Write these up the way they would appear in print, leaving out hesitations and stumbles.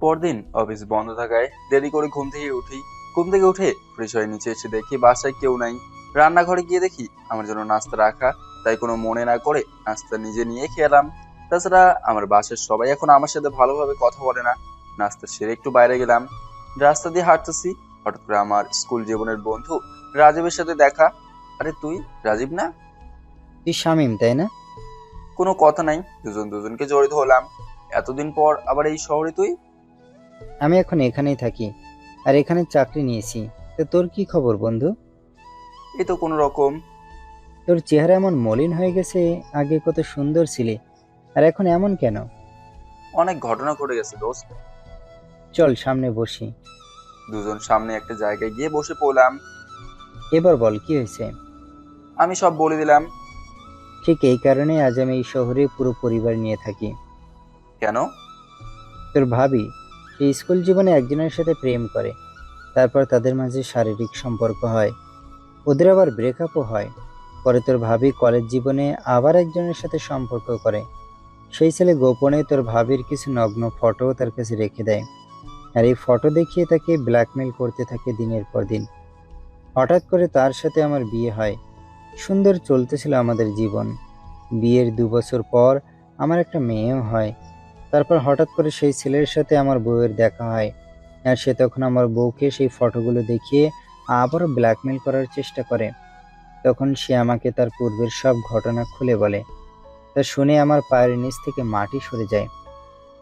পরদিন অফিস বন্ধ থাকায় দেরি করে ঘুম থেকে উঠে ফ্রেশ হয়ে নিচে এসে দেখি বাসায় কেউ নাই। রান্নাঘরে গিয়ে দেখি আমার জন্য নাস্তা রাখা, তাই কোনো মনে না করে নাস্তা নিজে নিয়ে খেলাম। তাছাড়া আমার বাসার সবাই এখন আমার সাথে ভালোভাবে কথা বলে না। নাস্তা সেরে একটু বাইরে গেলাম, রাস্তা দিয়ে হাঁটতেছি, হঠাৎ করে আমার স্কুল জীবনের বন্ধু রাজীবের সাথে দেখা। আরে তুই রাজীব না? তুই শামিম, তাই না? কোনো কথা নাই, দুজন দুজনকে জড়িত হলাম। এতদিন পর আবার এই শহরে তুই? আমি এখন এখানেই থাকি, আর এখানে চাকরি নিয়েছি। তো তোর কি খবর বন্ধু? এই তো কোনো রকম। তোর চেহারা এমন মলিন হয়ে গেছে। আগে কত সুন্দর ছিলি, আর এখন এমন কেন? অনেক ঘটনা ঘটে গেছে দোস্ত। চল সামনে বসি। দুজন সামনে একটা জায়গায় গিয়ে বসে পড়লাম। এবার বল, কি হয়েছে? আমি সব বলে দিলাম। ঠিক এই কারণে আজ আমি এই শহরে পুরো পরিবার নিয়ে থাকি। কেন? তোর ভাবি সেই স্কুল জীবনে একজনের সাথে প্রেম করে, তারপর তাদের মাঝে শারীরিক সম্পর্ক হয়, ওদের আবার ব্রেকআপও হয়। পরে তোর ভাবি কলেজ জীবনে আবার একজনের সাথে সম্পর্ক করে। সেই ছেলে গোপনে তোর ভাবির কিছু নগ্ন ফটো তার কাছে রেখে দেয়, আর এই ফটো দেখিয়ে তাকে ব্ল্যাকমেল করতে থাকে দিনের পর দিন। হঠাৎ করে তার সাথে আমার বিয়ে হয়। সুন্দর চলতেছিল আমাদের জীবন। বিয়ের 2 বছর পর আমার একটা মেয়েও হয়। তারপর হঠাৎ করে সেই ছেলের সাথে আমার বউয়ের দেখা হয়, আর সে তখন আমার বউকে সেই ফটোগুলো দেখিয়ে আবারও ব্ল্যাকমেল করার চেষ্টা করে। তখন সে আমাকে তার পূর্বের সব ঘটনা খুলে বলে। তা শুনে আমার পায়ের নিচ থেকে মাটি সরে যায়।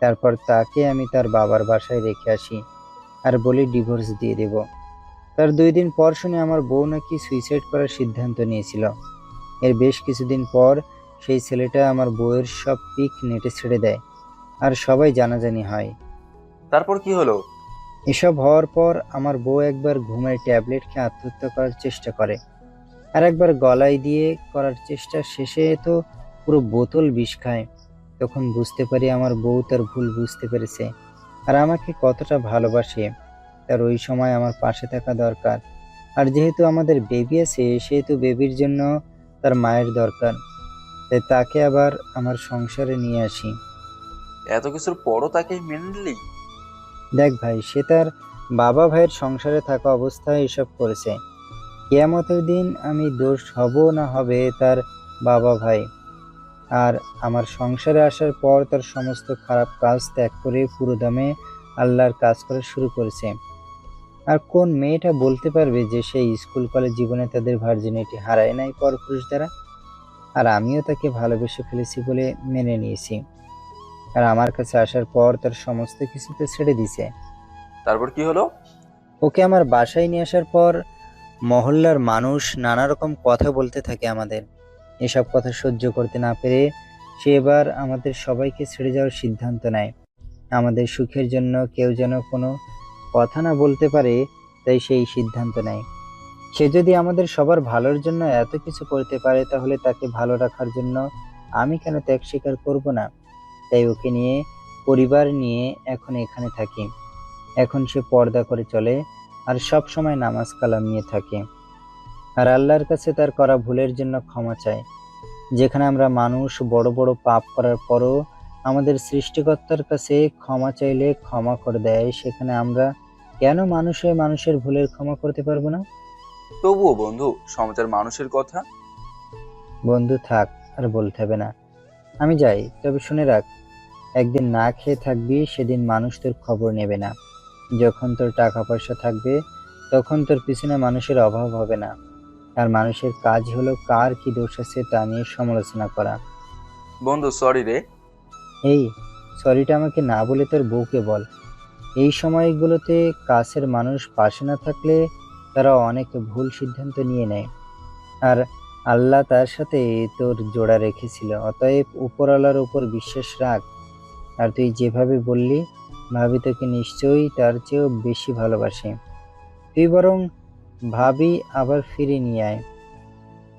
তারপর তাকে আমি তার বাবার বাসায় রেখে আসি, আর বলি ডিভোর্স দিয়ে দেব। তার 2 দিন পর শুনে আমার বউ নাকি সুইসাইড করার সিদ্ধান্ত নিয়েছিল। এর বেশ কিছুদিন পর সেই ছেলেটা আমার বউয়ের সব পিক নেটে ছেড়ে দেয়, আর সবাই জানাজানি হয়। তারপর কি হলো? এসব হওয়ার পর আমার বউ একবার ঘুমের ট্যাবলেট খেয়ে আত্মহত্যা করার চেষ্টা করে, আর একবার গলায় দিয়ে করার চেষ্টা শেষে তো পুরো বোতল বিষ খায়। তখন বুঝতে পারি আমার বউ তার ভুল বুঝতে পেরেছে, আর আমাকে কতটা ভালোবাসে। তার ওই সময় আমার পাশে থাকা দরকার, আর যেহেতু আমাদের বেবি আছে সেহেতু বেবির জন্য তার মায়ের দরকার। তাই তাকে আবার আমার সংসারে নিয়ে আসি। এত কিছুর পরও তাকে মেনে নিলি? দেখ ভাই, সে তার বাবা ভাইয়ের সংসারে থাকা অবস্থায় এসব করেছে। কিয়ামতের দিন আমি দোষ হব না হবে তার বাবা ভাই। আর আমার সংসারে আসার পর তার সমস্ত খারাপ কাজ ত্যাগ করে পুরোদমে আল্লাহর কাজ করা শুরু করেছে। আর কোন মেয়েটা বলতে পারবে যে সেই স্কুল কলেজ জীবনে তাদের ভার্জিনিটি হারায় নাই পরপুরুষ দ্বারা? আর আমিও তাকে ভালোবেসে ফেলেছি বলে মেনে নিয়েছি। আর আমার কাছে আসার পর তার সমস্ত কিছুতে ছেড়ে দিছে। তারপর কি হলো? ওকে আমার বাসায় নিয়ে আসার পর মহল্লার মানুষ নানা রকম কথা বলতে থাকে আমাদের। এসব কথা সহ্য করতে না পেরে সে এবার আমাদের সবাইকে ছেড়ে যাওয়ার সিদ্ধান্ত নেয়। আমাদের সুখের জন্য কেউ যেন কোনো কথা না বলতে পারে, তাই সেই সিদ্ধান্ত নেয়। সে যদি আমাদের সবার ভালোর জন্য এত কিছু করতে পারে, তাহলে তাকে ভালো রাখার জন্য আমি কেন ত্যাগ স্বীকার করব না? তাই ওকে নিয়ে, পরিবার নিয়ে এখন এখানে থাকি। এখন সে পর্দা করে চলে, আর সব সময় নামাজ কালাম নিয়ে থাকে, আর আল্লাহর কাছে তার করা ভুলের জন্য ক্ষমা চায়। যেখানে আমরা মানুষ বড় বড় পাপ করার পরও আমাদের সৃষ্টিকর্তার কাছে ক্ষমা চাইলে ক্ষমা করে দেয়, সেখানে আমরা কেন মানুষের ভুলের ক্ষমা করতে পারবো না? তবুও বন্ধু, সমাজের মানুষের কথা। বন্ধু থাক, আর বলতে হবে না। আমি যাই, তবে শুনে রাখ, একদিন না খেয়ে থাকবি, সেদিন মানুষ তোর খবর নেবে না। যখন তোর টাকা পয়সা থাকবে, তখন তোর পিছনে মানুষের অভাব হবে না। আর মানুষের কাজ হলো কার কি দোষ আছে তা নিয়ে সমালোচনা করা। বন্ধু সরি রে। এই, সরিটা আমাকে না বলে তোর বউকে বল। এই সময়গুলোতে কাছের মানুষ পাশে না থাকলে তারা অনেক ভুল সিদ্ধান্ত নিয়ে নেয়। আর আল্লাহ তার সাথে তোর জোড়া রেখেছিল, অতএব উপরওয়ালার উপর বিশ্বাস রাখ। আর তুই যেভাবে বললি, ভাবি তোকে নিশ্চয়ই তার চেয়েও বেশি ভালোবাসে। তুই বরং ভাবি আবার ফিরে নিয়ে আয়।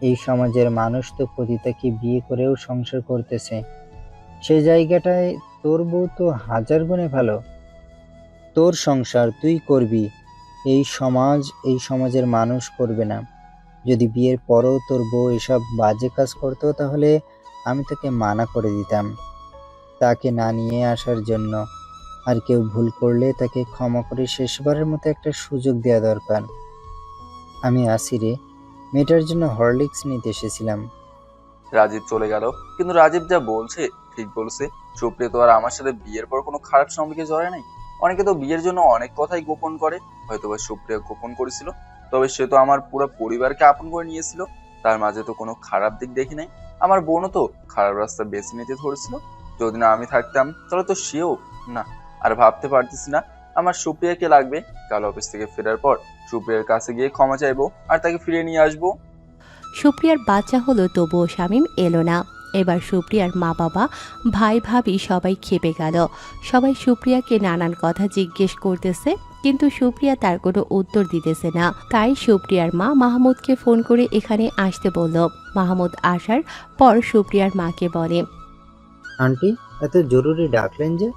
এই সমাজের মানুষ তো পতিতাকে বিয়ে করেও সংসার করতেছে, সে জায়গাটায় তোর বউ তো হাজার গুণে ভালো। তোর সংসার তুই করবি, এই সমাজের মানুষ করবে না। যদি বিয়ের পরও তোর বউ এসব বাজে কাজ করতো, তাহলে আমি তাকে মানা করে দিতাম তাকে না নিয়ে আসার জন্য। আর কেউ ভুল করলে তাকে ক্ষমা করে শেষবারের মতো একটা সুযোগ দেওয়া দরকার। আমি আসি রে, মেয়েটার জন্য হরলিক্স নিতে এসেছিলাম। রাজীব চলে গেল, কিন্তু রাজীব যা বলছে ঠিক বলছে। সুপ্রিয়া তো আর আমার সাথে বিয়ের পর কোনো খারাপ সম্পর্কে জড়ায় নাই। অনেকে তো বিয়ের জন্য অনেক কথাই গোপন করে, হয়তোবা সুপ্রিয়া গোপন করেছিল, তবে সে তো আমার পুরো পরিবারকে আপন করে নিয়েছিল। তার মাঝে তো কোনো খারাপ দিক দেখি নাই। আমার বোনও তো খারাপ রাস্তা বেছে নিতে ধরেছিল। যদি না আমি থাকতাম তাহলে তো সেও না। আর ভাবতে পারতেছি না আমার সুপ্রিয়াকে লাগবে। কাল অফিস থেকে ফেরার পর সুপ্রিয়ার কাছে গিয়ে ক্ষমা চাইবো আর তাকে ফিরিয়ে নিয়ে আসবো। সুপ্রিয়ার বাচ্চা হলো, তবুও শামীম এলো না। এবার সুপ্রিয়ার মা বাবা, ভাই ভাবি সবাই খেপে গেল। সবাই সুপ্রিয়াকে নানান কথা জিজ্ঞেস করতেছে, কিন্তু সুপ্রিয়া তার কোনো উত্তর দিতেছে না। তাই সুপ্রিয়ার মা মাহমুদকে ফোন করে এখানে আসতে বলল। মাহমুদ আসার পর সুপ্রিয়ার মাকে বলে, আন্টি, এত জরুরি ডাকলেন যে?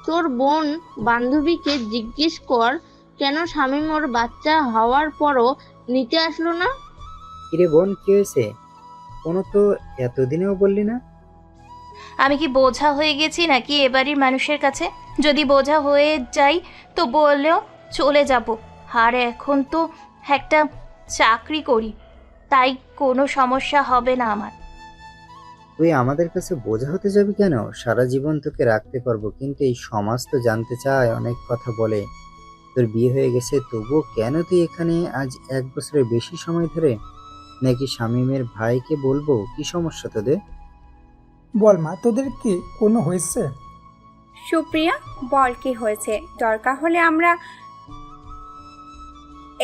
তোর বোন বান্ধবীকে জিজ্ঞেস কর কেন শামীম ওর বাচ্চা হওয়ার পরও নিতে আসলো না। কিরে বোন, কি হয়েছে? কোনো তো এতদিনেও বললি না। আমি কি বোঝা হয়ে গেছি নাকি এবাড়ির মানুষের কাছে? যদি বোঝা হয়ে যাই তো বললেও চলে যাব। আর এখন তো একটা চাকরি করি, তাই কোনো সমস্যা হবে না আমার। তুই আমাদের কাছে বোঝা হতে যাবি কেন? সারা জীবন তোকে রাখতে পারবো, কিন্তু এই সমাজ তো জানতে চায়, অনেক কথা বলে। তোর বিয়ে হয়ে গেছে, তবুও কেন তুই এখানে আজ 1 বছরের বেশি সময় ধরে? নাকি শামীমের ভাইকে বলবো? কি সমস্যা তোদের? বল মা, তোদের কি কোনো হয়েছে? সুপ্রিয়া, বল কি হয়েছে? দরকার হলে আমরা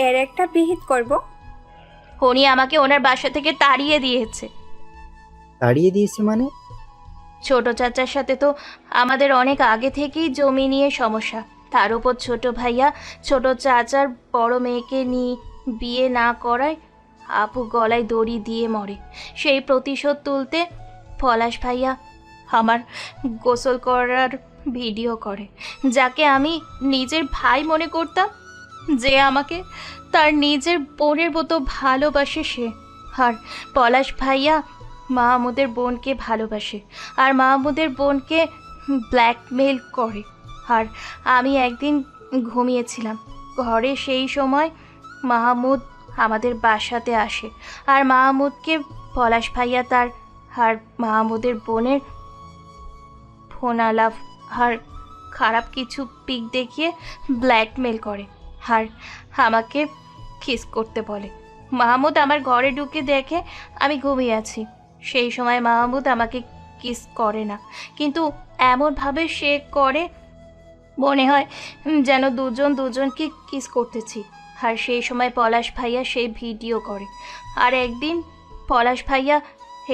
এর একটা বিহিত করব। উনি আমাকে ওনার বাসা থেকে তাড়িয়ে দিয়েছে। তাড়িয়ে দিয়েছে মানে? ছোট চাচার সাথে তো আমাদের অনেক আগে থেকেই জমি নিয়ে সমস্যা। তার উপর ছোট ভাইয়া ছোট চাচার বড় মেয়েকে নিয়ে বিয়ে না করায় আপু গলায় দড়ি দিয়ে মরে। সেই প্রতিশোধ তুলতে পলাশ ভাইয়া আমার গোসল করার ভিডিও করে, যাকে আমি নিজের ভাই মনে করতাম, যে আমাকে তার নিজের বোনের মতো ভালোবাসে সে। আর পলাশ ভাইয়া মাহমুদের বোনকে ভালোবাসে আর মাহমুদের বোনকে ব্ল্যাকমেল করে। আর আমি একদিন ঘুমিয়েছিলাম ঘরে, সেই সময় মাহমুদ আমাদের বাসাতে আসে আর মাহমুদকে পলাশ ভাইয়া তার আর মাহমুদের বোনের ফোন আলাপ আর খারাপ কিছু পিক দেখিয়ে ব্ল্যাকমেল করে আর আমাকে কিস করতে বলে। মাহমুদ আমার ঘরে ঢুকে দেখে আমি ঘুমিয়ে আছি। সেই সময় মাহমুদ আমাকে কিস করে না, কিন্তু এমনভাবে সে করে মনে হয় যেন দুজন দুজনকে কিস করতেছি। আর সেই সময় পলাশ ভাইয়া সেই ভিডিও করে। আর একদিন পলাশ ভাইয়া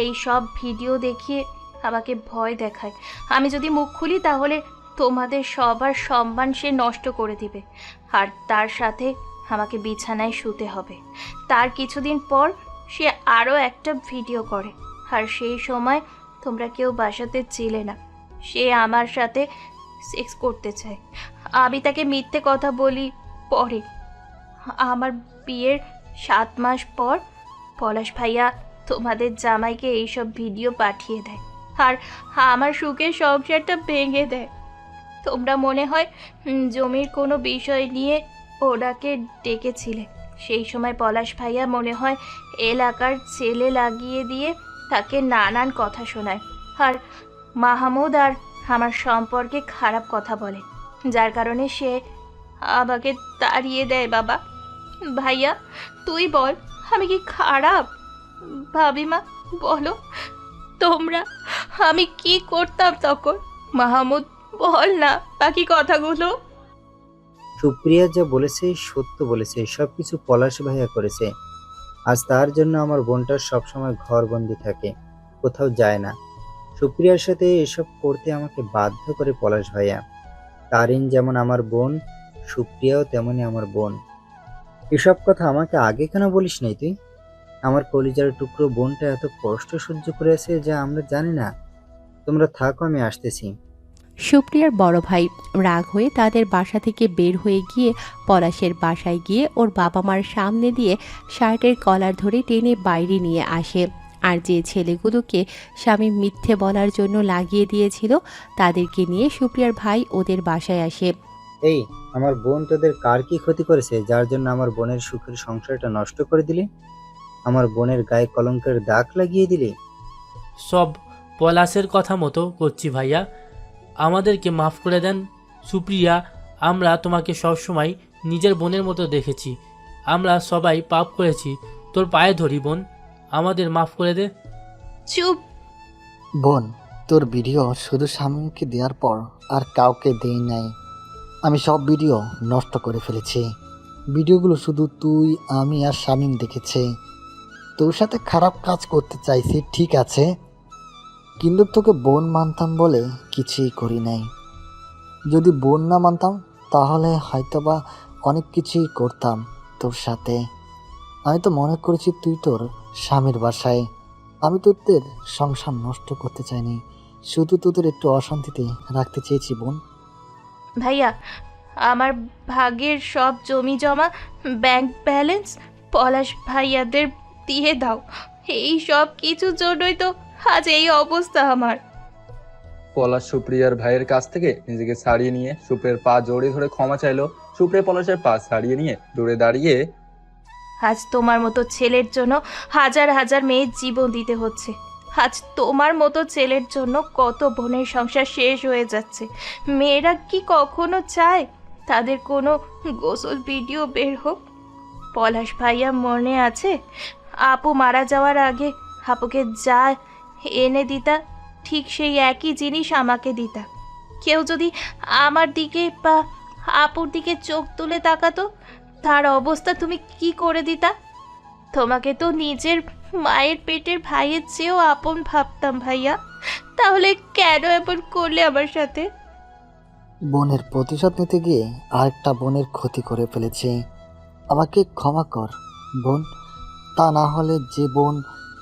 এই সব ভিডিও দেখিয়ে আমাকে ভয় দেখায়, আমি যদি মুখ খুলি তাহলে তোমাদের সবার সম্মান সে নষ্ট করে দিবে আর তার সাথে আমাকে বিছানায় শুতে হবে। তার কিছুদিন পর সে আরও একটা ভিডিও করে, আর সেই সময় তোমরা কেউ বাসাতে ছিলে না। সে আমার সাথে সেক্স করতে চায়। আমি তাকে মিথ্যে কথা বলি। পরে আমার বিয়ের 7 মাস পর পলাশ ভাইয়া তোমাদের জামাইকে এইসব ভিডিও পাঠিয়ে দেয় আর আমার সুখের সংসারটা ভেঙে দেয়। তোমরা মনে হয় জমির কোনো বিষয় নিয়ে ওনাকে ডেকেছিলে। সেই সময় পলাশ ভাইয়া মনে হয় এলাকার ছেলে লাগিয়ে দিয়ে তাকে নানান কথা শোনায় আর মাহমুদ আর আমার সম্পর্কে খারাপ কথা বলে, যার কারণে সে আমাকে তাড়িয়ে দেয়। বাবা ভাইয়া, তুই বল আমি কি খারাপ? ভাবিমা বলো তোমরা, আমি কি করতাম তখন? মাহমুদ বল না বাকি কথাগুলো। সুপ্রিয়া যা বলেছে সত্য বলেছে, সবকিছু পলাশ ভাইয়া করেছে। আজ তার জন্য আমার বোনটা সবসময় ঘরবন্দি থাকে, কোথাও যায় না। সুপ্রিয়ার সাথে এসব করতে আমাকে বাধ্য করে পলাশ ভাইয়া। তারিন যেমন আমার বোন, সুপ্রিয়াও তেমনই আমার বোন। এসব কথা আমাকে আগে কেন বলিস নাই তুই? আমার কলিজার টুকরো বোনটা এত কষ্ট সহ্য করে আছে যা আমরা জানি না। তোমরা থাকো, আমি আসতেছি। সুপ্রিয়ার বড় ভাই রাগ হয়ে তাদের বাসা থেকে বের হয়ে গিয়ে পলাশের বাসায় গিয়ে ওর বাবা মার সামনে দিয়ে শার্টের কলার ধরে টেনে বাইরে নিয়ে আসে। আর যে ছেলেগুলোকে স্বামী মিথ্যে বলার জন্য লাগিয়ে দিয়েছিল তাদেরকে নিয়ে সুপ্রিয়ার ভাই ওদের বাসায় আসে। এই, আমার বোন তোদের কার কি ক্ষতি করেছে যার জন্য আমার বোনের সুখের সংসারটা নষ্ট করে দিলি? আমার বোনের গায়ে কলঙ্কের দাগ লাগিয়ে দিলি? সব পলাশের কথা মতো করছি ভাইয়া, আমাদেরকে মাফ করে দেন। সুপ্রিয়া, আমরা তোমাকে সবসময় নিজের বোনের মতো দেখেছি, আমরা সবাই পাপ করেছি, তোর পায়ে ধরি বোন, আমাদের মাফ করে দে। চুপ। বোন, তোর ভিডিও শুধু স্বামীকে দেওয়ার পর আর কাউকে দেই নাই। আমি সব ভিডিও নষ্ট করে ফেলেছি। ভিডিওগুলো শুধু তুই, আমি আর শামীম দেখেছে। তোর সাথে খারাপ কাজ করতে চাইছি ঠিক আছে, কিন্তু তোকে বোন মানতাম বলে কিছুই করি নাই। যদি বোন না মানতাম তাহলে হয়তোবা অনেক কিছুই করতাম তোর সাথে। আমি তো মনে করেছি তুই তোর স্বামীর বাসায়। আমি তোদের সংসার নষ্ট করতে চাইনি, শুধু তোদের একটু অশান্তিতে রাখতে চেয়েছি বোন। ভাইয়া, আমার ভাগের সব জমি জমা, ব্যাংক ব্যালেন্স পলাশ ভাইয়াদের দিয়ে দাও। এই সব কিছুর জন্যই তো আজ এই অবস্থা আমার। পলাশ সুপ্রিয়ার ভাইয়ের কাছ থেকে নিজেকে ছাড়িয়ে নিয়ে সুপ্রিয়ার পা জড়িয়ে ধরে ক্ষমা চাইলো। সুপ্রিয়া পলাশের পা ছাড়িয়ে নিয়ে দূরে দাঁড়িয়ে, আজ তোমার মতো ছেলের জন্য হাজার হাজার মেয়ের জীবন দিতে হচ্ছে। আজ তোমার মতো ছেলের জন্য কত বোনের সংসার শেষ হয়ে যাচ্ছে। মেয়েরা কি কখনো চায় তাদের কোনো গোসল ভিডিও বের হোক? পলাশ ভাইয়া মনে আছে, আপু মারা যাওয়ার আগে আপুকে যা এনে দিতা ঠিক সেই একই জিনিস আমাকে দিতা। কেউ যদি আমার দিকে বা আপুর দিকে চোখ তুলে তাকাতো, তার অবস্থা তুমি কি করে দিতা? তোমাকে তো নিজের মায়ের পেটের ভাইয়ের চেয়েও আপন ভাবতাম ভাইয়া, তাহলে কেন এমন করলে আমার সাথে? বোনের প্রতিশোধ নিতে গিয়ে আরেকটা বোনের ক্ষতি করে ফেলেছি। আমাকে ক্ষমা কর বোন, তা না হলে যে বোন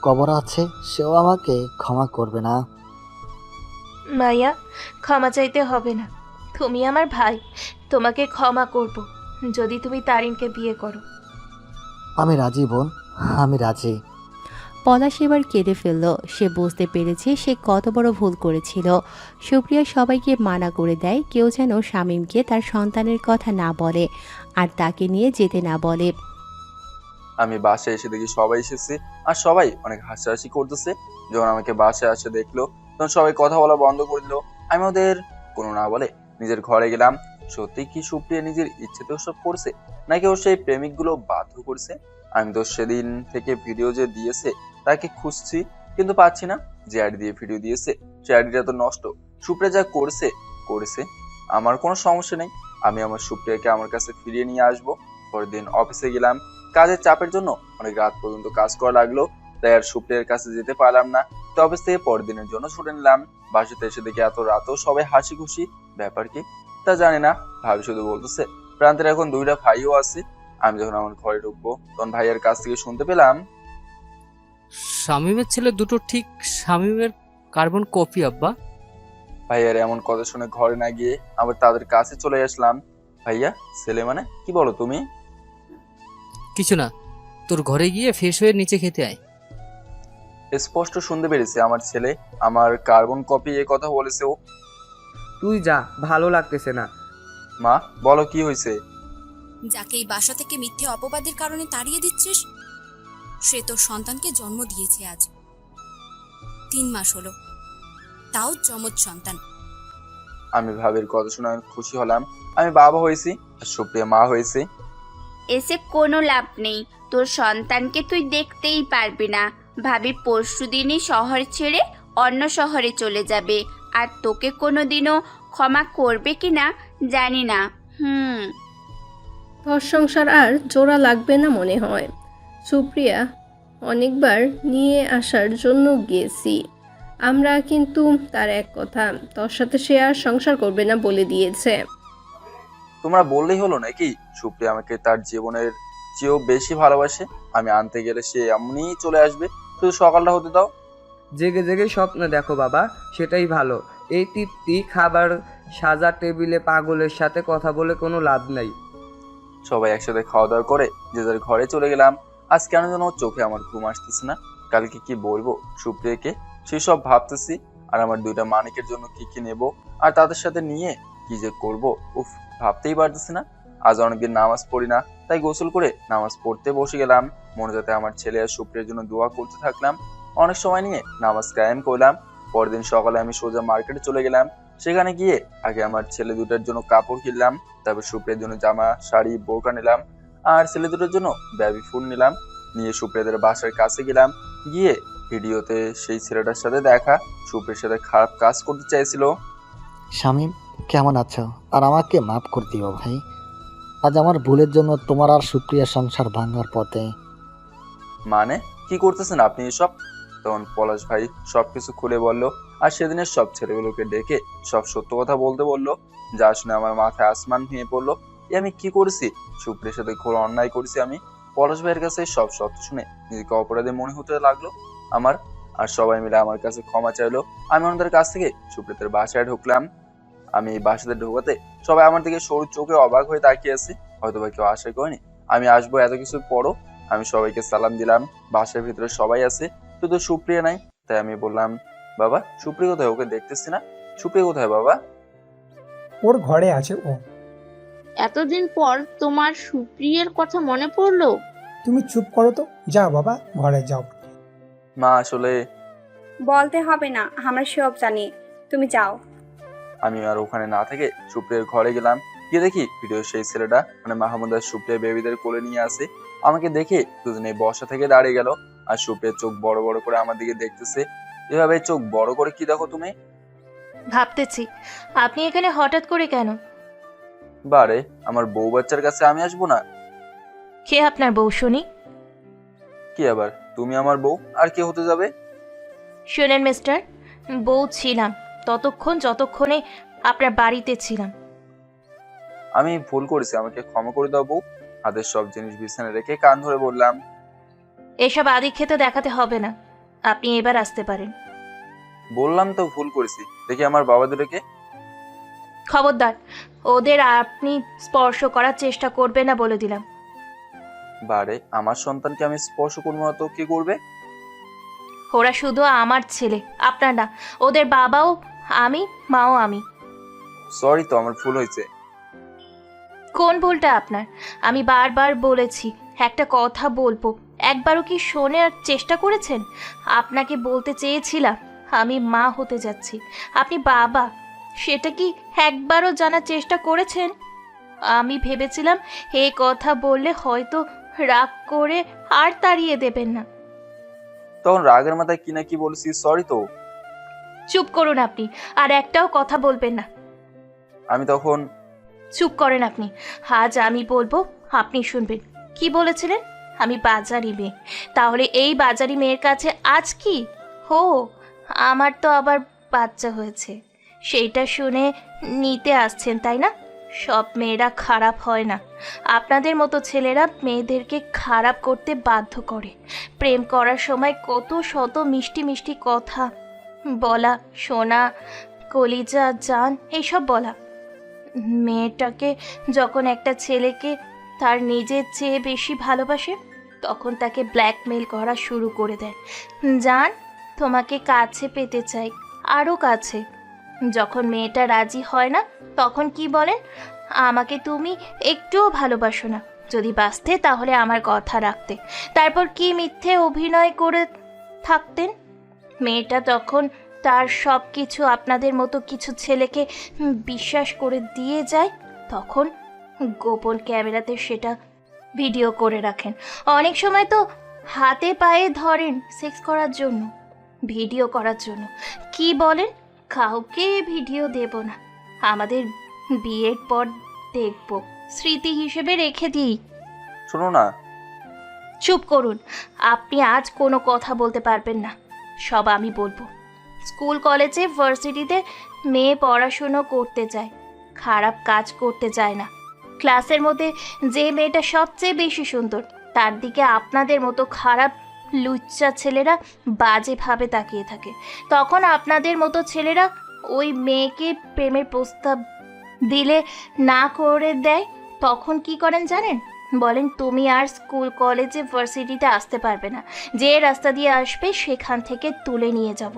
কবর আছে সেও আমাকে ক্ষমা করবে না। ভাইয়া, ক্ষমা চাইতে হবে না, তুমি আমার ভাই, তোমাকে ক্ষমা করব যদি তুমি তারিনকে বিয়ে করো। আমি রাজি বোন, আমি রাজি। পলাশ এবার কেঁদে ফেলল। সে বুঝতে পেরেছে সে কত বড় ভুল করেছিল। সুপ্রিয়া সবাইকে মানা করে দেয় কেউ যেন শামীমকে তার সন্তানের কথা না বলে আর তাকে নিয়ে যেতে না বলে। আমি বাসায় এসে দেখি সবাই এসেছে আর সবাই অনেক হাসাহাসি করতেছে। যখন আমাকে বাসায় আসে দেখলো তখন সবাই কথা বলা বন্ধ করে দিল। আমি ওদের কোনো না বলে নিজের ঘরে গেলাম। সত্যি কি সুপ্রিয়া নিজের ইচ্ছেতে সব করছে, নাকি ওর সেই প্রেমিকগুলো বাধ্য করছে? আমি তো সেদিন থেকে ভিডিও যে দিয়েছে তাকে খুঁজছি, কিন্তু পাচ্ছি না। যে আইডি দিয়ে ভিডিও দিয়েছে সে আইডিটা তো নষ্ট। সুপ্রিয়া যা করেছে, আমার কোনো সমস্যা নেই। আমি আমার সুপ্রিয়াকে আমার কাছে ফিরিয়ে নিয়ে আসবো। পরের দিন অফিসে গেলাম। কাজের চাপের জন্য অনেক রাত পর্যন্ত কাজ করা লাগলো, তাই আর সুপ্রিয়ার কাছে যেতে পারলাম না। তো অফিস থেকে পরের দিনের জন্য ছুটে নিলাম। বাসাতে এসে দেখি এত রাতেও সবাই হাসি খুশি। ব্যাপার কি তা জানি না, ভাবি শুধু বলতেছে প্রান্তের এখন দুইটা ভাইও আছে। আমি যখন আমার ঘরে ঢুকবো তখন ভাইয়ের কাছ থেকে শুনতে পেলাম, শামীমের ছেলে দুটো ঠিক শামীমের কার্বন কপি আব্বা। ভাইয়ার এমন কথা শুনে ঘরে না গিয়ে আবার তাদের কাছে চলে আসলাম। ভাইয়া ছেলে মানে কি বলো তুমি? কিছু না, তোর ঘরে গিয়ে ফ্রেশ হয়ে নিচে খেতে আয়। স্পষ্ট শুনতে পেরেছে আমার ছেলে আমার কার্বন কপি এ কথা বলেছে ও। তুই যা, ভালো লাগতেছে না। মা বলো কি হয়েছে? যাকে এই বাসা থেকে মিথ্যে অপবাদের কারণে তাড়িয়ে দিচ্ছিস, সে তোর সন্তানকে জন্ম দিয়েছে আজ 3 মাস হলো, তাও যমজ সন্তান। আমি ভাবির কথা শুনে আমি খুশি হলাম। আমি বাবা হয়েছি আর সুপ্রিয়া মা হয়েছে। এসে কোনো লাভ নেই, তোর সন্তানকে তুই দেখতেই পারবি না। ভাবি পরশুদিনই শহর ছেড়ে অন্য শহরে চলে যাবে, আর তোকে কোনোদিনও ক্ষমা করবে কিনা জানি না। ঘর সংসার আর জোড়া লাগবে না মনে হয়। সুপ্রিয়া অনেকবার নিয়ে আসার জন্য গিয়েছি আমরা, কিন্তু তার এক কথা, তোর সাথে সে আর সংসার করবে না বলে দিয়েছে। তোমরা বললেই হলো নাকি সুপ্রিয়া আমাকে তার জীবনের চেয়েও বেশি ভালোবাসে? আমি আনতে গেলে সে এমনিই চলে আসবে, শুধু সকালটা হতে দাও। জেগে জেগে স্বপ্ন দেখো বাবা, সেটাই ভালো। এই তৃপ্তি খাবার সাজা টেবিলে পাগলের সাথে কথা বলে কোনো লাভ নাই। সবাই একসাথে খাওয়া দাওয়া করে যে যার ঘরে চলে গেলাম। আজ কেন যেন চোখে আমার ঘুম আসতেছে না। কালকে কি বলবো সুপ্রিয়াকে সেসব ভাবতেছি। আর আমার 2টা মানিকের জন্য কি কি নেব আর তাদের সাথে নিয়ে কি যে করব, উফ, ভাবতেই পারতেছি না। আজ অনেকদিন নামাজ পড়ি না, তাই গোসল করে নামাজ পড়তে বসে গেলাম। মনে যাতে আমার ছেলে আর সুপ্রিয়ার জন্য দোয়া করতে থাকলাম। অনেক সময় নিয়ে নামাজ কায়েম করলাম। পরদিন সকালে আমি সোজা মার্কেটে চলে গেলাম। সেখানে গিয়ে আগে আমার ছেলে দুটার জন্য কাপড় কিনলাম, তারপর সুপ্রিয়ার জন্য জামা, শাড়ি, বোরকা নিলাম, আর ছেলে দুটোর জন্য বেবি ফুড নিলাম। নিয়ে সুপ্রিয়াদের বাসার কাছে গেলাম। গিয়ে ভিডিওতে সেই ছেলেটার সাথে দেখা, সুপ্রিয়ার সাথে খারাপ কাজ করতে চাইছিল। শামীম, কেমন আছো? আর আমাকে মাফ করে দিও ভাই। আজ আমার ভুলের জন্য তোমার আর সুপ্রিয়ার সংসার ভাঙার পথে। মানে কি করতেছেন আপনি এসব? তখন পলাশ ভাই সবকিছু খুলে বলল, আর সেদিনের সব ছেলেগুলোকে ডেকে সব সত্য কথা বলতে বললো। যা শুনে আমার মাথায় আসমান ভেঙে পড়লো। এ আমি কি করেছি? সুপ্রিয়ার সাথে ঘোর অন্যায় করেছি আমি। পলাশ ভাইয়ের কাছে সব সত্য শুনে নিজেকে অপরাধী মনে হতে লাগলো আমার। আর সবাই মিলে আমার কাছে ক্ষমা চাইলো। আমি ওনাদের কাছ থেকে সুপ্রিয়াদের বাসায় ঢুকলাম। আমি বাসাতে ঢোকাতে সবাই আমার দিকে সরু চোখে অবাক হয়ে তাকিয়ে আছে। হয়তো বা কেউ আশা করেনি আমি আসবো এত কিছুর পরও। আমি সবাইকে সালাম দিলাম। বাসার ভিতরে সবাই আছে, শুধু সুপ্রিয়া নাই। তাই আমি বললাম, বাবা সুপ্রিয়া কোথায়? ওকে দেখতেছি না। সুপ্রিয়া কোথায় বাবা? ওর ঘরে আছে ও। এতদিন পর তোমার সুপ্রিয়ার কথা মনে পড়লো? তুমি চুপ করো তো, যাও বাবা, ঘরে যাও। মা আসলে বলতে হবে না, আমরা সব জানি, তুমি যাও। আমি আর ওখানে না থেকে সুপ্রিয়ার ঘরে গেলাম। গিয়ে দেখি ভিডিও সেই ছেলেটা মানে মাহমুদ আর সুপ্রিয়া বেবিদের কোলে নিয়ে আসে। আমাকে দেখে দুজনে বসা থেকে দাঁড়িয়ে গেল। আর সুপ্রিয়ার চোখ বড় বড় করে আমার দিকে দেখতেছে। এভাবে চোখ বড় করে কি দেখো তুমি? ভাবতেছি আপনি এখানে হঠাৎ করে কেন? বারে, আমার বউ বাচ্চার কাছে আমি আসবো না? কে আপনার বউ শুনি? কি আবার, তুমি আমার বউ, আর কে হতে যাবে? শুনেন মিস্টার, বউ ছিলাম ততক্ষণ যতক্ষণে আপনার বাড়িতে ছিলাম। আমি ভুল করেছি, আমাকে ক্ষমা করে দাও বউ। হাতের সব জিনিস বিছানায় রেখে কান ধরে বললাম, এসব আদিক্ষেতা দেখাতে হবে না, আপনি এবার আসতে পারেন। বললাম তো ভুল করেছি। দেখি আমার বাবা দুটোকে। খবরদার, ওদের আপনি স্পর্শ করার চেষ্টা করবে না বলে দিলাম। বারে, আমার সন্তানকে আমি স্পর্শ করবো না তো কি করবে? ওরা শুধু আমার ছেলে, আপনার না। ওদের বাবাও আমি, মাও আমি। সরি তো, আমার ভুল হয়েছে। কোন ভুলটা আপনার? আমি বারবার বলেছি একটা কথা বলবো, একবারও কি শোনার চেষ্টা করেছেন? আপনাকে বলতে চেয়েছিলাম আমি মা হতে যাচ্ছি, আপনি বাবা। সেটা কি একবারও জানার চেষ্টা করেছেন? আমি ভেবেছিলাম এই কথা বললে হয়তো রাগ করে আর তাড়িয়ে দেবেন না। তখন রাগের মাথায় কি না কি বলেছি, সরি তো। চুপ করুন আপনি, আর একটাও কথা বলবেন না। আমি তখন চুপ করেন আপনি। আজ আমি বলবো, আপনি শুনবেন। কি বলেছিলেন? আমি বাজারি মেয়ে। তাহলে এই বাজারি মেয়ের কাছে আজ কি? হো, আমার তো আবার বাচ্চা হয়েছে, সেইটা শুনে নিতে আসছেন তাই না? সব মেয়েরা খারাপ হয় না। আপনাদের মতো ছেলেরা মেয়েদেরকে খারাপ করতে বাধ্য করে। প্রেম করার সময় কত শত মিষ্টি মিষ্টি কথা বলা, সোনা, কলিজা, জান, এইসব বলা। মেয়েটাকে যখন একটা ছেলেকে তার নিজের চেয়ে বেশি ভালোবাসে, তখন তাকে ব্ল্যাকমেল করা শুরু করে দেয়। জান, তোমাকে কাছে পেতে চাই, আরও কাছে। যখন মেয়েটা রাজি হয় না, তখন কি বলেন? আমাকে তুমি একটুও ভালোবাসো না, যদি বাঁচতে তাহলে আমার কথা রাখতে। তারপর কি মিথ্যে অভিনয় করে থাকতেন। মেয়েটা তখন তার সব কিছু আপনাদের মতো কিছু ছেলেকে বিশ্বাস করে দিয়ে যায়। তখন গোপন ক্যামেরাতে সেটা ভিডিও করে রাখেন। অনেক সময় তো হাতে পায়ে ধরেন সেক্স করার জন্য, ভিডিও করার জন্য। কি বলেন? কাউকে ভিডিও দেব না, আমাদের বিয়ের পর দেখব, স্মৃতি হিসেবে রেখে দিই। শোনো না। চুপ করুন, আপনি আজ কোনো কথা বলতে পারবেন না, সব আমি বলবো। স্কুল, কলেজে, ভার্সিটিতে মেয়ে পড়াশুনো করতে যায়, খারাপ কাজ করতে যায় না। ক্লাসের মধ্যে যে মেয়েটা সবচেয়ে বেশি সুন্দর, তার দিকে আপনাদের মতো খারাপ লুচ্চা ছেলেরা বাজেভাবে তাকিয়ে থাকে। তখন আপনাদের মতো ছেলেরা ওই মেয়েকে প্রেমের প্রস্তাব দিলে না করে দেয়। তখন কি করেন জানেন? বলেন তুমি আর স্কুল কলেজে ভার্সিটিতে আসতে পারবে না, যে রাস্তা দিয়ে আসবে সেখান থেকে তুলে নিয়ে যাব।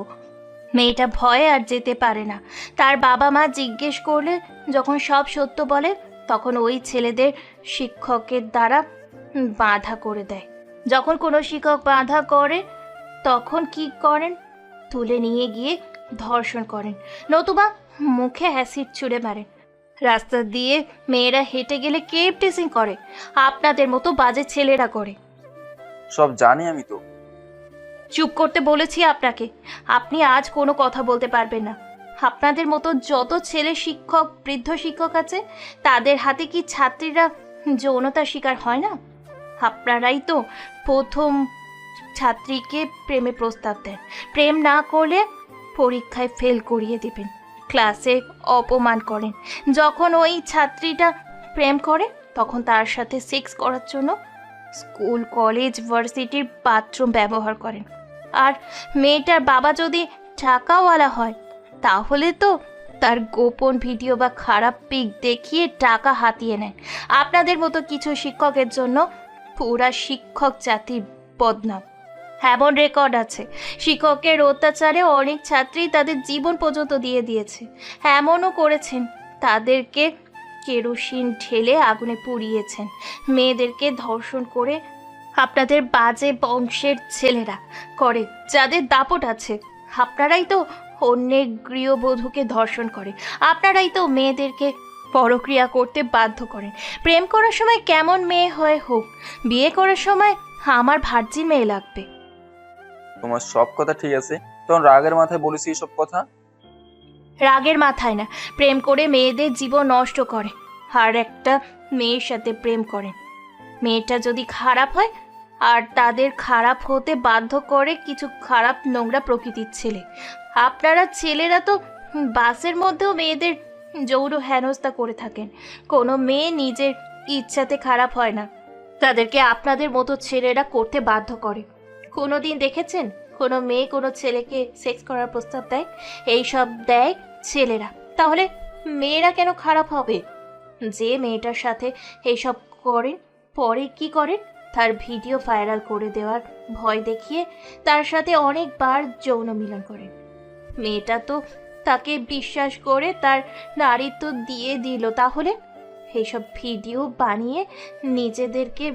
মেয়েটা ভয়ে আর যেতে পারে না। তার বাবা মা জিজ্ঞেস করলে যখন সব সত্য বলে, তখন ওই ছেলেদের শিক্ষকের দ্বারা বাধা করে দেয়। যখন কোনো শিক্ষক বাধা করে তখন কি করেন? তুলে নিয়ে গিয়ে ধর্ষণ করেন, নতুবা মুখে অ্যাসিড ছুঁড়ে মারেন। রাস্তা দিয়ে মেয়েরা হেঁটে গেলে কেপ টেসিং করে, আপনাদের মতো বাজে ছেলেরা করে। সব জানি আমি তো। চুপ করতে বলেছি আপনাকে। আপনি আজ কোনো কথা বলতে পারবেন না। আপনাদের মতো যত ছেলে শিক্ষক, বৃদ্ধ শিক্ষক আছে, তাদের হাতে কি ছাত্রীরা যৌনতার শিকার হয় না? আপনারাই তো প্রথম ছাত্রীকে প্রেমে প্রস্তাব দেন। প্রেম না করলে পরীক্ষায় ফেল করিয়ে দেবেন, ক্লাসে অপমান করেন। যখন ওই ছাত্রীটা প্রেম করে তখন তার সাথে সেক্স করার জন্য স্কুল, কলেজ, ভার্সিটির বাথরুম ব্যবহার করেন। আর মেয়েটার বাবা যদি টাকাওয়ালা হয় তাহলে তো তার গোপন ভিডিও বা খারাপ পিক দেখিয়ে টাকা হাতিয়ে নেন। আপনাদের মতো কিছু শিক্ষকের জন্য পুরা শিক্ষক জাতি বদনাম। এমন রেকর্ড আছে, শিক্ষকের অত্যাচারে অনেক ছাত্রী তাদের জীবন পর্যন্ত দিয়ে দিয়েছে। এমনও করেছেন তাদেরকে কেরোসিন ঢেলে আগুনে পুড়িয়েছেন। মেয়েদেরকে ধর্ষণ করে আপনাদের বাজে বংশের ছেলেরা করে, যাদের দাপট আছে। আপনারাই তো অন্যের গৃহবধূকে ধর্ষণ করে, আপনারাই তো মেয়েদেরকে পরক্রিয়া করতে বাধ্য করেন। প্রেম করার সময় কেমন মেয়ে হয়ে হোক, বিয়ে করার সময় আমার ভার্জিন মেয়ে লাগবে। তোমার সব কথা ঠিক আছে, তখন রাগের মাথায় বলেছি এসব কথা। রাগের মাথায় না, প্রেম করে মেয়েদের জীবন নষ্ট করে আর একটা মেয়ের সাথে প্রেম করেন। মেয়েটা যদি খারাপ হয় আর তাদের খারাপ হতে বাধ্য করে কিছু খারাপ নোংরা প্রকৃতির ছেলে। আপনারা ছেলেরা তো বাসের মধ্যেও মেয়েদের যৌন হেনস্থা করে থাকেন। কোনো মেয়ে নিজের ইচ্ছাতে খারাপ হয় না, তাদেরকে আপনাদের মতো ছেলেরা করতে বাধ্য করে। কোনো দিন দেখেছেন কোনো মেয়ে কোনো ছেলেকে সেক্স করার প্রস্তাব দেয়? এইসব দেয় ছেলেরা। তাহলে মেয়েরা কেন খারাপ হবে? যে মেয়েটার সাথে এইসব করেন, পরে কি করেন? তার ভিডিও ভাইরাল করে দেওয়ার ভয় দেখিয়ে তার সাথে অনেকবার যৌন মিলন করেন। মেয়েটা তো তাকে বিশ্বাস করে তার নারীত্ব দিয়ে দিল, তাহলে এইসব ভিডিও বানিয়ে নিজেদেরকে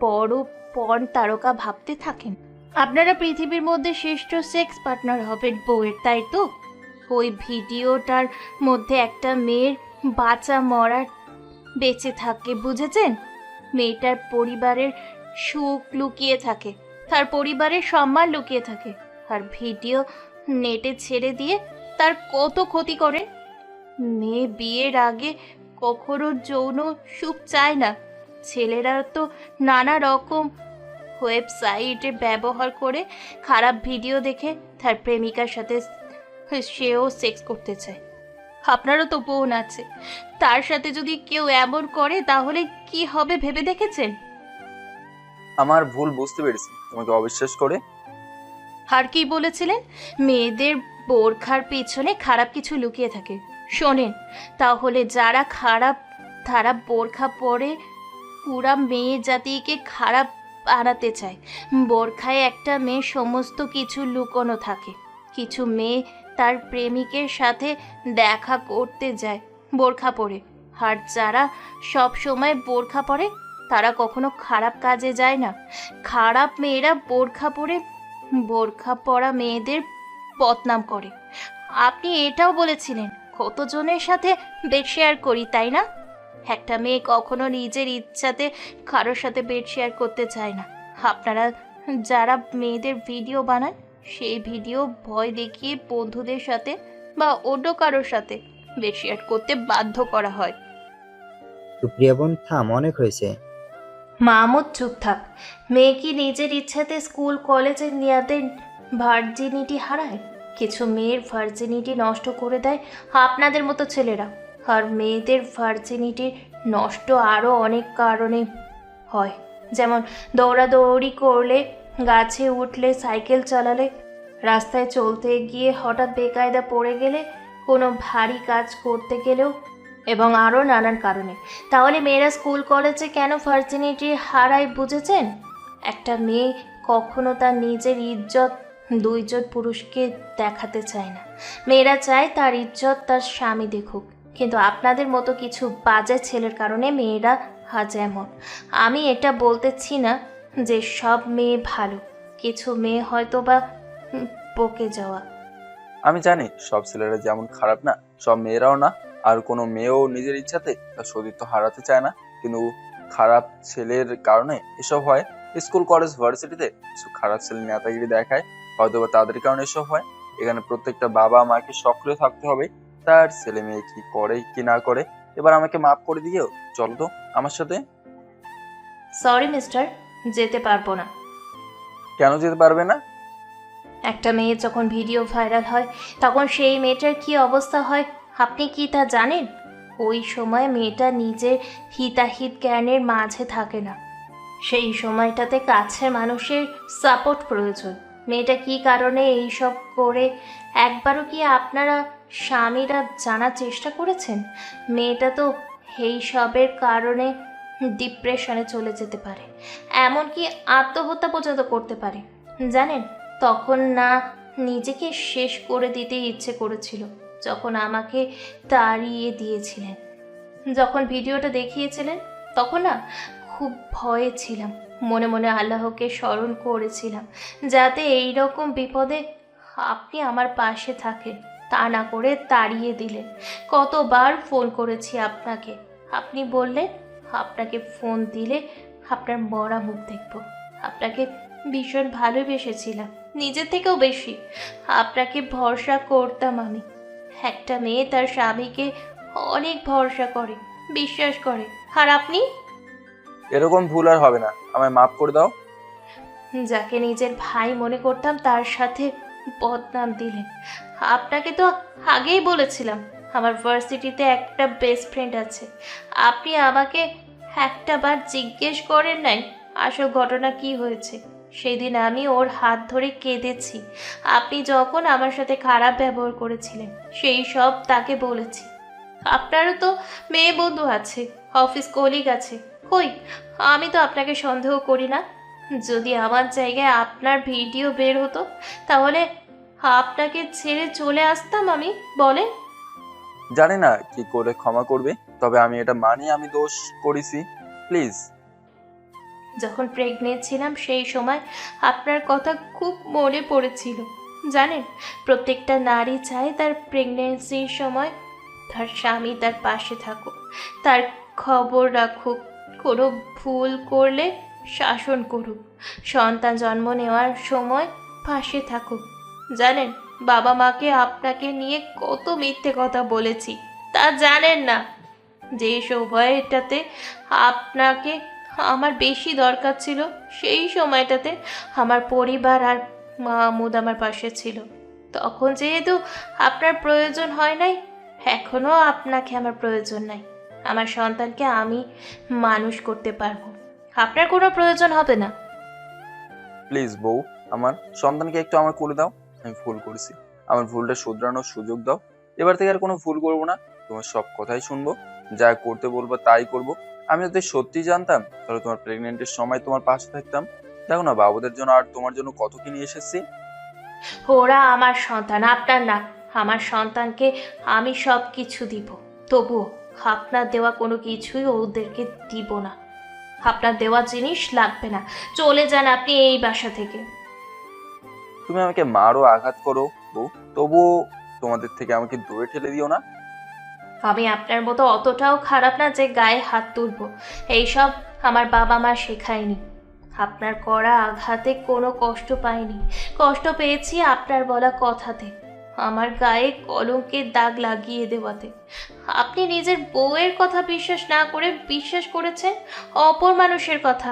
বড় পর্ন তারকা ভাবতে থাকেন। আপনারা পৃথিবীর মধ্যে শ্রেষ্ঠ সেক্স পার্টনার হবেন বউয়ের, তাই তো? ওই ভিডিওটার মধ্যে একটা মেয়ের বাঁচা মরার বেঁচে থাকে, বুঝেছেন? মেয়েটার পরিবারের সুখ লুকিয়ে থাকে, তার পরিবারের সম্মান লুকিয়ে থাকে। আর ভিডিও নেটে ছেড়ে দিয়ে তার কত ক্ষতি করেন। মেয়ে বিয়ের আগে কখনো যৌন সুখ চায় না। ছেলেরা তো নানা রকম ওয়েবসাইটে ব্যবহার করে খারাপ ভিডিও দেখে তার প্রেমিকার সাথে সেও সেক্স করতে চায়। আপনারও তো বোন আছে, তার সাথে যদি কেউ এমন করে তাহলে কি হবে ভেবে দেখেছেন? আমার ভুল বুঝতে পেরেছি, তোমাকে অবিশ্বাস করে। আর কি বলেছিলেন? মেয়েদের বোরখার পেছনে খারাপ কিছু লুকিয়ে থাকে। শোনেন, তাহলে যারা খারাপ তারা বোরখা পরে পুরা মেয়ে জাতিকে খারাপ বানাতে চায়। বোরখায় একটা মেয়ে সমস্ত কিছু লুকোনো থাকে। কিছু মেয়ে তার প্রেমিকের সাথে দেখা করতে যায় বোরখা পরে, আর যারা সব সময় বোরখা পরে তারা কখনো খারাপ কাজে যায় না। খারাপ মেয়েরা বোরখা পরে বোরখা পরা মেয়েদের বদনাম করে। আপনি এটাও বলেছিলেন কতজনের সাথে বেড শেয়ার করি, তাই না? একটা মেয়ে কখনো নিজের ইচ্ছাতে কারোর সাথে বেড শেয়ার করতে চায় না। আপনারা যারা মেয়েদের ভিডিও বানান, সেই ভিডিও ভয় দেখিয়ে বন্ধুদের সাথে বা অন্য কারোর সাথে বেড শেয়ার করতে বাধ্য করা হয়। সুপ্রিয়া বোন, থাম, অনেক হয়েছে। মাহমুদ চুপ থাক। মেয়ে কি নিজের ইচ্ছাতে স্কুল কলেজে নিয়াদের ভার্জিনিটি হারায়? কিছু মেয়ের ভার্জিনিটি নষ্ট করে দেয় আপনাদের মতো ছেলেরা। আর মেয়েদের ভার্জিনিটি নষ্ট আরও অনেক কারণে হয়, যেমন দৌড়াদৌড়ি করলে, গাছে উঠলে, সাইকেল চালালে, রাস্তায় চলতে গিয়ে হঠাৎ বেকায়দা পড়ে গেলে, কোনো ভারী কাজ করতে গেলেও এবং আরও নানান কারণে। তাহলে মেয়েরা স্কুল কলেজে কেন ভার্জিনিটি হারায় বুঝেছেন? একটা মেয়ে কখনো তার নিজের ইজ্জত দুইজন পুরুষকে দেখাতে চায় না। মেয়েরা চায় তার ইজ্জত তার স্বামী দেখুক। কিন্তু আপনাদের মতো কিছু বাজে ছেলের কারণে মেয়েরা আজ এমন। আমি এটা বলতেছি না যে সব মেয়ে ভালো, কিছু মেয়ে হয়তো বা বকে যাওয়া। আমি জানি সব ছেলেরা যেমন খারাপ না, সব মেয়েরাও না। আর কোনো মেয়েও নিজের ইচ্ছাতে তার সতীত্ব হারাতে চায় না, কিন্তু খারাপ ছেলের কারণে এসব হয়। স্কুল কলেজ ভার্সিটিতে কিছু খারাপ ছেলে নেতাগিরি দেখায়, হয়তো বা তাদের কারণে এসব হয়। এখানে প্রত্যেকটা বাবা মাকে সক্রিয় থাকতে হবে, তার ছেলে মেয়ে কি করে কি না করে। এবার আমাকে মাফ করে দিও, চলো তো আমার সাথে। সরি মিস্টার, যেতে পারবো না। কেন যেতে পারবে না? একটা মেয়ে যখন ভিডিও ভাইরাল হয় তখন সেই মেয়েটার কি অবস্থা হয় আপনি কি তা জানেন? ওই সময় মেয়েটা নিজের হিতাহিত জ্ঞানের মাঝে থাকে না। সেই সময়টাতে কাছের মানুষের সাপোর্ট প্রয়োজন। মেয়েটা কি কারণে এইসব করে একবারও কি আপনারা স্বামীরা জানার চেষ্টা করেছেন? মেয়েটা তো এই সবের কারণে ডিপ্রেশনে চলে যেতে পারে, এমনকি আত্মহত্যা পর্যন্ত করতে পারে। জানেন, তখন না নিজেকে শেষ করে দিতে ইচ্ছে করেছিল যখন আমাকে তাড়িয়ে দিয়েছিলেন। যখন ভিডিওটা দেখিয়েছিলেন তখন না খুব ভয়ে ছিলাম, মনে মনে আল্লাহকে স্মরণ করেছিলাম যাতে এই রকম বিপদে আপনি আমার পাশে থাকেন। তা না করে তাড়িয়ে দিলেন। কতবার ফোন করেছি আপনাকে, আপনি বললেন আপনাকে ফোন দিলে আপনার মরা মুখ দেখব। আপনাকে ভীষণ ভালোবেসেছিলাম, নিজের থেকেও বেশি। আপনাকে ভরসা করতাম আমি। একটা মেয়ে তার স্বামীকে অনেক ভরসা করে, বিশ্বাস করে, আর আপনি এরকম ভুল আর হবে না, আমায় মাফ করে দাও। যাকে নিজের ভাই মনে করতাম তার সাথে বদনাম দিলেন। আপনাকে তো আগেই বলেছিলাম আমার ভার্সিটিতে একটা বেস্ট ফ্রেন্ড আছে। আপনি আমাকে একটা বার জিজ্ঞেস করেন নাই আসল ঘটনা কি হয়েছে। সেদিন আমি ওর হাত ধরে কেঁদেছি। আপনি যখন আমার সাথে খারাপ ব্যবহার করেছিলেন সেই সব তাকে বলেছি। আপনারও তো মেয়ে বন্ধু আছে, অফিস কলিগ আছে। কই, আমি তো আপনাকে সন্দেহ করি না। যদি আমার জায়গায় আপনার ভিডিও বের হতো তাহলে আপনাকে ছেড়ে চলে আসতাম আমি, বলেন? জানি না কি করে ক্ষমা করবে, তবে আমি এটা মানি আমি দোষ করেছি, প্লিজ। যখন প্রেগনেন্ট ছিলাম সেই সময় আপনার কথা খুব মনে পড়েছিল। জানেন, প্রত্যেকটা নারী চায় তার প্রেগনেন্সির সময় তার স্বামী তার পাশে থাকুক, তার খবর রাখুক, কোনো ভুল করলে শাসন করুক, সন্তান জন্ম নেওয়ার সময় পাশে থাকুক। জানেন, বাবা মাকে আপনাকে নিয়ে কত মিথ্যে কথা বলেছি তা জানেন না। যে সময়টাতে আপনাকে আমার বেশি দরকার ছিল সেই সময়টাতে আমার পরিবার আর মাহমুদ আমার পাশে ছিল। তখন যেহেতু আপনার প্রয়োজন হয় নাই, এখনও আপনাকে আমার প্রয়োজন নাই। আমার সন্তানকে আমি মানুষ করতে পারবো, আপনার কোনো প্রয়োজন হবে না। প্লিজ বউ, আমার সন্তানকে একটু আমার কোলে দাও। আমি ভুল করেছি, আমার ভুলটা শুধরানোর সুযোগ দাও। এবার থেকে আর কোনো ভুল করবো না, তোমার সব কথাই শুনবো, যা করতে বলবো তাই করবো। আমি যদি সত্যি জানতাম তাহলে তোমার প্রেগনেন্টের সময় তোমার পাশে থাকতাম। দেখো না বাবুদের জন্য আর তোমার জন্য কত কি নিয়ে এসেছি। ওরা আমার সন্তান, আপনার না। আমার সন্তানকে আমি সব কিছু দিব, তবুও আপনার দেওয়া কোনো কিছুই ওদেরকে দিব না। আপনার দেওয়া জিনিস লাগবে না, চলে যান আপনি এই বাসা থেকে। তুমি আমাকে মারো, আঘাত করো বউ, তবুও তোমাদের থেকে আমাকে দূরে ঠেলে দিও না। আমি আপনার মতো অতটাও খারাপ না যে গায়ে হাত তুলব। এইসব আমার বাবা মা শেখায়নি। আপনার করা আঘাতে কোনো কষ্ট পাইনি, কষ্ট পেয়েছি আপনার বলা কথাতে, আমার গায়ে কলঙ্কের দাগ লাগিয়ে দেওয়াতে। আপনি নিজের বউয়ের কথা বিশ্বাস না করে বিশ্বাস করেছেন অপর মানুষের কথা।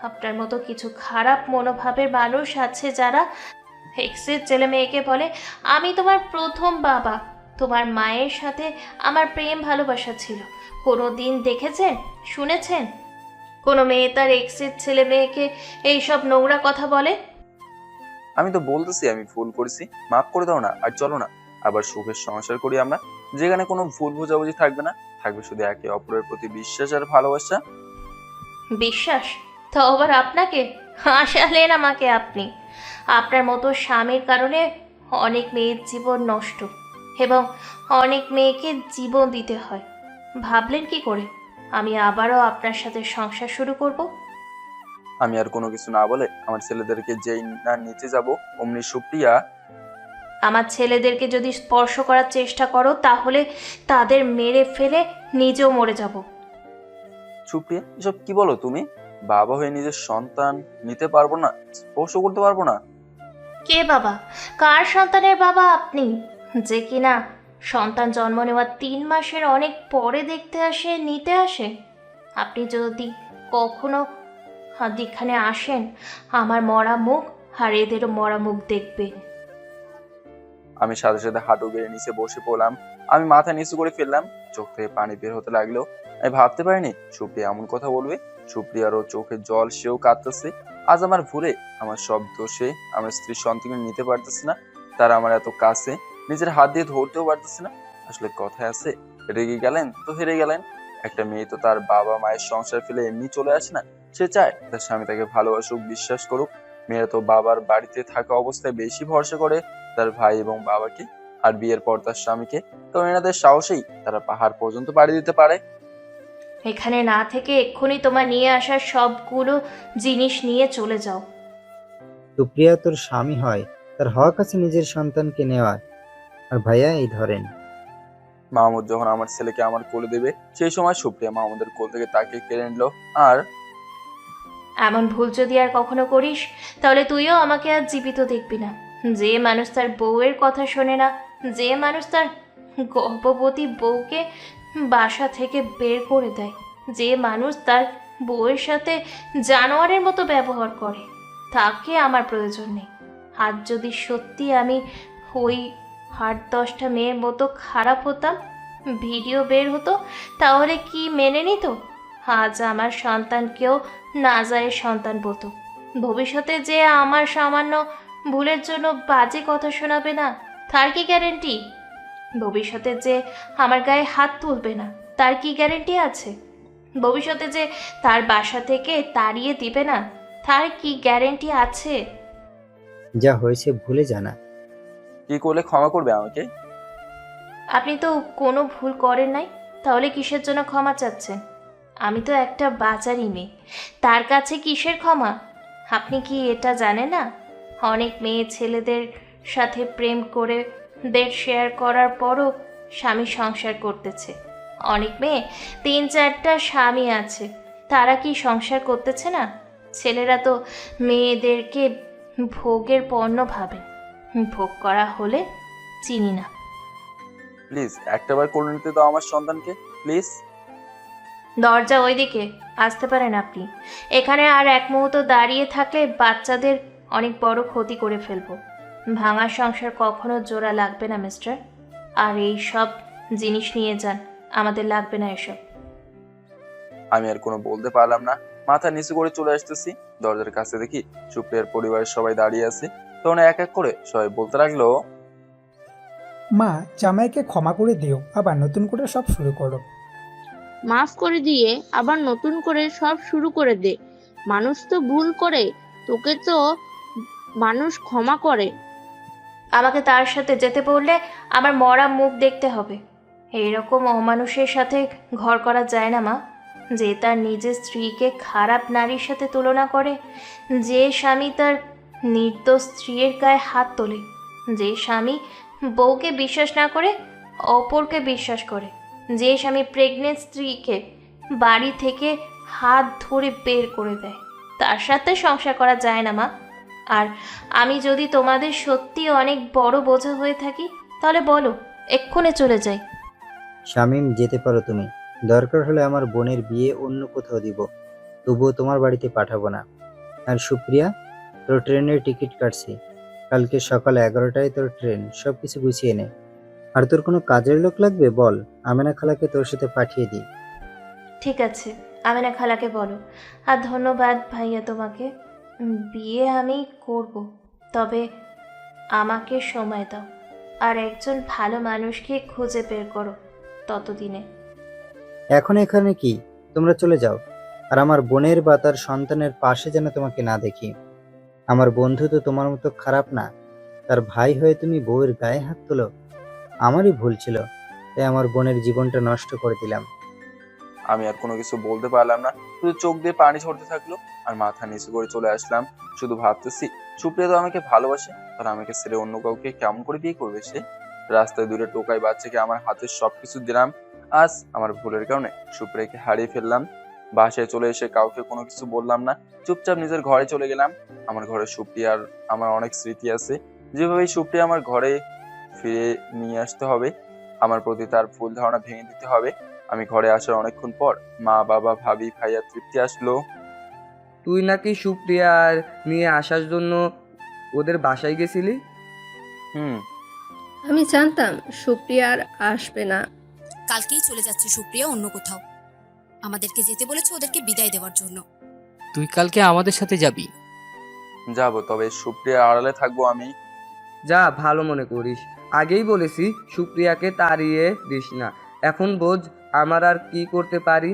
আপনার মতো কিছু খারাপ মনোভাবের মানুষ আছে যারা এক্সের ছেলে মেয়েকে বলে আমি তোমার প্রথম বাবা, তোমার মায়ের সাথে আমার প্রেম ভালোবাসা ছিল। কোনো দিন দেখেছেন, শুনেছেন কোনো মেয়ে তার এক্সের ছেলে মেয়েকে এইসব নোংরা কথা বলে? আমি তো বলতেছি আমি ভুল করেছি, মাফ করে দাও না। আর চলো না আবার সুখের সংসার করি আমরা, যেখানে কোনো ভুল বোঝাবুঝি থাকবে না। থাকবে শুধু একে অপরের প্রতি বিশ্বাস আর ভালোবাসা। বিশ্বাস? তো আবার আপনাকে হাসালেন আমাকে আপনি। আপনার মতো স্বামীর কারণে অনেক মেয়ের জীবন নষ্ট এবং অনেক মেয়েকে জীবন দিতে হয়। ভাবলেন কি করে আমি আবারও আপনার সাথে সংসার শুরু করব? আমি আর কোনো কিছু না বলে আমার ছেলেদেরকে যেই না নিচে যাব, অমনি সুপ্রিয়া আমার ছেলেদেরকে যদি স্পর্শ করার চেষ্টা করো তাহলে তাদের মেরে ফেলে নিজেও মরে যাব। সুপ্রিয়া এসব কি বলো তুমি? বাবা হয়ে নিজের সন্তান নিতে পারবো না, স্পর্শ করতে পারবো না? কে বাবা? কার সন্তানের বাবা আপনি, যে কিনা সন্তান জন্ম নেওয়ার 3 মাসের অনেক পরে দেখতে আসে, নিতে আসে? আপনি যদি কখনো এখানে আসেন, আমার মরা মুখ আর এদেরও মরা মুখ দেখবে। আমি সাথে সাথে হাঁটু গেড়ে নিচে বসে পড়লাম। আমি মাথা নিচু করে ফেললাম, চোখ থেকে পানি বের হতে লাগলো। আমি ভাবতে পারিনি সুপ্রিয়া এমন কথা বলবে। সুপ্রিয়ারও চোখে জল, সেও কাঁদতেছে। আজ আমার ভুলে, আমার সব দোষে আমার স্ত্রীর সন্তান নিতে পারতেছে না, তারা আমার এত কাছে, নিজের হাত দিয়ে ধরতেও পারতেছে না। আসলে কথায় আছে, রেগে গেলেন তো হেরে গেলেন। একটা মেয়ে তো তার বাবা মায়ের সংসার ফেলে এমনি চলে আসে না, সে চায় তার স্বামী তাকে ভালোবাসুক, বিশ্বাস করুক। মেয়েরা তো বাবার বাড়িতে থাকা অবস্থায় বেশি ভরসা করে তার ভাই এবং বাবাকে, আর বিয়ের পর তার স্বামীকে। কারণ এনাদের সাহসেই তারা পাহাড় পর্যন্ত পাড়ি দিতে পারে। এখানে না থেকে এক্ষুনি তোমার নিয়ে আসার সবগুলো জিনিস নিয়ে চলে যাও। সুপ্রিয়া তোর স্বামী হয়, তার হক আছে নিজের সন্তানকে নেওয়ার। আর ভাইয়া এই ধরেন। মাহমুদ যখন আমার ছেলেকে আমার কোলে দেবে, সেই সময় সুপ্রিয়া মাহমুদের কোল থেকে তাকে কেড়ে নিল। আর এমন ভুল যদি আর কখনো করিস তাহলে তুইও আমাকে আর জীবিত দেখবি না। যে মানুষ তার বউয়ের কথা শোনে না, যে মানুষ তার গর্ভবতী বউকে বাসা থেকে বের করে দেয়, যে মানুষ তার বউয়ের সাথে জানোয়ারের মতো ব্যবহার করে, তাকে আমার প্রয়োজন নেই। আজ যদি সত্যি আমি ওই 8-10টা মেয়ের মতো খারাপ হতাম, ভিডিও বের হতো, তাহলে কি মেনে নিত? আজ আমার সন্তানকেও নাজায়ের সন্তান বলতো। ভবিষ্যতে যে আমার সামান্য ভুলের জন্য বাজে কথা শোনাবে না, তার কি গ্যারেন্টি? ভবিষ্যতে যে আমার গায়ে হাত তুলবে না, তার কি গ্যারেন্টি আছে? ভবিষ্যতে যে তার বাসা থেকে তাড়িয়ে দিবে না, তার কি গ্যারেন্টি আছে? যা হয়েছে ভুলে জানা। কি করলে ক্ষমা করবে আমাকে? আপনি তো কোনো ভুল করেন নাই, তাহলে কিসের জন্য ক্ষমা চাচ্ছেন? আমি তো একটা বাচারি মেয়ে, তার কাছে কিসের ক্ষমা? আপনি কি এটা জানেন না, অনেক মেয়ে ছেলেদের সাথে প্রেম করে বেড শেয়ার করার পরও স্বামী সংসার করতেছে। অনেক মেয়ে 3-4টা স্বামী আছে, তারা কি সংসার করতেছে না? ছেলেরা তো মেয়েদেরকে ভোগের পণ্য ভাবে, ভোগ করা হলে চিনি না। প্লিজ একটাবার কোলে নিতে দাও আমার সন্তানকে, প্লিজ। দরজা ওইদিকে, আসতে পারেন আপনি। এখানে আর এক মুহূর্ত দাঁড়িয়ে থাকলে বাচ্চাদের অনেক বড় ক্ষতি করে ফেলবো। ভাঙা সংসার কখনো জোড়া লাগবে না মিস্টার। আর এই সব জিনিস নিয়ে যান, আমাদের লাগবে না এসব। আমি আর কোনো বলতে পারলাম না, মাথা নিচু করে চলে আসতেছি। দরজার কাছে দেখি সুপ্রিয়ার পরিবারের সবাই দাঁড়িয়ে আছে। তখন এক এক করে সবাই বলতে লাগলো, মা, জামাইকে ক্ষমা করে দিও, আবার নতুন করে সব শুরু করো। মাফ করে দিয়ে আবার নতুন করে সব শুরু করে দে। মানুষ তো ভুল করে, তোকে তো মানুষ ক্ষমা করে। আমাকে তার সাথে যেতে বললে আমার মরা মুখ দেখতে হবে। এইরকম অমানুষের সাথে ঘর করা যায় না মা, যে তার নিজের স্ত্রীকে খারাপ নারীর সাথে তুলনা করে, যে স্বামী তার নির্দোষ স্ত্রীর গায়ে হাত তোলে, যে স্বামী বউকে বিশ্বাস না করে অপরকে বিশ্বাস করে, যে স্বামী প্রেগনেন্ট স্ত্রীকে বাড়ি থেকে হাত ধরে বের করে দেয়, তার সাথে সংসার করা যায় না মা। আর আমি যদি তোমাদের সত্যি অনেক বড় বোঝা হয়ে থাকি তাহলে বলো, এক্ষুনি চলে যাই। শামীম, যেতে পারো তুমি। দরকার হলে আমার বোনের বিয়ে অন্য কোথাও দিব, তবুও তোমার বাড়িতে পাঠাবো না। আর সুপ্রিয়া, তোর ট্রেনের টিকিট কাটছি, কালকে সকাল 11টায় তোর ট্রেন, সবকিছু গুছিয়ে নে। আর তোর কোনো কাজের লোক লাগবে বল, আমেনা খালাকে তোর সাথে পাঠিয়ে দিই। ঠিক আছে, আমেনা খালাকে বলো। আর ধন্যবাদ ভাইয়া তোমাকে। বিয়ে আমি করব, তবে আমাকে সময় দাও আর একজন ভালো মানুষকে খুঁজে বের করো ততদিনে। এখন এখানে কি? তোমরা চলে যাও। আর আমার বোনের বা তার সন্তানের পাশে যেন তোমাকে না দেখি। আমার বন্ধু তো তোমার মতো খারাপ না। তার ভাই হয়ে তুমি বউয়ের গায়ে হাত তোলো। আমারই ভুল ছিল, তাই আমার বোনের জীবনটা নষ্ট করে দিলাম। আমি আর কোনো কিছু বলতে পারলাম না, শুধু চোখ দিয়ে পানি ঝরতে থাকলো আর মাথা নিচু করে চলে আসলাম। শুধু ভাবতেছি, সুপ্রিয়া তো আমাকে ভালোবাসে, আর আমাকে ছেড়ে অন্য কাউকে কেমন করে বিয়ে করবে সে? রাস্তায় দূরে টোকাই বাচ্চাকে আমার হাতে সবকিছু দিলাম। আজ আমার ভুলের কারণে সুপ্রিয়াকে হারিয়ে ফেললাম। বাসায় চলে এসে কাউকে কোনো কিছু বললাম না, চুপচাপ নিজের ঘরে চলে গেলাম। আমার ঘরে সুপ্রিয়ার আমার অনেক স্মৃতি আছে, যেভাবে সুপ্রিয়া আমার ঘরে ফিরে নিয়ে আসতে হবে, আমার প্রতি তার ভুল ধারণা ভেঙে দিতে হবে। আমি ঘরে আসার অনেকক্ষণ পর মা, বাবা, ভাবি, ভাইয়া, তৃপ্তি আসলো। তুই নাকি সুপ্রিয়ার নিয়ে আসার জন্য ওদের বাসায় গেছিলি? হুম। আমি জানতাম সুপ্রিয়া আর আসবে না। কালকেই চলে যাচ্ছে সুপ্রিয়া অন্য কোথাও। আমাদেরকে যেতে বলেছে ওদেরকে বিদায় দেওয়ার জন্য। তুই কালকে আমাদের সাথে যাবি? যাবো, তবে সুপ্রিয়ার আড়ালে থাকবো আমি। যা ভালো মনে করিস। আগেই বলেছি সুপ্রিয়াকে তাড়িয়ে দিস না। এখন বোঝ আমার আর কি করতে পারি।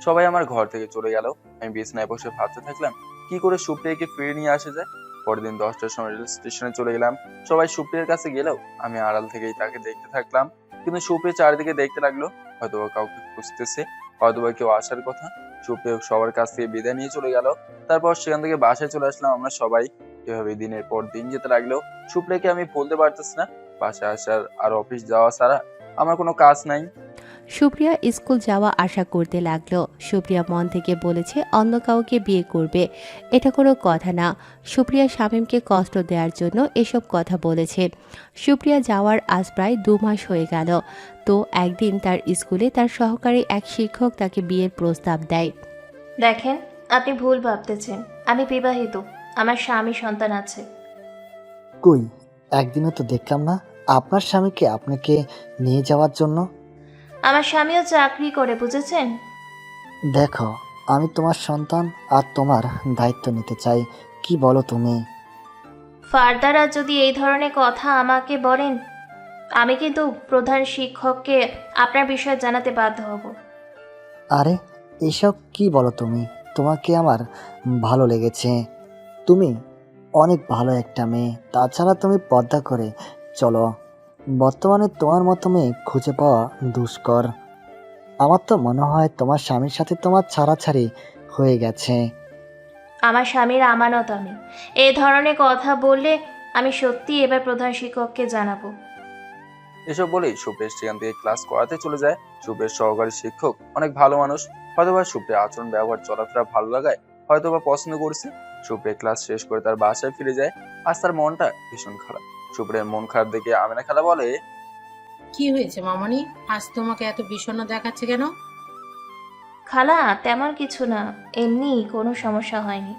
সবাই আমার ঘর থেকে চলে গেল। আমি বিছানায় বসে ভাবতে থাকলাম কি করে সুপ্রিয়াকে ফিরে নিয়ে আসা যায়। পরের দিন 10টার সময় রেল স্টেশনে চলে গেলাম। সবাই সুপ্রিয়ার কাছে গেলেও আমি আড়াল থেকেই তাকে দেখতে থাকলাম। কিন্তু সুপ্রিয়া চারিদিকে দেখতে লাগলো, হয়তোবা কাউকে খুঁজতেছে, হয়তোবা কেউ আসার কথা। সুপ্রিয়া সবার কাছ থেকে বিদায় নিয়ে চলে গেল। তারপর সেখান থেকে বাসায় চলে আসলাম আমরা সবাই। এভাবে দিনের পর দিন যেতে লাগলো। সুপ্রিয়াকে আমি বলতে পারতেছি না, বাসায় আসার আর অফিস যাওয়া ছাড়া আমার কোনো কাজ নাই। সুপ্রিয়া স্কুল যাওয়া আশা করতে লাগলো। সুপ্রিয়া মন থেকে বলেছে অন্য কাউকে বিয়ে করবে, এটা কোনো কথা না। সুপ্রিয়া শামীমকে কষ্ট দেওয়ার জন্য এসব কথা বলেছে। সুপ্রিয়া যাওয়ার আজ প্রায় 2 মাস হয়ে গেল। তো একদিন তার স্কুলে তার সহকারী এক শিক্ষক তাকে বিয়ের প্রস্তাব দেয়। দেখেন, আপনি ভুল ভাবতেছেন। আমি বিবাহিত, আমার স্বামী, সন্তান আছে। কই, একদিনও তো দেখলাম না আপনার স্বামীকে আপনাকে নিয়ে যাওয়ার জন্য। আমার স্বামীও চাকরি করে, বুঝেছেন? দেখো, আমি তোমার সন্তান আর তোমার দায়িত্ব নিতে চাই। কি বলো তুমি? ফার্দার আর যদি এই ধরনের কথা আমাকে বলেন, আমি কিন্তু প্রধান শিক্ষককে আপনার বিষয়ে জানাতে বাধ্য হব। আরে এসব কি বলো তুমি? তোমাকে আমার ভালো লেগেছে। তুমি অনেক ভালো একটা মেয়ে। তাছাড়া তুমি পর্দা করে চলো। বর্তমানে তোমার মতো মেয়ে খুঁজে পাওয়া দুষ্কর। আমার তো মনে হয় তোমার স্বামীর সাথে তোমার ছাড়াছাড়ি হয়ে গেছে। আমার স্বামীর আমানত আমি। এই ধরনের কথা বললে আমি সত্যি এবার প্রধান শিক্ষককে জানাবো। এসব বলেই সুপ্রিয়া সেখান থেকে ক্লাস করাতে চলে যায়। সুপ্রিয়ার সহকারী শিক্ষক অনেক ভালো মানুষ, হয়তোবা সুপ্রিয়া আচরণ, ব্যবহার, চলাফেরা ভালো লাগায় হয়তোবা পছন্দ করছে। সুপ্রিয়া ক্লাস শেষ করে তার বাসায় ফিরে যায়। আজ তার মনটা ভীষণ খারাপ। সুপ্রিয়ার মন খারাপ দেখে আমেনা খালা বলে, কি হয়েছে মামনি? আজ তোমাকে এত বিষণ্ণ দেখাচ্ছে কেন? খালা, তেমন কিছু না, এমনি কোনো সমস্যা হয়নি।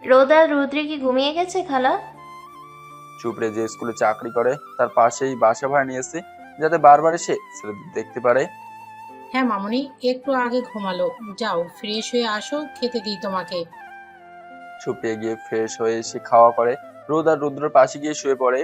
রোদা রুদ্রে কি ঘুমিয়ে গেছে খালা? সুপ্রিয়া যে স্কুলে চাকরি করে তার পাশেই বাসা ভাড়া নিয়েছে, যাতে বারবার এসে ছেলেদের দেখতে পারে। হ্যাঁ মামনি, একটু আগে ঘুমালো। যাও ফ্রেশ হয়ে আসো, খেতে দিই তোমাকে। সুপ্রিয়া গিয়ে ফ্রেশ হয়ে এসে খাওয়া করে। রোদ আর রুদ্রের পাশে গিয়ে শুয়ে পড়ে।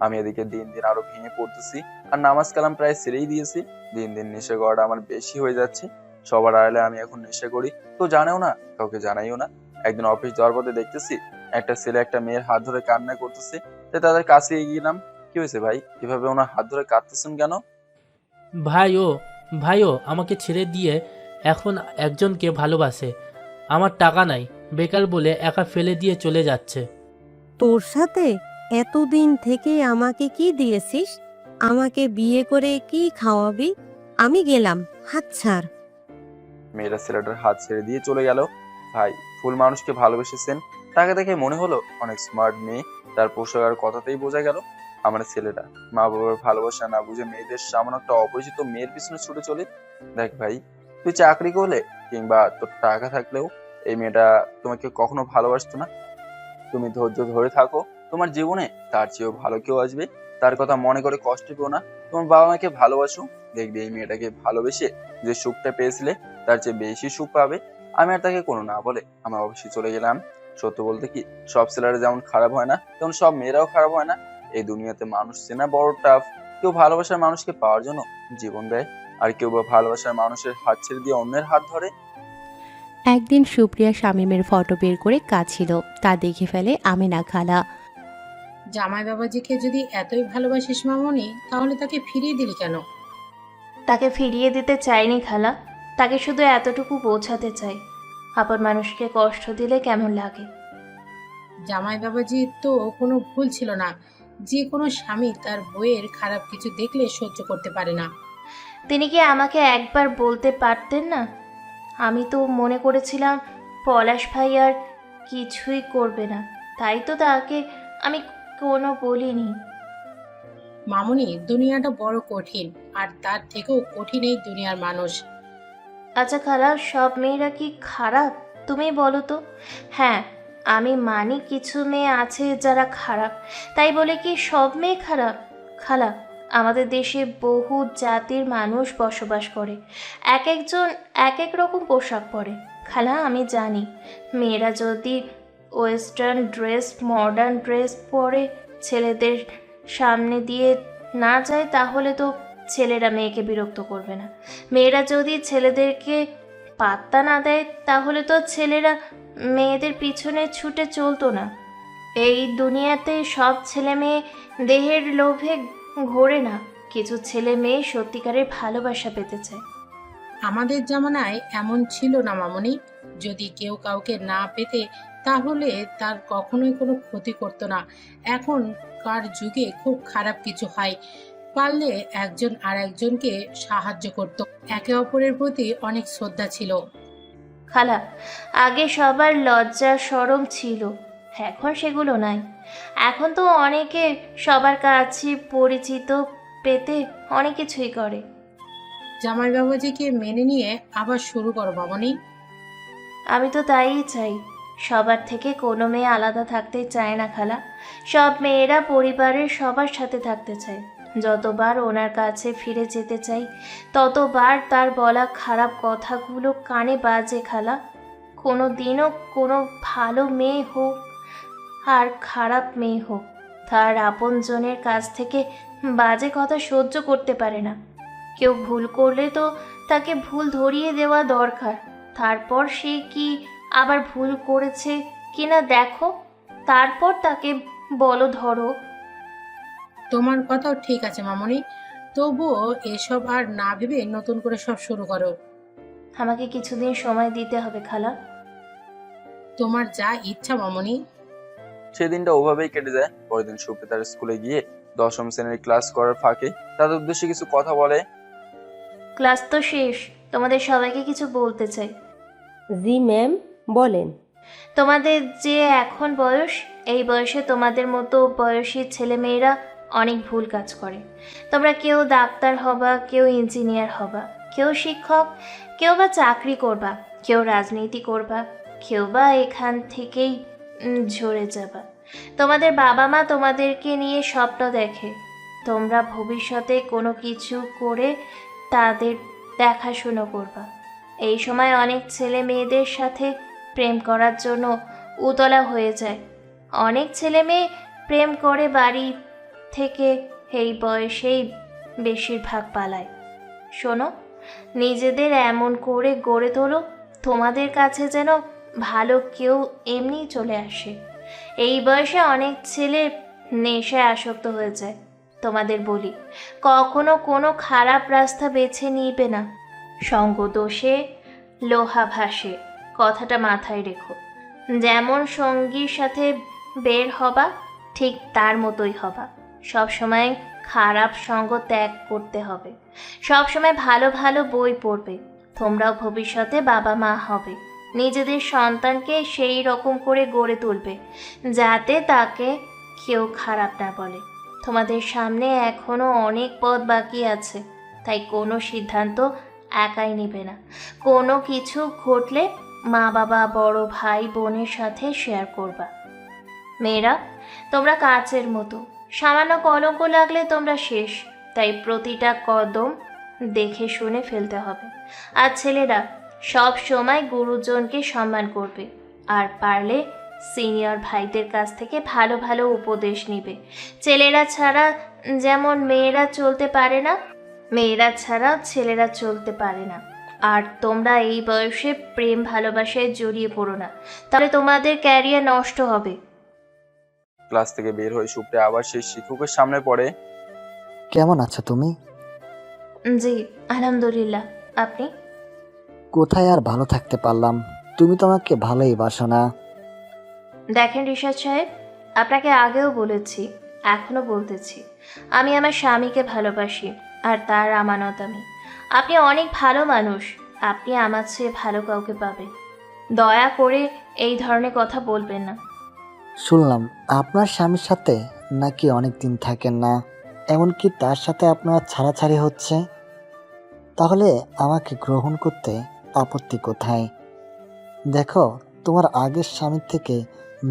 আমি এদিকে দিন দিন আরো ভেঙে পড়তেছি, আর নামাজ কালাম প্রায় ছেড়েই দিয়েছি। দিন দিন নেশা করাটা আমার বেশি হয়ে যাচ্ছে। সবার আড়ালে আমি এখন নেশা করি, তো জানেও না, কাউকে জানাইও না। একদিন অফিস যাওয়ার পথে দেখতেছি একটা ছেলে একটা মেয়ের হাত ধরে কান্না করতেছে, তাই তাদের কাছে এগিয়ে গেলাম। কি হয়েছে ভাই, এভাবে ওনার হাত ধরে কাঁদতেছেন কেন? ভাইও আমাকে ছেড়ে দিয়ে এখন একজনকে ভালোবাসে। আমার টাকা নাই, বেকার বলে একা ফেলে দিয়ে চলে যাচ্ছে। তোর সাথে এতদিন থেকে আমাকে কি দিয়েছিস? আমাকে বিয়ে করে কি খাওয়াবি? আমি গেলাম, হাত ছাড়। মেয়েরা ছেলেটার হাত ছেড়ে দিয়ে চলে গেল। ভাই, ফুল মানুষকে ভালোবেসেছেন, তাকে দেখে মনে হলো অনেক স্মার্ট মেয়ে। তার পোশাক আর কথাতেই বোঝা গেল আমার ছেলেটা মা বাবার ভালোবাসা না বুঝে মেয়েদের সামান্য একটা অপরিচিত মেয়ের পিছনে ছুটে চলে। দেখ ভাই, তুই চাকরি করলে কিংবা তোর টাকা থাকলেও এই মেয়েটা তোমাকে কখনো ভালোবাসতো না। তুমি ধৈর্য ধরে থাকো, তোমার জীবনে তার চেয়েও ভালো কেউ আসবে। তার কথা মনে করে কষ্ট পেও না। তোমার বাবা মাকে ভালোবাসো, দেখবে এই মেয়েটাকে ভালোবেসে যে সুখটা পেয়েছিলে তার চেয়ে বেশি সুখ পাবে। আমি আর তাকে কোনো না বলে আমার অফিসে চলে গেলাম। সত্য বলতে কি, সব ছেলেরা যেমন খারাপ হয় না, তেমন সব মেয়েরাও খারাপ হয় না। এই দুনিয়াতে মানুষ চেনা বড় টাফ। কেউ ভালোবাসার মানুষকে পাওয়ার জন্য জীবন দেয়, আর কেউ বা ভালোবাসার মানুষের হাত ছেড়ে দিয়ে অন্যের হাত ধরে। একদিন সুপ্রিয়া শামীমের ফটো বের করে কাছিল, তা দেখে ফেলে আমেনা খালা। জামাই বাবাজিকে যদি এতই ভালোবাসিস মামনি, তাহলে তাকে ফিরিয়ে দিলি কেন? তাকে ফিরিয়ে দিতে চাইনি খালা, তাকে শুধু এতটুকু বোঝাতে চাই, আপন মানুষকে কষ্ট দিলে কেমন লাগে। জামাই বাবাজি তো কোনো ভুল ছিল না। যে কোনো স্বামী তার বউয়ের খারাপ কিছু দেখলে সহ্য করতে পারে না। তিনি কি আমাকে একবার বলতে পারতেন না? আমি তো মনে করেছিলাম পলাশ ভাই আর কিছুই করবে না, তাই তো তাকে আমি কোনো বলিনি। মামনি, দুনিয়াটা বড় কঠিন, আর তার থেকেও কঠিন এই দুনিয়ার মানুষ। আচ্ছা খালা, সব মেয়েরা কি খারাপ? তুমি বলো তো। হ্যাঁ, আমি মানি কিছু মেয়ে আছে যারা খারাপ, তাই বলে কি সব মেয়ে খারাপ? খালা, আমাদের দেশে বহু জাতির মানুষ বসবাস করে, এক একজন এক এক রকম পোশাক পরে। খালা, আমি জানি মেয়েরা যদি ওয়েস্টার্ন ড্রেস, মডার্ন ড্রেস পরে ছেলেদের সামনে দিয়ে না যায়, তাহলে তো ছেলেরা মেয়েকে বিরক্ত করবে না। মেয়েরা যদি ছেলেদেরকে পাত্তা না দেয়, তাহলে তো ছেলেরা মেয়েদের পিছনে ছুটে চলতো না। এই দুনিয়াতে সব ছেলে মেয়ে দেহের লোভে ঘোরে না, কিছু ছেলে মেয়ে সত্যিকারের ভালোবাসা পেতে চায়। আমাদের জামানায় এমন ছিল না মামনি। যদি কেউ কাউকে না পেতে, তাহলে তার কখনোই কোনো ক্ষতি করতো না। এখনকার যুগে খুব খারাপ কিছু হয়, পারলে একজন আর একজনকে সাহায্য করত, একে অপরের প্রতি অনেক শ্রদ্ধা ছিল। খালা, আগে সবার লজ্জা শরম ছিল, এখন সেগুলো নাই। এখন তো অনেকে সবার কাছে পরিচিত পেতে অনেক কিছুই করে। জামাই বাবাজিকে মেনে নিয়ে আবার শুরু করো মামনি। আমি তো তাইই চাই। সবার থেকে কোনো মেয়ে আলাদা থাকতে চায় না খালা। সব মেয়েরা পরিবারের সবার সাথে থাকতে চায়। যতবার ওনার কাছে ফিরে যেতে চাই, ততবার তার বলা খারাপ কথাগুলো কানে বাজে খালা। কোনো দিনও কোনো ভালো মেয়ে হোক আর খারাপ মেয়ে হোক, তার আপনজনের কাছ থেকে বাজে কথা সহ্য করতে পারে না। কেউ ভুল করলে তো তাকে ভুল ধরিয়ে দেওয়া দরকার। তারপর সে কি আবার ভুল করেছে কিনা দেখো, তারপর তাকে বলো ধরো। তোমার কথাও ঠিক আছে মামনি, তবুও এসব আর না ভেবে নতুন করে সব শুরু করো। আমাকে কিছুদিন সময় দিতে হবে খালা। তোমার যা ইচ্ছা মামনি। সেদিনটা ওভাবেই কেটে যায়। পরের দিন সুপ্রিয়া তার স্কুলে গিয়ে 10ম শ্রেণীর ক্লাস করার ফাঁকে তাদের উদ্দেশ্যে কিছু কথা বলে। ক্লাস তো শেষ, তোমাদের সবাইকে কিছু বলতে চাই। জি ম্যাম, বলেন। তোমাদের যে এখন বয়স, এই বয়সে তোমাদের মতো বয়সী ছেলেমেয়েরা অনেক ভুল কাজ করে। তোমরা কেউ ডাক্তার হবা, কেউ ইঞ্জিনিয়ার হবা, কেউ শিক্ষক, কেউ বা চাকরি করবা, কেউ রাজনীতি করবা, কেউ বা এখান থেকেই ঝরে যাবা। তোমাদের বাবা মা তোমাদেরকে নিয়ে স্বপ্ন দেখে, তোমরা ভবিষ্যতে কোনো কিছু করে তাদের দেখাশুনো করবা। এই সময় অনেক ছেলে মেয়েদের সাথে প্রেম করার জন্য উতলা হয়ে যায়। অনেক ছেলে মেয়ে প্রেম করে বাড়ি থেকে এই বয়সেই বেশিরভাগ পালায়। শোনো, নিজেদের এমন করে গড়ে তোলো তোমাদের কাছে যেন ভালো কেউ এমনি চলে আসে। এই বয়সে অনেক ছেলে নেশায় আসক্ত হয়ে যায়। তোমাদের বলি, কখনো কোনো খারাপ রাস্তা বেছে নিবে না। সঙ্গ দোষে লোহা ভাসে, কথাটা মাথায় রেখো। যেমন সঙ্গীর সাথে বের হবা, ঠিক তার মতোই হবা। সবসময় খারাপ সঙ্গ ত্যাগ করতে হবে। সবসময় ভালো ভালো বই পড়বে। তোমরাও ভবিষ্যতে বাবা মা হবে, নিজেদের সন্তানকে সেই রকম করে গড়ে তুলবে যাতে তাকে কেউ খারাপ না বলে। তোমাদের সামনে এখনো অনেক পথ বাকি আছে, তাই কোনো সিদ্ধান্ত একাই নেবে না। কোনো কিছু ঘটলে মা বাবা, বড় ভাই বোনের সাথে শেয়ার করবা। মেয়েরা, তোমরা কাচের মতো, সামান্য কলঙ্ক লাগলে তোমরা শেষ, তাই প্রতিটা কদম দেখে শুনে ফেলতে হবে। আর ছেলেরা সব সময় গুরুজনকে সম্মান করবে, আর পারলে সিনিয়র ভাইদের কাছ থেকে ভালো ভালো উপদেশ নিবে। ছেলেরা ছাড়া যেমন মেয়েরা চলতে পারে না, মেয়েরা ছাড়া ছেলেরা চলতে পারে না। আর তোমরা এই বয়সে প্রেম ভালোবাসায় জড়িয়ে পড়ো না, তাহলে তোমাদের ক্যারিয়ার নষ্ট হবে। ক্লাস থেকে বের হয়ে সুপ্রিয়া আবার সেই শিক্ষকের সামনে পড়ে। কেমন আছো তুমি? জি আলহামদুলিল্লাহ, আপনি? কোথায় আর ভালো থাকতে পারলাম, তুমি তো আমাকে ভালোই বাসো না। দেখেন রিশাদ সাহেব, আপনাকে আগেও বলেছি, এখনও বলতেছি, আমি আমার স্বামীকে ভালোবাসি আর তার আমানত আমি। আপনি অনেক ভালো মানুষ, আপনি আমার চেয়ে ভালো কাউকে পাবেন। দয়া করে এই ধরনের কথা বলবেন না। শুনলাম আপনার স্বামীর সাথে নাকি অনেক দিন থাকেন না, এমনকি তার সাথে আপনার ছাড়াছাড়ি হচ্ছে। তাহলে আমাকে গ্রহণ করতে আপত্তি কোথায়? দেখো, তোমার আগের স্বামীর থেকে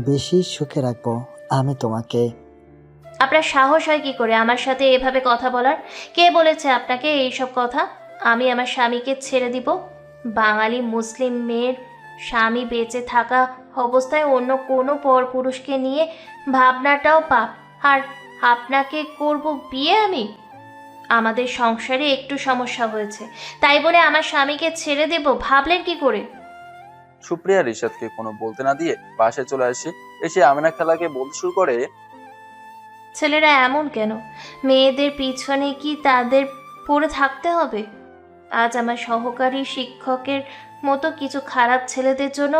বেশি সুখে রাখবো আমি তোমাকে। আপনার সাহস হয় কি করে আমার সাথে এভাবে কথা বলার? কে বলেছে আপনাকে এইসব কথা? আমি আমার স্বামীকে ছেড়ে দিব? বাঙালি মুসলিম মেয়ের স্বামী বেঁচে থাকা অবস্থায় অন্য কোনো পরপুরুষকে নিয়ে ভাবনাটাও পাপ। আর আপনাকে করব বিয়ে আমি? আমাদের সংসারে একটু সমস্যা হয়েছে, তাই বলে আমার স্বামীকে ছেড়ে দেব ভাবলেন কি করে? সুপ্রিয়া রিশাদকে কোনো বলতে না দিয়ে বাসায় চলে আসে। এসে আমিনা খালাকে বলতে শুরু করে, ছেলেরা এমন কেন? মেয়েদের পিছনে কি তাদের পড়ে থাকতে হবে? আজ আমার সহকারী শিক্ষকের মতো কিছু খারাপ ছেলেদের জন্য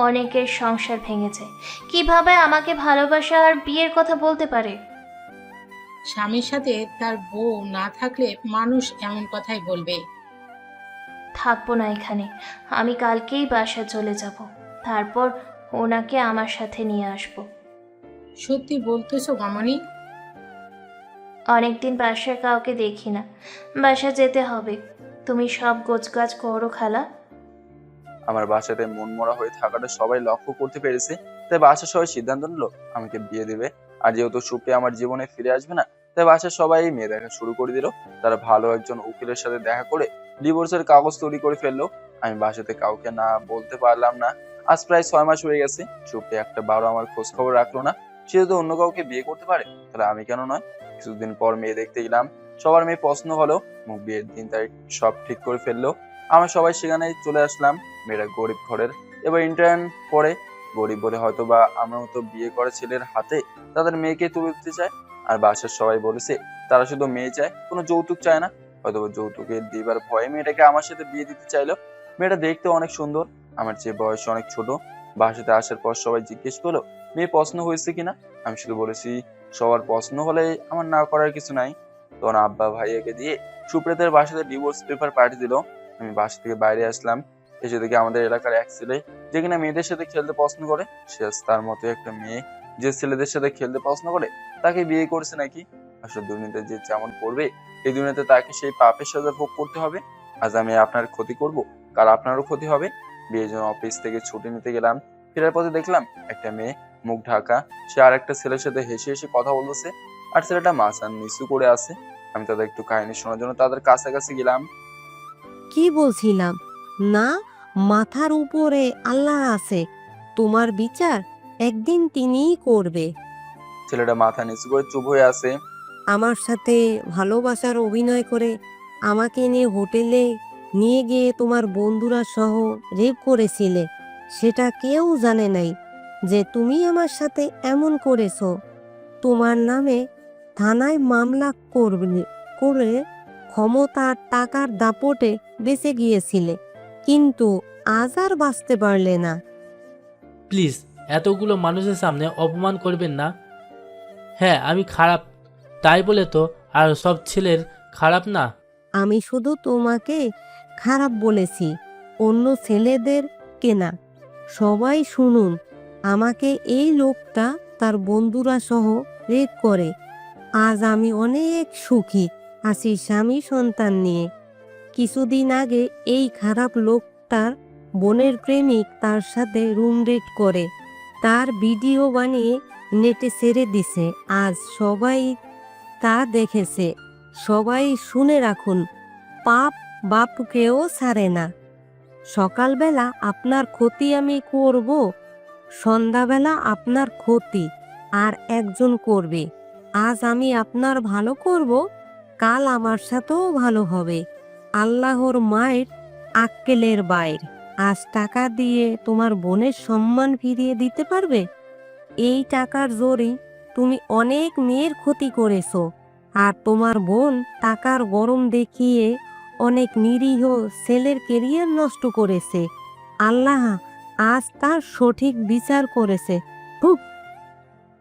অনেকের সংসার ভেঙে যায়। কিভাবে আমাকে ভালোবাসা আর বিয়ের কথা বলতে পারে? স্বামীর সাথে তার বউ না থাকলে মানুষ এমন কথাই বলবে। থাকবো না এখানে, আমি কালকেই বাসায় চলে যাব, তারপর ওনাকে আমার সাথে নিয়ে আসবো। সত্যি বলতেছো মামনি? অনেকদিন বাসায় কাউকে দেখি না, বাসা যেতে হবে। তুমি সব গোছগাছ করো খালা। আমার বাসাতে মনমরা হয়ে থাকাটা সবাই লক্ষ্য করতে পেরেছে, তাই বাসার সবাই সিদ্ধান্ত নিল আমাকে বিয়ে দেবে। আর যেহেতু সুপ্রিয়া আমার জীবনে ফিরে আসবে না, তাই বাসার সবাই মেয়ে দেখা শুরু করে দিল। তারা ভালো একজন উকিলের সাথে দেখা করে ডিভোর্সের কাগজ তৈরি করে ফেললো। আমি বাসাতে কাউকে না বলতে পারলাম না। আজ প্রায় 6 মাস হয়ে গেছে। সুপ্রিয়া একটা বারো আমার খোঁজ খবর রাখলো না। সে যদি অন্য কাউকে বিয়ে করতে পারে, তাহলে আমি কেন নয়? কিছুদিন পর মেয়ে দেখতে গেলাম, সবার মেয়ে পছন্দ হলো। মুখ বিয়ের দিন তারিখ সব ঠিক করে ফেললো। আমরা সবাই সেখানে চলে আসলাম। মেয়েরা গরিব ঘরের, এবার ইন্টার্ন পড়ে। গরিব বলে হয়তো বা আমার মতো বিয়ে করা ছেলের হাতে তাদের মেয়েকে তুলে দিতে চায়। আর বাসার সবাই বলেছে তারা শুধু মেয়ে চায়, কোনো যৌতুক চায় না। হয়তো বা যৌতুকের দিবার ভয়ে মেয়েটাকে আমার সাথে বিয়ে দিতে চাইলো। মেয়েটা দেখতে অনেক সুন্দর, আমার চেয়ে বয়স অনেক ছোট। বাসাতে আসার পর সবাই জিজ্ঞেস করলো মেয়ে পছন্দ হয়েছে কিনা। আমি শুধু বলেছি সবার পছন্দ হলে আমার না করার কিছু নাই। তখন আব্বা ভাইয়াকে দিয়ে সুপ্রিয়াদের বাসাতে ডিভোর্স পেপার পাঠিয়ে দিল। আমি বাসা থেকে বাইরে আসলাম, এসে দেখি আমাদের এলাকার এক ছেলে যে কিনা মেয়েদের সাথে খেলতে পছন্দ করে, সে তার মতো একটা মেয়ে যে ছেলেদের সাথে খেলতে পছন্দ করে তাকে বিয়ে করছে নাকি। আসলে দুনিয়াতে যে যেমন করবে, এই দুনিয়াতে তাকে সেই পাপের সাজা ভোগ করতে হবে। আজ আমি আপনার ক্ষতি করব, কাল আপনারও ক্ষতি হবে। বিয়ের জন্য অফিস থেকে ছুটি নিতে গেলাম, ফেরার পথে দেখলাম একটা মেয়ে মুখ ঢাকা, সে আর একটা ছেলের সাথে হেসে হেসে কথা বলতেছে। আর ছেলেটা মাথা নিচু করে আছে। আমি তাদের একটু কাহিনী শোনার জন্য তাদের কাছাকাছি গেলাম। কি বলছিলাম না, মাথার উপরে আল্লাহ আছে, তোমার বিচার একদিন তিনিই করবে। ছেলেটা মাথা নিচু করে চুপ হয়ে আছে। আমার সাথে ভালোবাসার অভিনয় করে আমাকে নিয়ে হোটেলে নিয়ে গিয়ে তোমার বন্ধুরা সহ রেপ করেছিলে, সেটা কেউ জানে নাই যে তুমি আমার সাথে এমন করেছো। তোমার নামে থানায় মামলা করে ক্ষমতার টাকার দাপটে বেঁচে গিয়েছিলে, কিন্তু আজ আর বাঁচতে পারলে না। প্লিজ এতগুলো মানুষের সামনে অপমান করবেন না। হ্যাঁ আমি খারাপ, তাই বলে তো আর সব ছেলের খারাপ না। আমি শুধু তোমাকে খারাপ বলেছি, অন্য ছেলেদের কেনা। সবাই শুনুন, আমাকে এই লোকটা তার বন্ধুরা সহ রেপ করে। আজ আমি অনেক সুখী আছি স্বামী সন্তান নিয়ে। কিছুদিন আগে এই খারাপ লোকটার বোনের প্রেমিক তার সাথে রুম রেট করে তার ভিডিও বানিয়ে নেটে ছেড়ে দিছে। আজ সবাই তা দেখেছে। সবাই শুনে রাখুন, পাপ বাপকেও ছাড়ে না। সকালবেলা আপনার ক্ষতি আমি করব, সন্ধ্যাবেলা আপনার ক্ষতি আর একজন করবে। আজ আমি আপনার ভালো করব, কাল আমার সাথেও ভালো হবে। আল্লাহর মায়ের আক্কেলের বাইর। আজ টাকা দিয়ে তোমার বোনের সম্মান ফিরিয়ে দিতে পারবে? এই টাকার জোরে তুমি অনেক মেয়ের ক্ষতি করেছো, আর তোমার বোন টাকার গরম দেখিয়ে অনেক নিরীহ ছেলের কেরিয়ার নষ্ট করেছে। আল্লাহ আজ তার সঠিক বিচার করেছে। খুব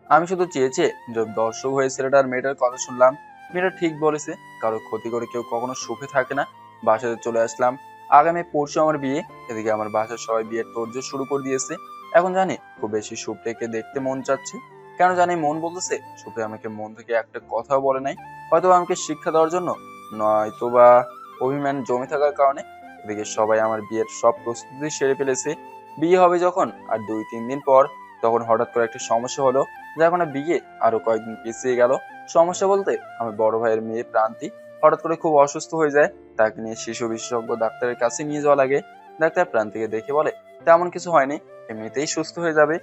আমি শুধু চেয়েছি যে দর্শক হয়ে ছেলেটার মেয়েটার কথা শুনলাম। মেয়েটা ঠিক বলেছে, কারো ক্ষতি করে কেউ কখনো সুখে থাকে না। বাসাতে চলে আসলাম। আগামী পরশু আমার বিয়ে। এদিকে আমার বাসার সবাই বিয়ের তোড়জোড় শুরু করে দিয়েছে। এখন জানি খুব বেশি সুপ্রিয়াকে দেখতে মন চাচ্ছে। কেন জানি মন বলতেছে সুপ্রিয়া আমাকে মন থেকে একটা কথাও বলে নাই, হয়তো আমাকে শিক্ষা দেওয়ার জন্য, নয়তো বা অভিমান জমে থাকার কারণে। এদিকে সবাই আমার বিয়ের সব প্রস্তুতি সেরে ফেলেছে। বিয়ে হবে যখন আর 2-3 দিন পর, তখন হঠাৎ করে একটা সমস্যা হলো, যার কারণে বিয়ে আরো কয়েকদিন পিছিয়ে গেল। সমস্যা বলতে আমার বড় ভাইয়ের মেয়ে প্রান্তি হঠাৎ করে খুব অসুস্থ হয়ে যায়। তাকে নিয়ে শিশু বিশেষজ্ঞ ডাক্তারের কাছে নিয়ে যাওয়া লাগে। ডাক্তার প্রান্তিকে দেখে বলে তেমন কিছু হয়নি, এমনিতেই সুস্থ হয়ে যাবে,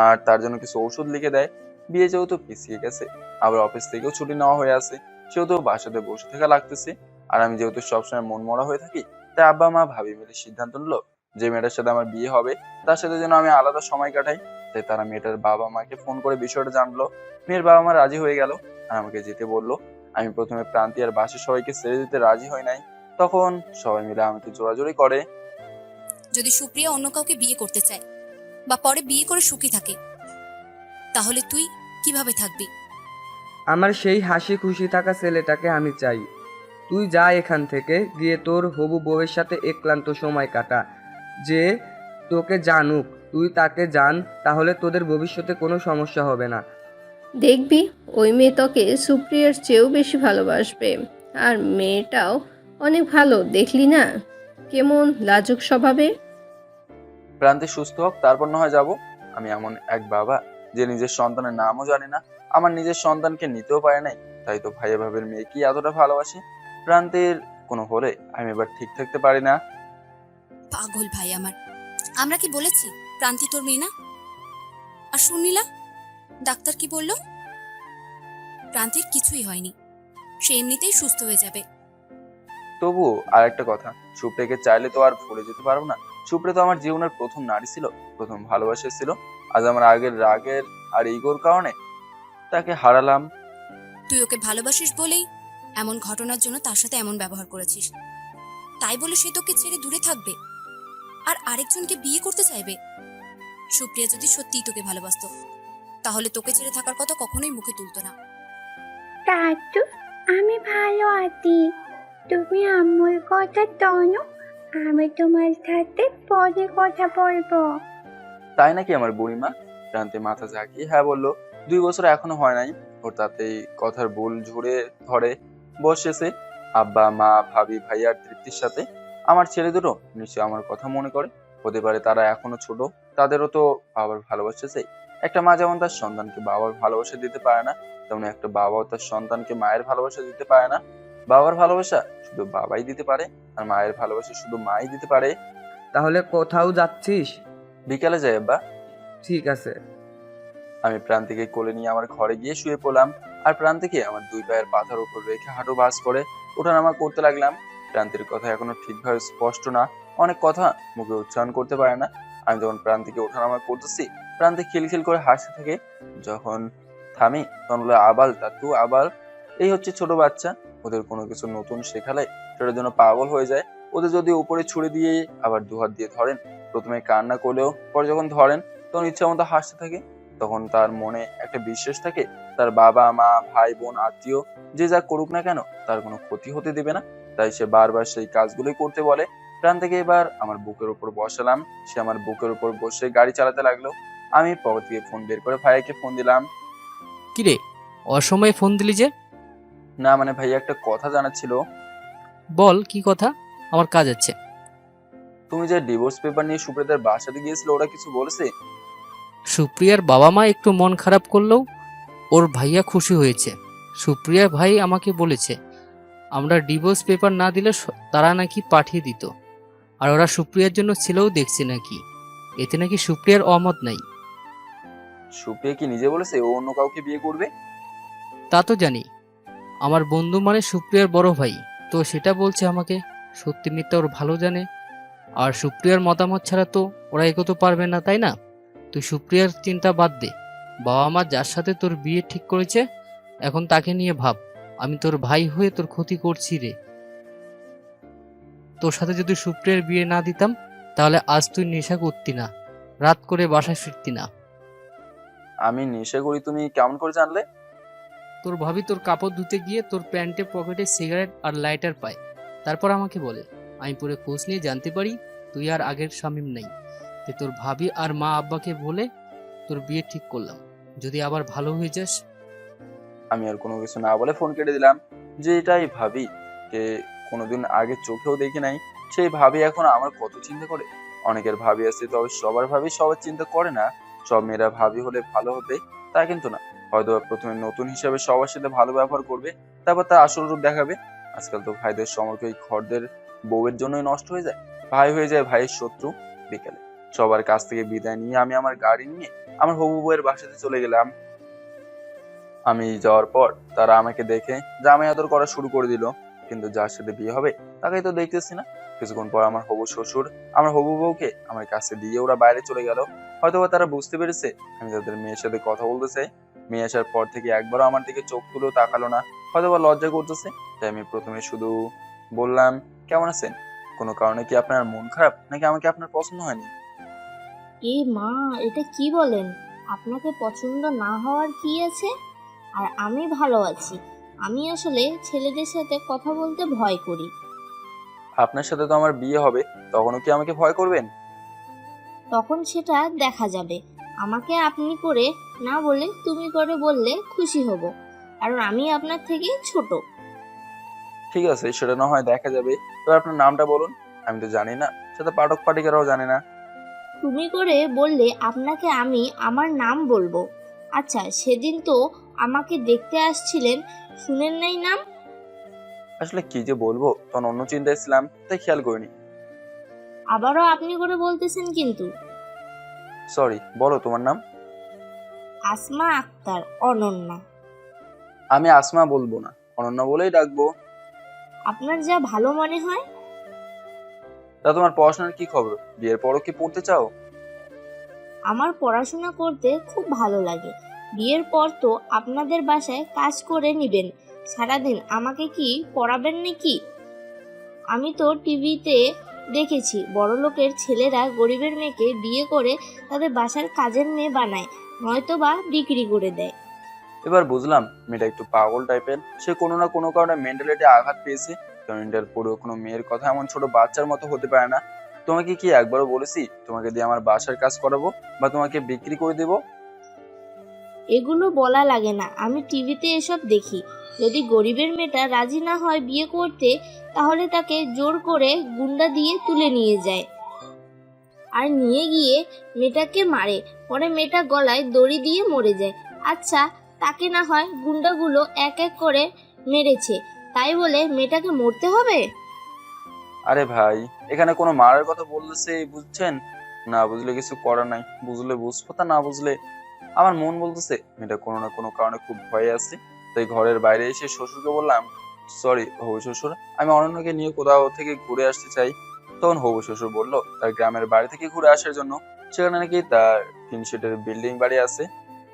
আর তার জন্য কিছু ওষুধ লিখে দেয়। বিয়ে যেহেতু পিছিয়ে গেছে, আবার অফিস থেকেও ছুটি নেওয়া হয়ে আছে, সেহেতু বাসাতে বসে থাকা লাগতেছে। আর আমি যেহেতু সবসময় মন মরা হয়ে থাকি, তাই আব্বা মা ভাবি মিলে সিদ্ধান্ত নিলো যে মেয়েটার সাথে আমার বিয়ে হবে তার সাথে যেন আমি আলাদা সময় কাটাই। তাই তারা মেয়েটার বাবা মাকে ফোন করে বিষয়টা জানলো। মেয়ের বাবা মা রাজি হয়ে গেল আর আমাকে যেতে বললো। আমি প্রথমে প্রান্তি আর বাসার সবাইকে ছেড়ে দিতে রাজি হয় নাই। তখন সবাই মিলে আমাকে জোরাজোরি করে। যদি সুপ্রিয়া অন্য কাউকে বিয়ে করতে চায় বা পরে বিয়ে করে সুখী থাকে, তাহলে তুই কিভাবে থাকবি? আমার সেই হাসি খুশি থাকা ছেলেটাকে আমি চাই। তুই যা এখান থেকে, গিয়ে তোর হবু বউয়ের সাথে একান্ত সময় কাটা। যে তোকে জানুক, তুই তাকে জান, তাহলে তোদের ভবিষ্যতে কোনো সমস্যা হবে না। দেখবি ওই মেয়ে তোকে সুপ্রিয়ার চেয়েও বেশি ভালোবাসবে। আর মেয়েটাও অনেক ভালো, দেখলি না কেমন লাজুক স্বভাবের। প্রান্তি সুস্থ হোক, তারপর না হয় যাবো। আমি এমন এক বাবা যে নিজের সন্তানের নামও জানে না, আমার নিজের সন্তানকে নিতেও পারে নাই। তাই তো ভাইয়া ভাবের মেয়ে কি এতটা ভালোবাসি। প্রান্তির কোনো হলে আমি এবার ঠিক থাকতে পারি না। পাগল ভাই আমার। আমরা কি বলেছি প্রান্তি তোর মেয়ে না? আর শুনিলা ডাক্তার কি বলল? প্রান্তির কিছুই হয়নি, সে এমনিতেই সুস্থ হয়ে যাবে। তবুও আর একটা কথা, সুপ্রিয়াকে চাইলে তো আর ভুলে যেতে পারবো না। সুপ্রিয়া তো আমার জীবনের প্রথম নারী ছিল, প্রথম ভালোবাসা ছিল। আজ আমার আগের রাগের আর ইগোর কারণে তাকে হারালাম। তুই ওকে ভালোবাসিস বলেই এমন ঘটনার জন্য তার সাথে এমন ব্যবহার করেছিস। তাই বলে সে তোকে ছেড়ে দূরে থাকবে আর আরেকজনকে বিয়ে করতে চাইবে? সুপ্রিয়া যদি সত্যিই তোকে ভালোবাসতো, তাহলে তোকে ছেড়ে থাকার কথা কখনোই মুখে তুলতো না। দাদু, আমি ভালো আছি। তুমি আম্মুর কথা শোনো, আমি তোমার সাথে পরে কথা বলবো। তাই নাকি আমার বুড়িমা? প্রান্তে মাথা ঝাঁকিয়ে হ্যাঁ বললো। 2 বছর এখনো হয় নাই, ওর তাতেই কথার ভুল ঝরে ধরে বসেছে। আব্বা মা ভাবি ভাইয়ার তৃপ্তির সাথে আমার ছেলে দুটো নিশ্চয় আমার কথা মনে করে। হতে পারে তারা এখনো ছোট, তাদেরও তো বাবার ভালোবাসা চাই। একটা মা যেমন তার সন্তানকে বাবার ভালোবাসা দিতে পারে না, তেমন একটা বাবাও তার সন্তানকে মায়ের ভালোবাসা দিতে পারে না। বাবার ভালোবাসা শুধু বাবাই দিতে পারে, আর মায়ের ভালোবাসা শুধু মাই দিতে পারে। তাহলে কোথাও যাচ্ছিস? বিকালে যাই আব্বা। ঠিক আছে। আমি প্রান্তিকে কোলে নিয়ে আমার ঘরে গিয়ে শুয়ে পড়লাম, আর প্রান্তিকে আমার 2 পায়ের পাতার উপর রেখে হাঁটু ভাঁজ করে ওঠানামা করতে লাগলাম। প্রান্তির কথা এখনো ঠিকভাবে স্পষ্ট না, অনেক কথা মুখে উচ্চারণ করতে পারে না। আমি যখন প্রান্তিকে ওঠানামা করতেছি, প্রান্তিক খিলখিল করে হাসতে থাকে। যখন থামি তখন বলে আবাল তাতু আবাল। এই হচ্ছে ছোট বাচ্চা, ওদের কোনো কিছু নতুন শেখালে সেটার জন্য পাগল হয়ে যায়। ওদের যদি উপরে ছুড়ে দিয়ে আবার 2 হাত দিয়ে ধরেন, প্রথমে কান্না করলেও পরে যখন ধরেন তখন ইচ্ছা মতো হাসতে থাকে। তখন তার মনে একটা বিশ্বাস থাকে তার বাবা মা ভাই বোন আত্মীয় যে যা করুক না কেন তার কোনো ক্ষতি হতে দেবে না। তাই সে বারবার সেই কাজগুলোই করতে বলে। প্রান্তিকে এবার আমার বুকের উপর বসালাম, সে আমার বুকের উপর বসে গাড়ি চালাতে লাগলো। আমি পকেট থেকে ফোন বের করে ভাইয়াকে ফোন দিলাম। কিরে, অসময়ে ফোন দিলি যে? না মানে ভাইয়া একটা কথা জানার ছিল। বল, কি কথা? আমার কাজ আছে। তুমি যে ডিভোর্স পেপার নিয়ে সুপ্রিয়াদের বাসাতে গিয়েছিলে, ওরা কিছু বলেছে? সুপ্রিয়ার বাবা মা একটু মন খারাপ করলেও ওর ভাইয়া খুশি হয়েছে। সুপ্রিয়ার ভাই আমাকে বলেছে আমরা ডিভোর্স পেপার না দিলে তারা নাকি পাঠিয়ে দিত, আর ওরা সুপ্রিয়ার জন্য ছেলেও দেখছে নাকি। এতে নাকি সুপ্রিয়ার অমত নাই। সুপ্রিয়া কি নিজে বলেছে ও অন্য কাউকে বিয়ে করবে? তা তো জানি, আমার বন্ধু মানে সুপ্রিয়ার বড় ভাই, তো সেটা বলছে আমাকে। সত্যি মিথ্যা ওর ভালো জানে। আর সুপ্রিয়ার মতামত ছাড়া তো ওরা এগোতে পারবে না, তাই না? তুই সুপ্রিয়ার চিন্তা বাদ দে। বাবা মা যার সাথে তোর বিয়ে ঠিক করেছে, এখন তাকে নিয়ে ভাব। আমি তোর ভাই হয়ে তোর ক্ষতি করছি রে। তোর সাথে যদি সুপ্রিয়ার বিয়ে না দিতাম, তাহলে আজ তুই নেশা করতি না, রাত করে বাসায় ফিরতি না। আমি নেশা করি তুমি কেমন করে জানলে? তোর ভাবি তোর কাপড় ধুতে গিয়ে তোর প্যান্টের পকেটে সিগারেট আর লাইটার পায়, তারপর আমাকে বলে। আমি পরে খোঁজ নিয়ে জানতে পারি তুই আর আগের শামীম নেই। তো তোর ভাবি আর মা আব্বাকে বলে তোর বিয়ে ঠিক করলাম, যদি আবার ভালো হয়ে যাস। আমি আর কোনো কিছু না বলে ফোন কেটে দিলাম। যে এটাই ভাবি, কে কোনোদিন আগে চোখেও দেখি নাই, সেই ভাবি এখন আমার কত চিন্তা করে। অনেকের ভাবি আছে, তবে সবার ভাবি সবার চিন্তা করে না। সব মেয়েরা ভাবি হলে ভালো হবে তা কিন্তু না। হয়তো প্রথমে নতুন হিসাবে সবার সাথে ভালো ব্যবহার করবে, তারপর তার আসল রূপ দেখাবে। আজকাল তো ভাইদের সম্পর্ক এই ঘরদের বউয়ের জন্যই নষ্ট হয়ে যায়। ভাই হয়ে যায় ভাইয়ের শত্রু। বিকেলে সবার কাছ থেকে বিদায় নিয়ে আমি আমার গাড়ি নিয়ে আমার হবু বউয়ের বাসাতে চলে গেলাম। আমি যাওয়ার পর তারা আমাকে দেখে জামাই আদর করা শুরু করে দিল, কিন্তু যার সাথে বিয়ে হবে তাকেই তো দেখতেছি না। কিছুক্ষণ পর আমার হবু শ্বশুর আমার হবু বউকে আমার কাছে দিয়ে ওরা বাইরে চলে গেল। হয়তোবা তারা বুঝতে পেরেছে আমি তাদের মেয়ের সাথে কথা বলতে চাই। মেয়ে আসার পর থেকে একবারও আমার দিকে চোখ তুলেও তাকালো না, হয়তোবা লজ্জা করতেছে। তাই আমি প্রথমে শুধু বললাম, কেমন আছেন? কোনো কারণে কি আপনার মন খারাপ, নাকি আমাকে আপনার পছন্দ হয়নি? এ মা, এটা কি বলেন? আপনাকে পছন্দ না হওয়ার কি আছে? আর আমি ভালো আছি। আমি আসলে ছেলেদের সাথে কথা বলতে ভয় করি। আপনার সাথে তো আমার বিয়ে হবে, তখনও কি আমাকে ভয় করবেন? তখন সেটা দেখা যাবে। আমাকে আপনি করে না বলে তুমি করে বললে খুশি হব, কারণ আমি আপনার থেকে ছোট। ঠিক আছে, সেটা না হয় দেখা যাবে। তো আপনার নামটা বলুন, আমি তো জানি না, সেটা পাঠক পাঠিকারাও জানে না। তুমি করে বললে আপনাকে আমি আমার নাম বলবো। আচ্ছা, সেদিন তো আমাকে দেখতে আসছিলেন, শুনেন নাই নাম? আসলে কি যে বলবো, তখন অন্য চিন্তায় ছিলাম, তাই খেয়াল করিনি। আবারও আপনি করে বলতেছেন কিন্তু। সরি, বলো তোমার নাম। আসমা আক্তার, অনন্যা। আমি আসমা বলবো না, অনন্যা বলেই ডাকবো। আপনার যা ভালো মনে হয়। তা তোমার পড়াশোনার কি খবর? বিয়ের পরও কি পড়তে চাও? আমার পড়াশোনা করতে খুব ভালো লাগে। বিয়ের পর তো আপনাদের বাসায় কাজ করে নিবেন সারাদিন, আমাকে কি পড়াবেন নাকি? আমি তো টিভিতে দেখেছি বড়লোকের ছেলেরা গরিবের মেয়েকে বিয়ে করে তাদের বাসার কাজের মেয়ে বানায়, নয়তো বা বিক্রি করে দেয়। এবার বুঝলাম মেয়েটা একটু পাগল টাইপের। সে কোনো না কোনো কারণে মেন্টালিটি আঘাত পেয়েছে। কারণ ইন্টার পরেও কোনো মেয়ের কথা এমন ছোট বাচ্চার মতো হতে পারে না। তোমাকে কি একবারও বলেছি তোমাকে দিয়ে আমার বাসার কাজ করাবো বা তোমাকে বিক্রি করে দেবো? এগুলো বলা লাগে না, আমি টিভিতে এসব দেখি। যদি গরিবের মেয়েটা রাজি না হয় বিয়ে করতে, তাহলে তাকে জোর করে গুন্ডা দিয়ে তুলে নিয়ে যায়, আর নিয়ে গিয়ে মেয়েটাকে মারে। পরে মেয়েটা গলায় দড়ি দিয়ে মরে যায়। আচ্ছা, তাকে না হয় গুন্ডাগুলো এক এক করে মেরেছে, তাই বলে মেয়েটাকে মরতে হবে? আরে ভাই, এখানে কোনো মারার কথা বলতেছে, বুঝছেন? না বুঝলে কিছু করার নাই, বুঝলে বুঝবো, তা না বুঝলে। আমার মন বলতেছে মেয়েটা কোনো না কোনো কারণে খুব ভয়ে আছে। তাই ঘরের বাইরে এসে শ্বশুরকে বললাম, সরি হবু শ্বশুর, আমি অনন্যকে নিয়ে কোথাও থেকে ঘুরে আসতে চাই। তখন হবু শ্বশুর বলল তার গ্রামের বাড়ি থেকে ঘুরে আসার জন্য। সেখানে নাকি তার 3 সিটের বিল্ডিং বাড়ি আছে।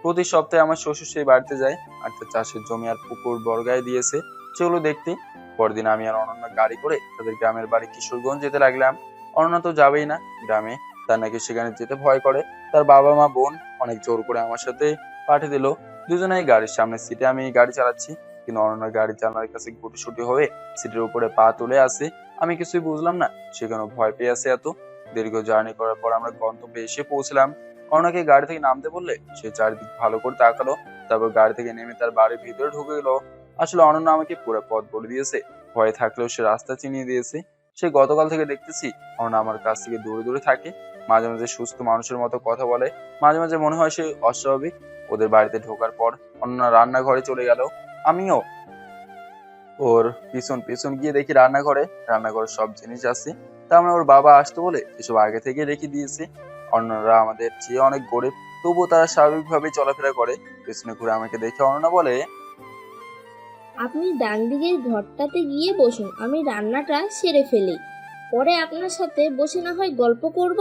প্রতি সপ্তাহে আমার শ্বশুর সেই বাড়িতে যায়, আর তার চাষের জমি আর পুকুর বর্গায় দিয়েছে সেগুলো দেখতে। পরদিন আমি আর অনন্য গাড়ি করে তাদের গ্রামের বাড়ি কিশোরগঞ্জ যেতে লাগলাম। অনন্য তো যাবেই না গ্রামে, তার নাকি সেখানে যেতে ভয় করে। তার বাবা মা বোন অনেক জোর করে আমার সাথে পাঠিয়ে দিল। দুজনেই গাড়ির সামনের সিটে আমি গাড়ি চালাচ্ছি, কিন্তু অনন্য গাড়ি চালানোর কাছে গুটিসুটি হয়ে সিটের উপরে পা তুলে আসে। আমি কিছুই বুঝলাম না সেখানে ভয় পেয়ে আছে এত। দীর্ঘ জার্নি করার পর আমরা গন্তব্যে এসে পৌঁছলাম। অনন্যাকে গাড়ি থেকে নামতে বললে সে চারিদিক ভালো করে তাকালো, তারপর গাড়ি থেকে নেমে তার বাড়ির ভিতরে ঢুকে গেল। আসলে অনন্যা আমাকে পুরো পথ বলে দিয়েছে, ভয়ে থাকলেও সে রাস্তা চিনিয়ে দিয়েছে। সে গতকাল থেকে দেখতেছি অনন্যা আমার কাছ থেকে দূরে দূরে থাকে। মাঝে মাঝে সুস্থ মানুষের মতো কথা বলে, মাঝে মাঝে মনে হয় সে অস্বাভাবিক। ওদের বাড়িতে ঢোকার পর অনন্যা রান্নাঘরে চলে গেল। আমিও ওর পিছন পিছন গিয়ে দেখি রান্নাঘরে সব জিনিস আছে। তার মানে ওর বাবা আসতো বলে এসব আগে থেকে রেখে দিয়েছে। অন্যরা আমাদের চেয়ে অনেক গরিব, তবুও তারা স্বাভাবিকভাবে চলাফেরা করে। পেছনে ঘুরে আমাকে দেখে অনন্যা বলে, আপনি ডান দিকের ঘরটাতে গিয়ে বসুন, আমি রান্নাটা সেরে ফেলি, পরে আপনার সাথে বসে না হয় গল্প করব।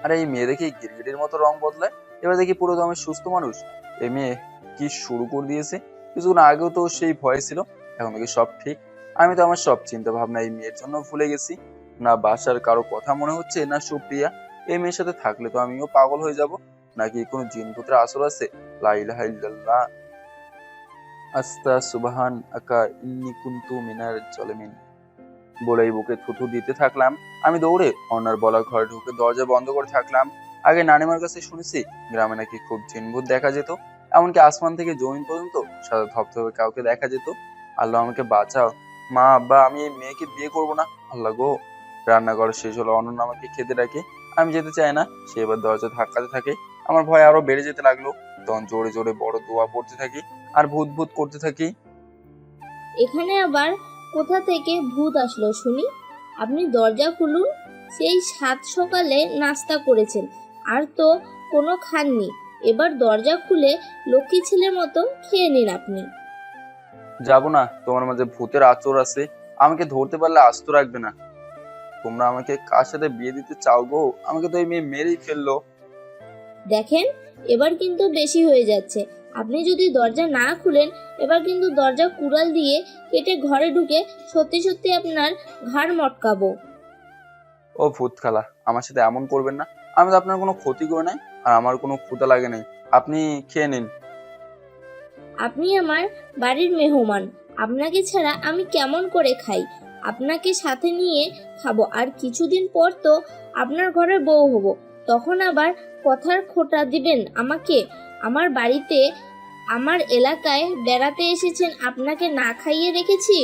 আরে এই মেয়ে দেখি গিরগিটির মতো রং বদলায়, এবার দেখি পুরো দমে সুস্থ মানুষ। এই মেয়ে কি শুরু করে দিয়েছে! কিছুক্ষণ আগেও তো সেই ভয় ছিল, এখন দেখি সব ঠিক। আমি তো আমার সব চিন্তা ভাবনা এই মেয়ের জন্য ভুলে গেছি। না বাসার কারো কথা মনে হচ্ছে, না সুপ্রিয়া। এই মেয়ের সাথে থাকলে তো আমিও পাগল হয়ে যাব। নাকি কোনো জিনপুত্রের আসর আছে? লা ইলাহা ইল্লাল্লাহ, আস্তা সুবহান আকা ইন্নী কুনতু মিনার জালিমিন বলেই বুকে থুথু দিতে থাকলাম। আমি দৌড়ে অন্যার বলা ঘরে ঢুকে দরজা বন্ধ করে থাকলাম। আগে নানিমার কাছে শুনেছি গ্রামে নাকি খুব জিনভূত দেখা যেত, এমনকি আসমান থেকে জমিন পর্যন্ত সাদা ধপধপে কাউকে দেখা যেত। আল্লাহ আমাকে বাঁচাও। মা, আব্বা, আমি এই মেয়েকে বিয়ে করবো না। আল্লাহ গো! রান্নাঘর শেষ হলো, অনন্য আমাকে খেতে ডাকে। আমি যেতে চাই না, সে এবার দরজা ধাক্কাতে থাকে। আমার ভয় আরো বেড়ে যেতে লাগলো। তখন জোরে জোরে বড় দোয়া পড়তে থাকি আর ভূত ভূত করতে থাকি। এখানে আবার কোথা থেকে ভূত আসলো শুনি? আপনি দরজা খুলুন। সেই সাত সকালে নাস্তা করেছেন আর তো কোনো খাননি, এবার দরজা খুলে লক্ষ্মী ছেলের মতো খেয়ে নিন আপনি। যাবো না, তোমার মাঝে ভূতের আচর আছে, আমাকে ধরতে পারলে আস্ত রাখবে না। তোমরা আমাকে কার সাথে বিয়ে দিতে চাও গো? আমাকে তো এই মেয়ে মেরেই ফেললো। দেখেন, এবার কিন্তু বেশি হয়ে যাচ্ছে। আপনি যদি দরজা না খুলেন, এবার কিন্তু দরজা কুড়াল দিয়ে কেটে ঘরে ঢুকে সত্যি সত্যি আপনার ঘাড় মটকাবো। ও ভূত খালা, আমার সাথে এমন করবেন না। আমি তো আপনার কোনো ক্ষতি করে নাই, আর আমার কোনো ক্ষুধা লাগে নাই। আপনি খেয়ে নিন। আপনি আমার বাড়ির মেহমান, আপনাকে ছাড়া আমি কেমন করে খাই? আপনাকে সাথে নিয়ে খাবো, আর কিছুদিন পর তো আপনার ঘরের বউ হব। তখন আবার কথার খোঁটা দিবেন আমাকে? আমার বাড়িতে, আমার এলাকায় বেড়াতে এসেছেন, আপনাকে না খাইয়ে রেখেছি?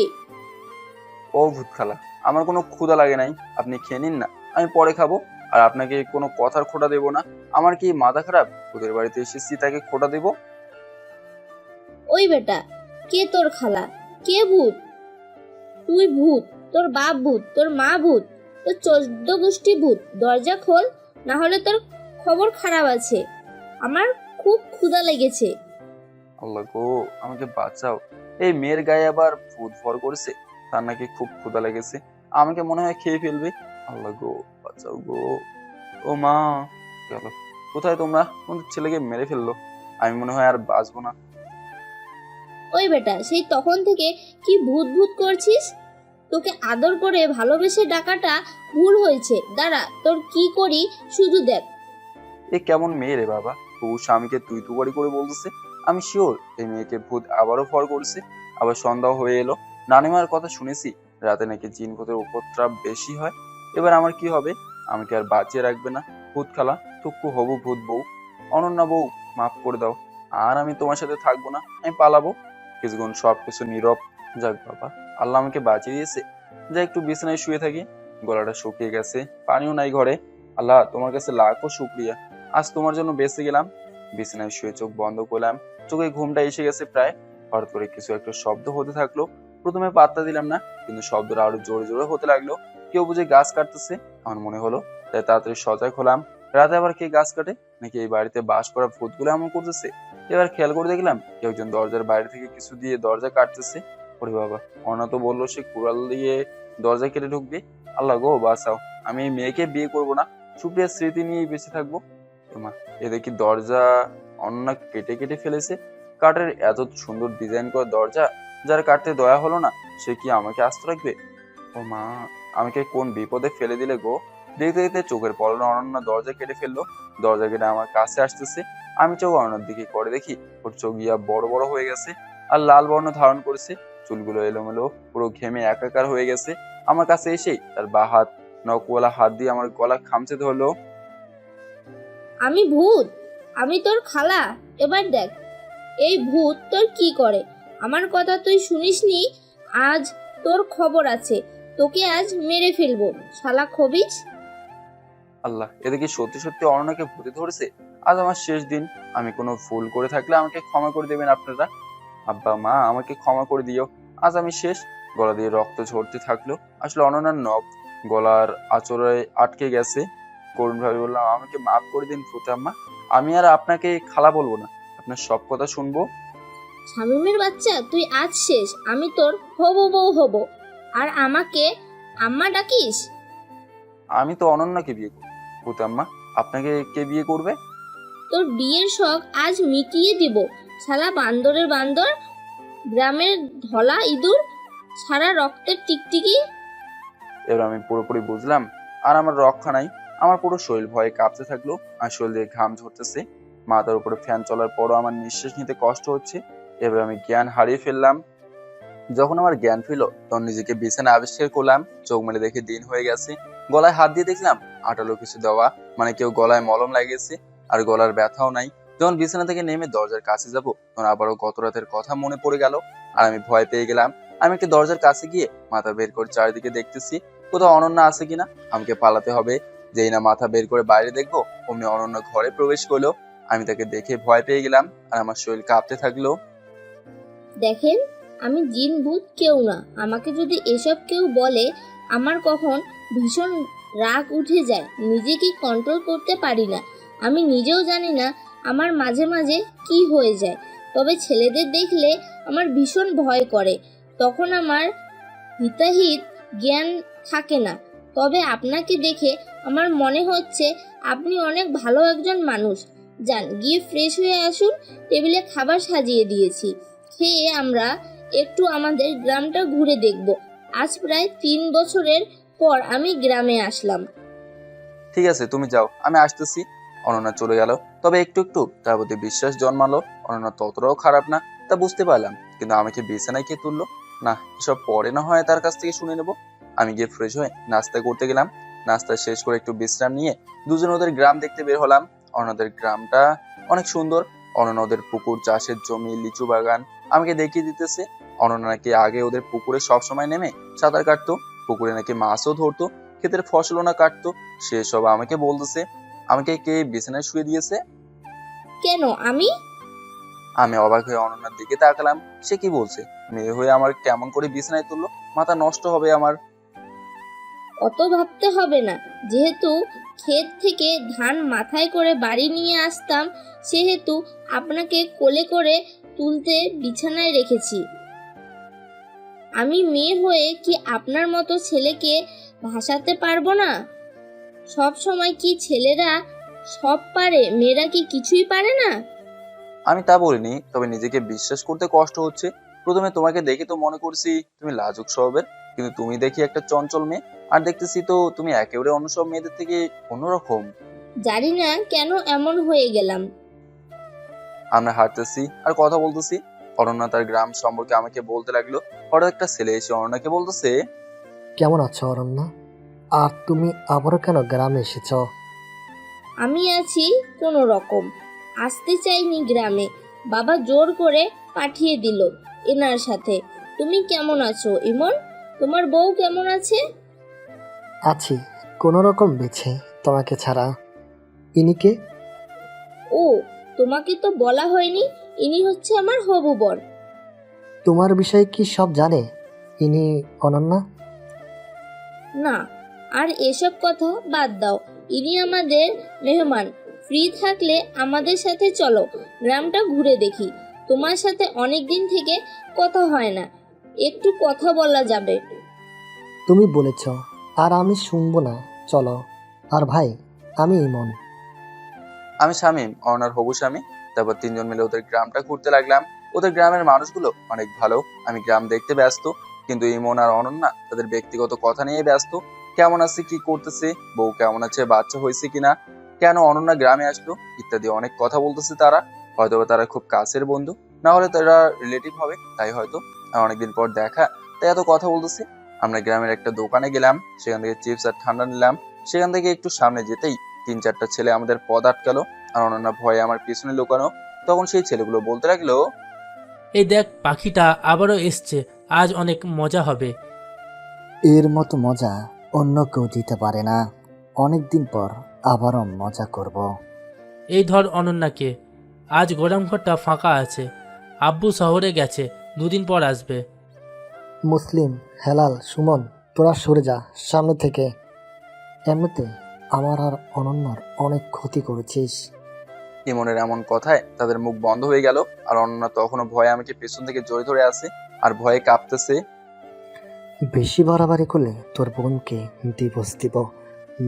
ও ভূত খালা, আমার কোনো ক্ষুধা লাগে নাই, আপনি খেয়ে নিন না, আমি পরে খাবো। আর আপনাকে কোনো কথার খোঁটা দেবো না। আমার কি মাথা খারাপ? ওদের বাড়িতে এসেছি তাকে খোঁটা দেবো? ওই বেটা, কে তোর খালা? কে ভূত? তুই ভূত, তোর বাপ ভূত, তোর মা ভূত, তোর 14 গোষ্ঠী ভূত। দরজা খোল, না হলে তোর খবর খারাপ আছে। আমার খুব ক্ষুধা লেগেছে। আল্লাহ গো, আমাকে বাঁচাও। এই মেয়ের গায়ে আবার ভূত ভর করেছে, তার নাকি খুব ক্ষুধা লেগেছে, আমাকে মনে হয় খেয়ে ফেলবে। আল্লাহ গো, বাঁচাও গো। ও মা, গেল কোথায় তোমরা? তোমাদের ছেলেকে মেরে ফেললো, আমি মনে হয় আর বাঁচবো না। ওই বেটা, সেই তখন থেকে কি ভূত ভূত করছিস? তোকে আদর করে ভালোবেসে ডাকাটা ভুল হয়েছে। দাঁড়া, তোর কি করি শুধু দেখ। এ কেমন মেয়ে রে বাবা, তবু স্বামীকে তুই তুকারি করে বলতেছে। আমি শিওর এই মেয়েকে ভূত আবারও ফর করেছে। আবার সন্ধ্যা হয়ে এলো, নানিমার কথা শুনেছি রাতে নাকি জিন ভূতের উপদ্রব বেশি হয়। এবার আমার কি হবে? আমাকে আর বাঁচিয়ে রাখবে না ভূত খালা, টুকু হবু ভূত বউ। অনন্যা বউ, মাফ করে দাও, আর আমি তোমার সাথে থাকবো না, আমি পালাবো। কিছুক্ষণ সবকিছু নীরব। যাক বাবা, আল্লাহ আমাকে বাঁচিয়ে দিয়েছে। যা একটু বিছানায় শুয়ে থাকি, গলাটা শুকিয়ে গেছে, পানিও নাই ঘরে। আল্লাহ, তোমার কাছে লাখো শুক্রিয়া, আজ তোমার জন্য বেঁচে গেলাম। বিছানায় শুয়ে চোখ বন্ধ করলাম, চোখে ঘুমটা এসে গেছে প্রায়। হঠাৎ করে কিছু একটা শব্দ হতে থাকলো। প্রথমে পাত্তা দিলাম না, কিন্তু শব্দটা আরো জোরে জোরে হতে লাগলো। কেউ বুঝে গাছ কাটতেছে আমার মনে হলো, তাই তাড়াতাড়ি সজাগ হলাম। রাতে আবার কে গাছ কাটে? নাকি এই বাড়িতে বাস করা ভূতগুলো এমন করতেছে? এবার খেয়াল করে দেখলাম কেউ একজন দরজার বাইরে থেকে কিছু দিয়ে দরজা কাটতেছে। ওরে বাবা, অনা তো বললো সে কুড়াল দিয়ে দরজা কেটে ঢুকবে। আল্লাহ গো, বাঁচাও, আমি এই মেয়েকে বিয়ে করবো না, সুপ্রিয়ার স্মৃতি নিয়ে বেঁচে থাকবো। মা, এ দেখি দরজা অন্য কেটে কেটে ফেলেছে। কাঠের এত সুন্দর ডিজাইন করা দরজা, যার কাটতে দয়া হলো না, সে কি আমাকে আস্ত রাখবে? ও মা, আমাকে কোন বিপদে ফেলে দিলে গো! দেখতে দেখতে চোখের পলনে অনন্য দরজা কেটে ফেললো। দরজা কেটে আমার কাছে আসতেছে। আমি চোখ অনন্যার দিকে করে দেখি ওর চোখ গিয়া বড় বড় হয়ে গেছে আর লাল বর্ণ ধারণ করেছে। চুলগুলো এলোমেলো, পুরো ঘেমে একাকার হয়ে গেছে। আমার কাছে এসেই তার বা হাত, নখওয়ালা হাত দিয়ে আমার গলা খামচে ধরলো। আমি ভূত, আমি তোর খালা। এবার দেখ এই ভূত তোর কি করে। আমার কথা তুই শুনিসনি, আজ তোর খবর আছে। তোকে আজ মেরে ফেলবো, শালা খবিস। আল্লাহ, এদিকে সত্যি সত্যি অনন্যাকে ভূতে ধরেছে। আজ আমার শেষ দিন, আমি কোনো ভুল করে থাকলে আমাকে ক্ষমা করে দেবেন আপনারা। আব্বা মা, আমাকে ক্ষমা করে দিও, আজ আমি শেষ। গলা দিয়ে রক্ত ঝরতে থাকলো। আসলে অনন্যার নখ গলার আঁচড়ে আটকে গেছে। করুণ ভাবে বললাম, আমাকে মাফ করে দিন ভূত আম্মা, আমি আর আপনাকে খালা বলবো না, আপনার সব কথা শুনবো। শামীমের বাচ্চা, তুই আজ শেষ। আমি তোর হবু বউ হব, আর আমাকে আম্মা ডাকিস? আমি তো অনন্যাকে বিয়ে করব। পুতাম্মা, আপনাকে কে বিয়ে করবে? তোর বিয়ের শখ আজ মিটিয়ে দিব। শালা বান্দরের বান্দর, গ্রামের ধলা ইঁদুর, সারা রক্তের টিকটিকি। এবার আমি পুরোপুরি বুঝলাম আর আমার রক্ষা নাই। আমার পুরো শরীর ভয়ে কাঁপতে থাকলো, আর শরীর দিয়ে ঘাম ঝরতেছে। মাথার উপরে ফ্যান চলার পরও আমার নিঃশ্বাস নিতে কষ্ট হচ্ছে। এবার আমি জ্ঞান হারিয়ে ফেললাম। যখন আমার জ্ঞান ফিরল তখন নিজেকে বিছানা আবিষ্কার করলাম। চোখ মেলে দেখে দিন হয়ে গেছে। গলায় হাত দিয়ে দেখলাম আটালো কিছু দেওয়া, মানে কেউ গলায় মলম লাগিয়েছে, আর গলার ব্যথাও নাই। যখন বিছানা থেকে নেমে দরজার কাছে যাব তখন আবারও গত রাতের কথা মনে পড়ে গেল, আর আমি ভয় পেয়ে গেলাম। আমি একটি দরজার কাছে গিয়ে মাথা বের করে চারিদিকে দেখতেছি কোথাও অনন্যা আছে কিনা। আমাকে পালাতে হবে। যেই না মাথা বের করে বাইরে দেখবো অমনি অনন্যা ঘরে প্রবেশ করলো। আমি তাকে দেখে ভয় পেয়ে গেলাম আর আমার শরীর কাঁপতে থাকলো। দেখেন, আমি জিন ভূত কেউ না। আমাকে যদি এসব কেউ বলে, আমার কখন ভীষণ রাগ উঠে যায়, নিজেকে কন্ট্রোল করতে পারি না। আমি নিজেও জানি না আমার মাঝে মাঝে কি হয়ে যায়। তবে ছেলেদের দেখলে আমার ভীষণ ভয় করে। তখন আমার হিতাহিত জ্ঞান থাকে না। তবে আপনাকে দেখে আমার মনে হচ্ছে আপনি অনেক ভালো একজন মানুষ। যান, গিয়ে ফ্রেশ হয়ে আসুন। টেবিলে খাবার সাজিয়ে দিয়েছি, খেয়ে আমরা একটু আমাদের গ্রামটা ঘুরে দেখব। আজ প্রায় 3 বছরের পর আমি গ্রামে আসলাম। ঠিক আছে, তুমি যাও, আমি আসতেছি। অনন্যা চলে গেল। তবে একটু একটু তার প্রতি বিশ্বাস জন্মালো। অনন্যা ততটাও খারাপ না তা বুঝতে পারলাম, কিন্তু আমাকে বিছানায় কে তুললো? না, এসব পরে না হয় তার কাছ থেকে শুনে নেব। আমি গিয়ে ফ্রেশ হয়ে নাস্তা করতে গেলাম। নাস্তা শেষ করে একটু বিশ্রাম নিয়ে দুজন ওদের গ্রাম দেখতে বের হলাম। অনন্যাদের গ্রামটা অনেক সুন্দর। অনন্যা ওদের পুকুর, চাষের জমি, লিচু বাগান আমাকে দেখিয়ে দিতেছে। অনন্যা নাকি আগে ওদের পুকুরে সবসময় নেমে সাঁতার কাটতো, পুকুরে নাকি মাছও ধরতো, ক্ষেতের ফসলও না কাটতো। সেসব আমাকে বলতেছে। আমাকে কে বিছানায় শুয়ে দিয়েছে? কেন আমি? আমি অবাক হয়ে অনন্যার দিকে তাকালাম। সে কি বলছে? মেয়ে হয়ে আমার কেমন করে বিছানায় তুললো? মাথা নষ্ট হবে আমার। অত ভাবতে হবে না। যেহেতু ক্ষেত থেকে ধান মাথায় করে বাড়ি নিয়ে আসতাম, সেহেতু আপনাকে কোলে করে তুলতে বিছানায় রেখেছি। আমি মেয়ে হয়ে কি আপনার মতো ছেলেকে ভাসাতে পারবো না? সব সময় কি ছেলেরা সব পারে, মেয়েরা কি কিছুই পারে না? আমি তা বলিনি, তবে নিজেকে বিশ্বাস করতে কষ্ট হচ্ছে। প্রথমে তোমাকে দেখে তো মনে করছি তুমি লাজুক স্বভাবের, কিন্তু তুমি দেখি একটা চঞ্চল মেয়ে। আর দেখতেছি তো তুমি একেবারে অন্য সব মেয়েদের থেকে অন্যরকম। জানি না কেন এমন হয়ে গেলাম। আমরা হাঁটতেছি আর কথা বলতেছি। অনন্যা তার গ্রাম সম্পর্কে আমাকে বলতে লাগলো। হঠাৎ একটা ছেলে এসে অনন্যাকে বলতেছে, কেমন আছো অরণ্যা? আর তুমি আবারও কেন গ্রামে এসেছ? আমি আছি কোনো রকম। আসতে চাইনি গ্রামে, বাবা জোর করে পাঠিয়ে দিল এনার সাথে। তুমি কেমন আছো ইমন? তোমার বউ কেমন আছে? আছি কোনো রকম বেছে, তোমাকে ছাড়া। ইনিকে? ও, তোমাকে তো বলা হয়নি। ইনি হচ্ছে আমার হবু বর। তোমার বিষয়ে কি সব জানে ইনি, অনন্যা? না, আর এসব কথা বাদ দাও। ইনি আমাদের মেহমান। ফ্রি থাকলে আমাদের সাথে চলো, গ্রামটা ঘুরে দেখি। তোমার সাথে অনেক দিন থেকে কথা হয় না, একটু কথা বলা যাবে। তুমি বলেছ, আর আমি শুনবো না, চলো। আর ভাই, আমি ইমন। আমি শামীম, অনন্যার হবু স্বামী। তারপর তিনজন মিলে ওদের গ্রামটা ঘুরতে লাগলাম। ওদের গ্রামের মানুষগুলো অনেক ভালো। আমি গ্রাম দেখতে ব্যস্ত, কিন্তু ইমন আর অনন্যা তাদের ব্যক্তিগত কথা নিয়ে ব্যস্ত। কেমন আছে, কি করতেছে, বউ কেমন আছে, বাচ্চা হয়েছে কিনা, কেন অনন্যা গ্রামে আসলো ইত্যাদি অনেক কথা বলতেছে তারা। হয়তো তারা খুব কাছের বন্ধু, না হলে তারা রিলেটিভ হবে, তাই হয়তো। আর অনেকদিন পর দেখা, তাই এত কথা বলতেছে। আমরা গ্রামের একটা দোকানে গেলাম, সেখান থেকে চিপস আর ঠান্ডা নিলাম। সেখান থেকে একটু সামনে যেতেই 3-4টা ছেলে আমাদের পথ আটকালো, আর অনন্যা ভয়ে আমার পিছনে লুকানো। তখন সেই ছেলেগুলো বলতে লাগলো, এই দেখ, পাখিটা আবারও এসছে, আজ অনেক মজা হবে। এর মতো মজা অন্য কেউ দিতে পারে না। অনেকদিন পর আবারও মজা করব। এই ধর অনন্যাকে, আজ গরম ঘরটা ফাঁকা আছে, আব্বু শহরে গেছে, 2 দিন পর আসবে। মুসলিম, হেলাল, সুমন, তোরা সরে যা সামনে থেকে। এমনিতে আমার আর অনন্যার অনেক ক্ষতি করেছিস। ইমনের এমন কথায় তাদের মুখ বন্ধ হয়ে গেল। আর অনন্যা তখনও ভয়ে আমাকে পেছন থেকে জড়িয়ে ধরে আছে আর ভয়ে কাঁপতেছে। বেশি বাড়াবাড়ি করলে তোর বোনকে দিবস দিব,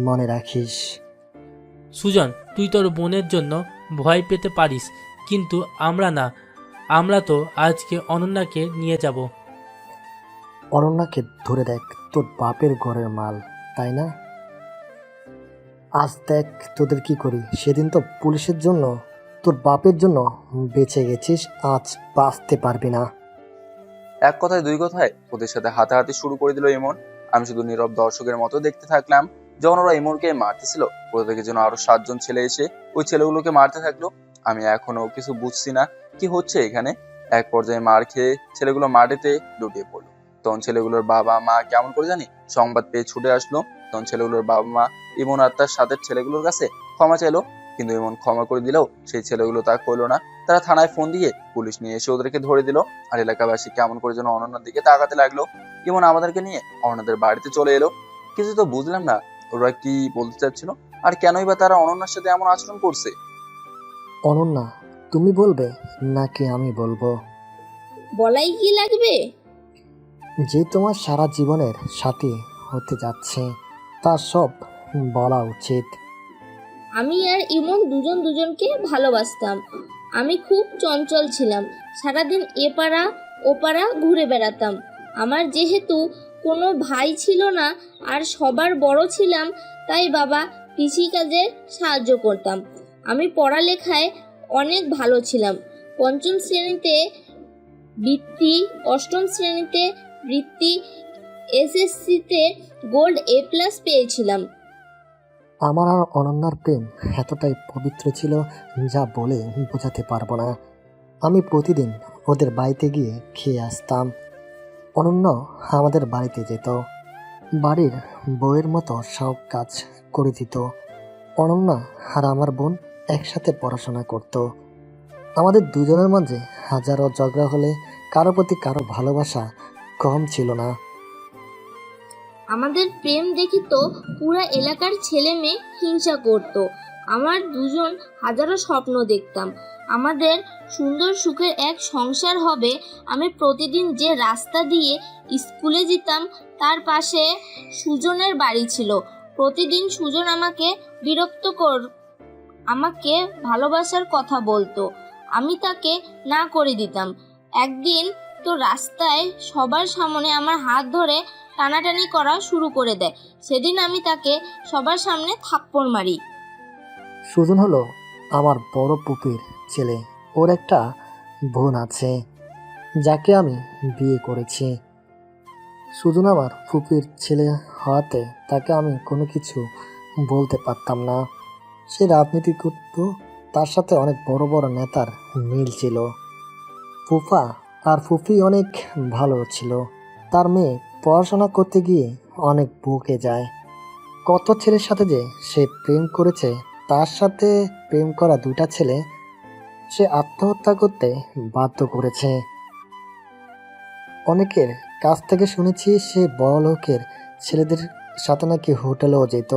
মনে রাখিস। সুজন, তুই তোর বোনের জন্য ভয় পেতে পারিস, কিন্তু আমরা না। আমরা তো আজকে অনন্যাকে নিয়ে যাব। অনন্যাকে ধরে দেখ, তোর বাপের ঘরের মাল, তাই না? আজ দেখ তোদের কি করি। সেদিন তো পুলিশের জন্য, তোর বাপের জন্য বেঁচে গেছিস, আজ বাঁচতে পারবি না। এক কথায় দুই কথায় ওদের সাথে হাতাহাতি শুরু করে দিল ইমন। আমি শুধু নীরব দর্শকের মতো দেখতে থাকলাম। যখন ওরা ইমনকে মারতেছিল, কোথা থেকে যেন আরো 7 জন ছেলে এসে ওই ছেলেগুলোকে মারতে থাকলো। আমি এখনো কিছু বুঝছি না কি হচ্ছে এখানে। এক পর্যায়ে মার খেয়ে ছেলেগুলো মাটিতে লুটিয়ে পড়লো। তখন ছেলেগুলোর বাবা মা কেমন করে জানি সংবাদ পেয়ে ছুটে আসলো। তখন ছেলেগুলোর বাবা মা ইমন আর তার সাথে ছেলেগুলোর কাছে ক্ষমা চাইলো, কিন্তু ইমন ক্ষমা করে দিলেও সেই ছেলেগুলো তা করলো না। তারা থানায় ফোন দিয়ে পুলিশ নিয়ে এসে ওদেরকে ধরে দিল। আর এলাকাবাসী কেমন করে যেন অনন্যার দিকে তাকাতে লাগলো। ইমন আমাদেরকে নিয়ে অনন্যাদের বাড়িতে চলে এলো। কিছু তো বুঝলাম না ওরা কি বলতে চাচ্ছিল, আর কেনই বা তারা অনন্যার সাথে এমন আচরণ করছে। অনন্যা, তুমি বলবে নাকি আমি বলবো? বলাই কি লাগবে? যে তোমার সারা জীবনের সাথী হতে যাচ্ছে, তার সব বলা উচিত। আমি আর ইমন দুজন দুজনকে ভালোবাসতাম। আমি খুব চঞ্চল ছিলাম, সারাদিন এপাড়া ওপাড়া ঘুরে বেড়াতাম। আমার যেহেতু কোনো ভাই ছিল না আর সবার বড় ছিলাম, তাই বাবা কৃষিকাজে সাহায্য করতাম। আমি পড়ালেখায় অনেক ভালো ছিলাম। 5ম শ্রেণীতে বৃত্তি, 8ম শ্রেণীতে বৃত্তি, এসএসসিতে গোল্ড A+ পেয়েছিলাম। আমার আর অনন্যার প্রেম এতটাই পবিত্র ছিল যা বলে বোঝাতে পারবো না। আমি প্রতিদিন ওদের বাড়িতে গিয়ে খেয়ে আসতাম। অনন্য আমাদের বাড়িতে যেত, বাড়ির বউয়ের মতো সব কাজ করে দিত। অনন্যা আর আমার বোন একসাথে পড়াশোনা করত। আমাদের দুজনের মাঝে হাজারো ঝগড়া হলে কারো প্রতি কারো ভালোবাসা কম ছিল না। আমাদের প্রেম দেখি তো পুরা এলাকার ছেলে মেয়ে হিংসা করত। আমার দুজন হাজারো স্বপ্ন দেখতাম আমাদের সুন্দর সুখের এক সংসার হবে। আমি প্রতিদিন যে রাস্তা দিয়ে স্কুলে যেতাম তার পাশে সুজনের বাড়ি ছিল। প্রতিদিন সুজন আমাকে আমাকে ভালোবাসার কথা বলতো, আমি তাকে না করে দিতাম। একদিন তো রাস্তায় সবার সামনে আমার হাত ধরে টানাটানি করা শুরু করে দেয়। সেদিন আমি তাকে সবার সামনে থাপ্পড় মারি। সুজন হলো আমার বড় পুপির ছেলে। ওর একটা বোন আছে যাকে আমি বিয়ে করেছি। সুজন আমার ফুপির ছেলে হওয়াতে তাকে আমি কোনো কিছু বলতে পারতাম না। সে রাজনীতি করত, তার সাথে অনেক বড় বড় নেতার মিল ছিল। ফুফা আর ফুফি অনেক ভালো ছিল। তার মেয়ে পড়াশোনা করতে গিয়ে অনেক বকে যায়। কত ছেলের সাথে যে সে প্রেম করেছে, তার সাথে প্রেম করা 2টা ছেলে সে আত্মহত্যা করতে বাধ্য করেছে। অনেকের কাছ থেকে শুনেছি সে বড় লোকের ছেলেদের সাথে নাকি হোটেলেও যেত।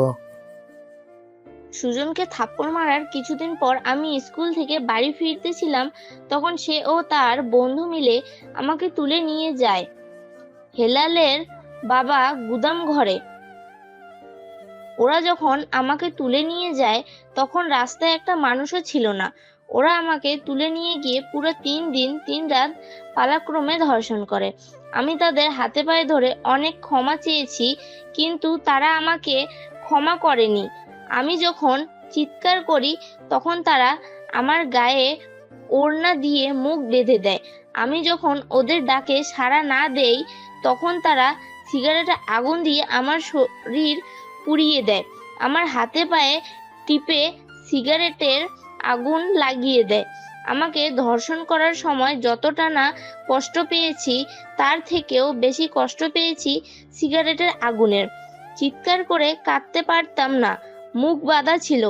সুজনকে থাপ্পড় মারার কিছুদিন পর আমি স্কুল থেকে বাড়ি ফিরতেছিলাম, তখন সে ও তার বন্ধু মিলে আমাকে তুলে নিয়ে যায় হেলালের বাবা গুদাম ঘরে। ওরা যখন আমাকে তুলে নিয়ে যায় তখন রাস্তায় একটা মানুষও ছিল না। ওরা আমাকে তুলে নিয়ে গিয়ে পুরো 3 দিন 3 রাত পালাক্রমে ধর্ষণ করে। আমি তাদের হাতে পায়ে ধরে অনেক ক্ষমা চেয়েছি, কিন্তু তারা আমাকে ক্ষমা করেনি। আমি যখন চিৎকার করি তখন তারা আমার গায়ে ওড়না দিয়ে মুখ বেঁধে দেয়। আমি যখন ওদের ডাকে সাড়া না দেই তখন তারা সিগারেটে আগুন দিয়ে আমার শরীর পুড়িয়ে দেয়। আমার হাতে পায়ে টিপে সিগারেটের আগুন লাগিয়ে দেয়। আমাকে ধর্ষণ করার সময় যতটা না কষ্ট পেয়েছি তার থেকেও বেশি কষ্ট পেয়েছি সিগারেটের আগুনের। চিৎকার করে কাঁদতে পারতাম না, মুখ বাঁধা ছিল।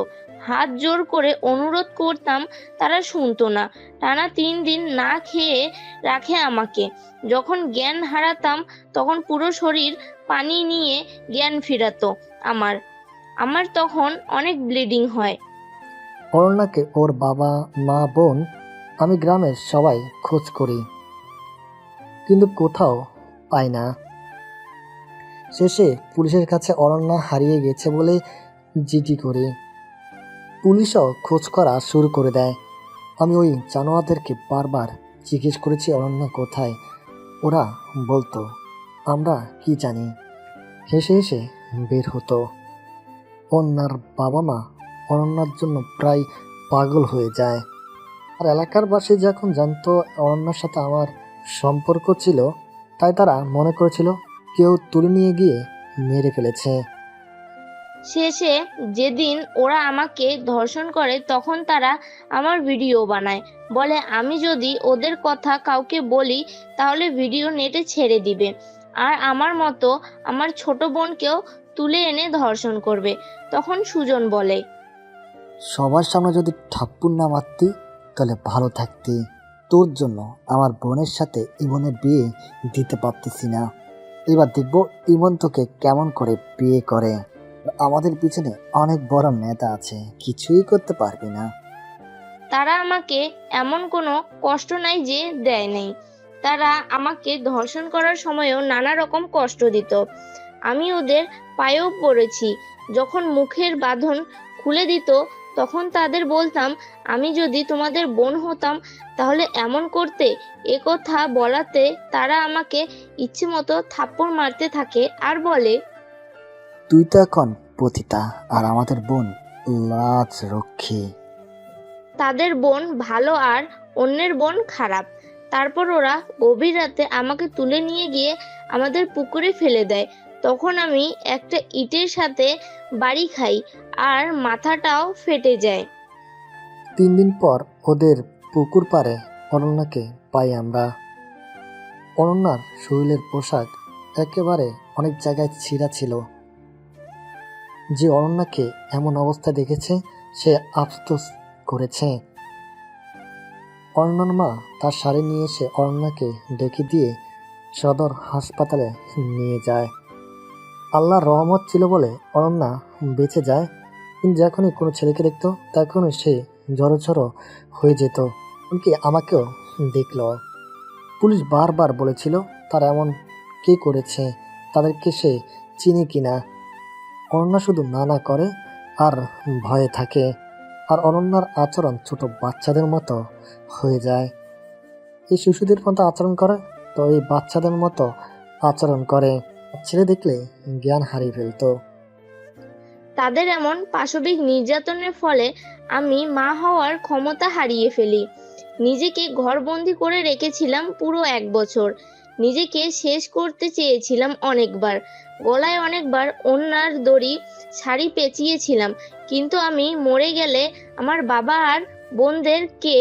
হাত জোর করে অনুরোধ করতাম, তারা শুনতো না। টানা 3 দিন না খেয়ে রাখে আমাকে। যখন জ্ঞান হারাতাম তখন পুরো শরীর পানি নিয়ে জ্ঞান ফিরাতো আমার তখন অনেক ব্লিডিং হয়। অরণ্যাকে ওর বাবা, মা, বোন, আমি গ্রামের সবাই খোঁজ করি, কিন্তু কোথাও পাই না। শেষে পুলিশের কাছে অরণ্যা হারিয়ে গেছে বলে জিডি করি। পুলিশও খোঁজ করা শুরু করে দেয়। আমি ওই জানোয়ারদেরকে বারবার জিজ্ঞেস করেছি অরণ্যা কোথায়। ওরা বলতো আমরা কি জানি, হেসে হেসে বের হতো। অন্যার বাবা মা অরণ্যার জন্য প্রায় পাগল হয়ে যায়। আর এলাকার বাসী যখন জানতো অরণ্যার সাথে আমার সম্পর্ক ছিল, তাই তারা মনে করেছিল কেউ তুলে নিয়ে গিয়ে মেরে ফেলেছে। শেষে যেদিন ওরা আমাকে ধর্ষণ করে তখন তারা আমার ভিডিও বানায়, বলে আমি যদি ওদের কথা কাউকে বলি তাহলে ভিডিও নেটে ছেড়ে দিবে, আর আমার মতো আমার ছোট বোনকেও তুলে এনে ধর্ষণ করবে। তখন সুজন বলে, সবার সামনে যদি ঠাপ্পুর না মারতি তাহলে ভালো থাকতি। তোর জন্য আমার বোনের সাথে ইমনের বিয়ে দিতে পারতেছি না। এবার দেখবো ইমন তোকে কেমন করে বিয়ে করে। আমাদের পিছনে অনেক বড় নেতা আছে, কিছুই করতে পারবি না। তারা আমাকে এমন কোনো কষ্ট নাই যে দেয় নাই। তারা আমাকে ধর্ষণ করার সময়ও নানা রকম কষ্ট দিত। আমি ওদের পায়েও পড়েছি। যখন মুখের বাঁধন খুলে দিত তখন তাদের বলতাম আমি যদি তোমাদের বোন হতাম তাহলে এমন করতে। একথা বলাতে তারা আমাকে ইচ্ছে মতো থাপ্পড় মারতে থাকে আর বলে, তুই তো এখন পতিতা আর আমাদের বোন লাজ রক্ষী। তাদের বোন ভালো আর অন্যের বোন খারাপ। তারপর ওরা গভীর রাতে আমাকে তুলে নিয়ে গিয়ে আমাদের পুকুরে ফেলে দেয়। তখন আমি একটা ইটের সাথে বাড়ি খাই আর মাথাটাও ফেটে যায়। 3 দিন পর ওদের পুকুর পাড়ে অরণ্যাকে পাই আমরা। অরণ্যার শরীরের পোশাক একেবারে অনেক জায়গায় ছিঁড়া ছিল। যে অরণ্যাকে এমন অবস্থা দেখেছে সে আফসোস করেছে। অরণ্যার মা তার শাড়ি নিয়ে এসে অরণ্যাকে ডেকে দিয়ে সদর হাসপাতালে নিয়ে যায়। আল্লাহর রহমত ছিল বলে অরণ্যা বেঁচে যায়, কিন্তু যখনই কোনো ছেলেকে দেখতো তখনই সে জড়ো হয়ে যেত। এমনকি আমাকেও দেখল। পুলিশ বারবার বলেছিল তার এমন কে করেছে, তাদেরকে সে চিনে কিনা। অরণ্যা শুধু না করে আর ভয়ে থাকে। আর অরণ্যার আচরণ ছোট বাচ্চাদের মতো হয়ে যায়। এই শিশুদের মতো আচরণ করে তো এই বাচ্চাদের মতো আচরণ করে। ছেলে দেখলে জ্ঞান হারিয়ে ফেলতো। তাদের এমন পাশবিক নির্যাতনের ফলে আমি মা হওয়ার ক্ষমতা হারিয়ে ফেলি। নিজেকে ঘরবন্দি করে রেখেছিলাম পুরো 1 বছর। নিজেকে শেষ করতে চেয়েছিলাম অনেকবার। গলায় অনেকবার ওড়নার দড়ি শাড়ি পেঁচিয়েছিলাম, কিন্তু আমি মরে গেলে আমার বাবা আর বোনদের কে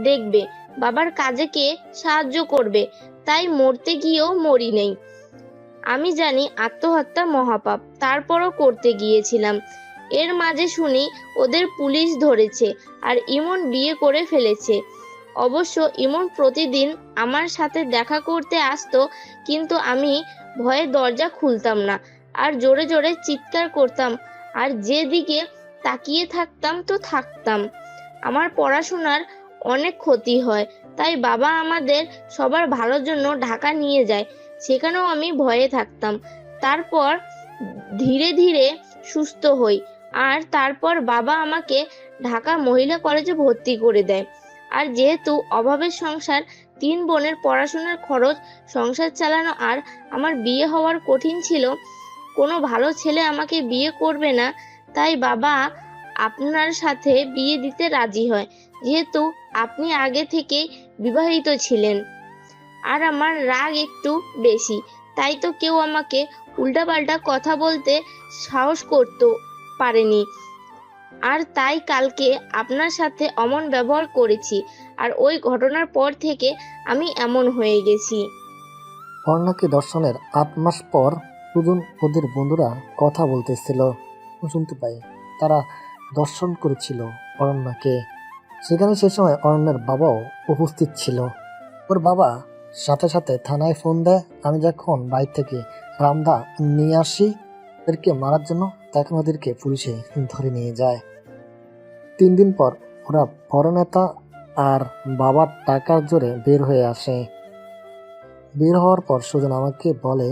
দেখবে, বাবার কাজে কে সাহায্য করবে। তাই মরতে গিয়েও মরি নেই। আমি জানি আত্মহত্যা মহাপাপ, তারপরও করতে গিয়েছিলাম। এর মাঝে শুনি ওদের পুলিশ ধরেছে আর ইমন বিয়ে করে ফেলেছে। অবশ্য ইমন প্রতিদিন আমার সাথে দেখা করতে আসতো, কিন্তু আমি ভয়ে দরজা খুলতাম না আর জোরে জোরে চিৎকার করতাম আর যেদিকে তাকিয়ে থাকতাম। আমার পড়াশোনার অনেক ক্ষতি হয়, তাই বাবা আমাদের সবার ভালোর জন্য ঢাকা নিয়ে যায়। সেখানেও আমি ভয়ে থাকতাম। তারপর ধীরে ধীরে সুস্থ হই আর তারপর বাবা আমাকে ঢাকা মহিলা কলেজে ভর্তি করে দেয়। আর যেহেতু অভাবের সংসার, 3 বোনের পড়াশোনার খরচ, সংসার চালানো আর আমার বিয়ে হওয়ার কঠিন ছিল, কোনো ভালো ছেলে আমাকে বিয়ে করবে না, তাই বাবা আপনার সাথে বিয়ে দিতে রাজি হয়, যেহেতু আপনি আগে থেকে বিবাহিত ছিলেন। আর আমার রাগ একটু বেশি, তাই তো কেউ আমাকে উল্টাপাল্টা কথা বলতে সাহস করতে পারেনি। আর তাই কালকে আপনার সাথে অমন ব্যবহার করেছি, আর ওই ঘটনার পর থেকে আমি এমন হয়ে গেছি। অরণ্যাকে দর্শনের 8 মাস পর সুজন ওদের বন্ধুরা কথা বলতেছিল, শুনতে পাই তারা দর্শন করেছিল অরণ্যাকে। সেখানে সে সময় অরণ্যের বাবাও উপস্থিত ছিল। ওর বাবা সাথে সাথে থানায় ফোন দেয়। আমি যখন বাইরে থেকে রামদা নিয়ে আসি ওদেরকে মারার জন্য, তখন ওদেরকে পুলিশে ধরে নিয়ে যায়। 3 দিন পর ওরা বড় নেতা আর বাবার টাকার জোরে বের হয়ে আসে। বের হওয়ার পর সুজন আমাকে বলে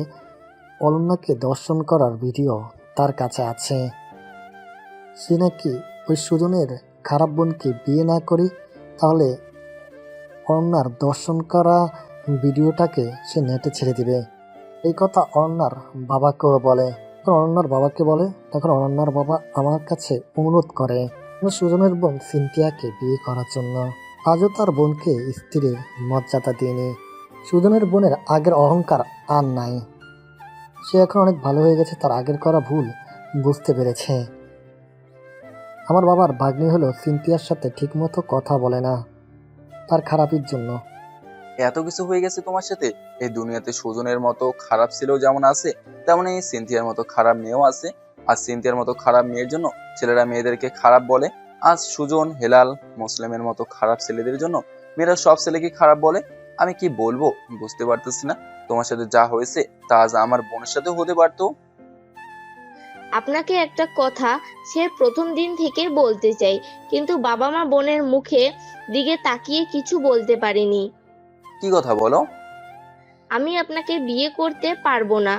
অনন্যাকে দর্শন করার ভিডিও তার কাছে আছে। সে নাকি ওই সুজনের খারাপ বোনকে বিয়ে না করি তাহলে অনন্যার দর্শন করা ভিডিওটাকে সে নেটে ছেড়ে দিবে। এই কথা অনন্যার বাবাকেও বলে। যখন অনন্যার বাবাকে বলে তখন অনন্যার বাবা আমার কাছে অনুরোধ করে সুজনের বোন সিনথিয়াকে বিয়ে করার জন্য। আজও তার বোনকে স্ত্রীর মর্যাদা দিইনি। সুজনের বোনের আগের অহংকার আর নাই। সে এখন অনেক ভালো হয়ে গেছে, তার আগের করা ভুল বুঝতে পেরেছে। আমার বাবার ভাগ্নি হলো সিনথিয়ার সাথে ঠিকমতো কথা বলে না, তার খারাপের জন্য। এত কিছু হয়ে গেছে তোমার সাথে। এই দুনিয়াতে সুজনের মতো খারাপ ছেলেও যেমন আছে, তেমন এই সিনথিয়ার মতো খারাপ মেয়েও আছে। আর সিনথিয়ার মতো খারাপ মেয়ের জন্য ছেলেরা মেয়েদেরকে খারাপ বলে। আজ সুজন, হেলাল, মুসলিমের মতো খারাপ ছেলেদের জন্য মেয়েরা সব ছেলেকে খারাপ বলে। আমি কি বলবো বুঝতে পারতেছি না। তোমার সাথে যা হয়েছে তা আজ আমার বোনের সাথে হতে পারতো। আপনাকে একটা কথা সে প্রথম দিন থেকে বলতে চাই, কিন্তু বাবা মা বোনের মুখে দিকে তাকিয়ে কিছু বলতে পারিনি। কি কথা বলো? আমি আপনাকে বিয়ে করতে পারবো না।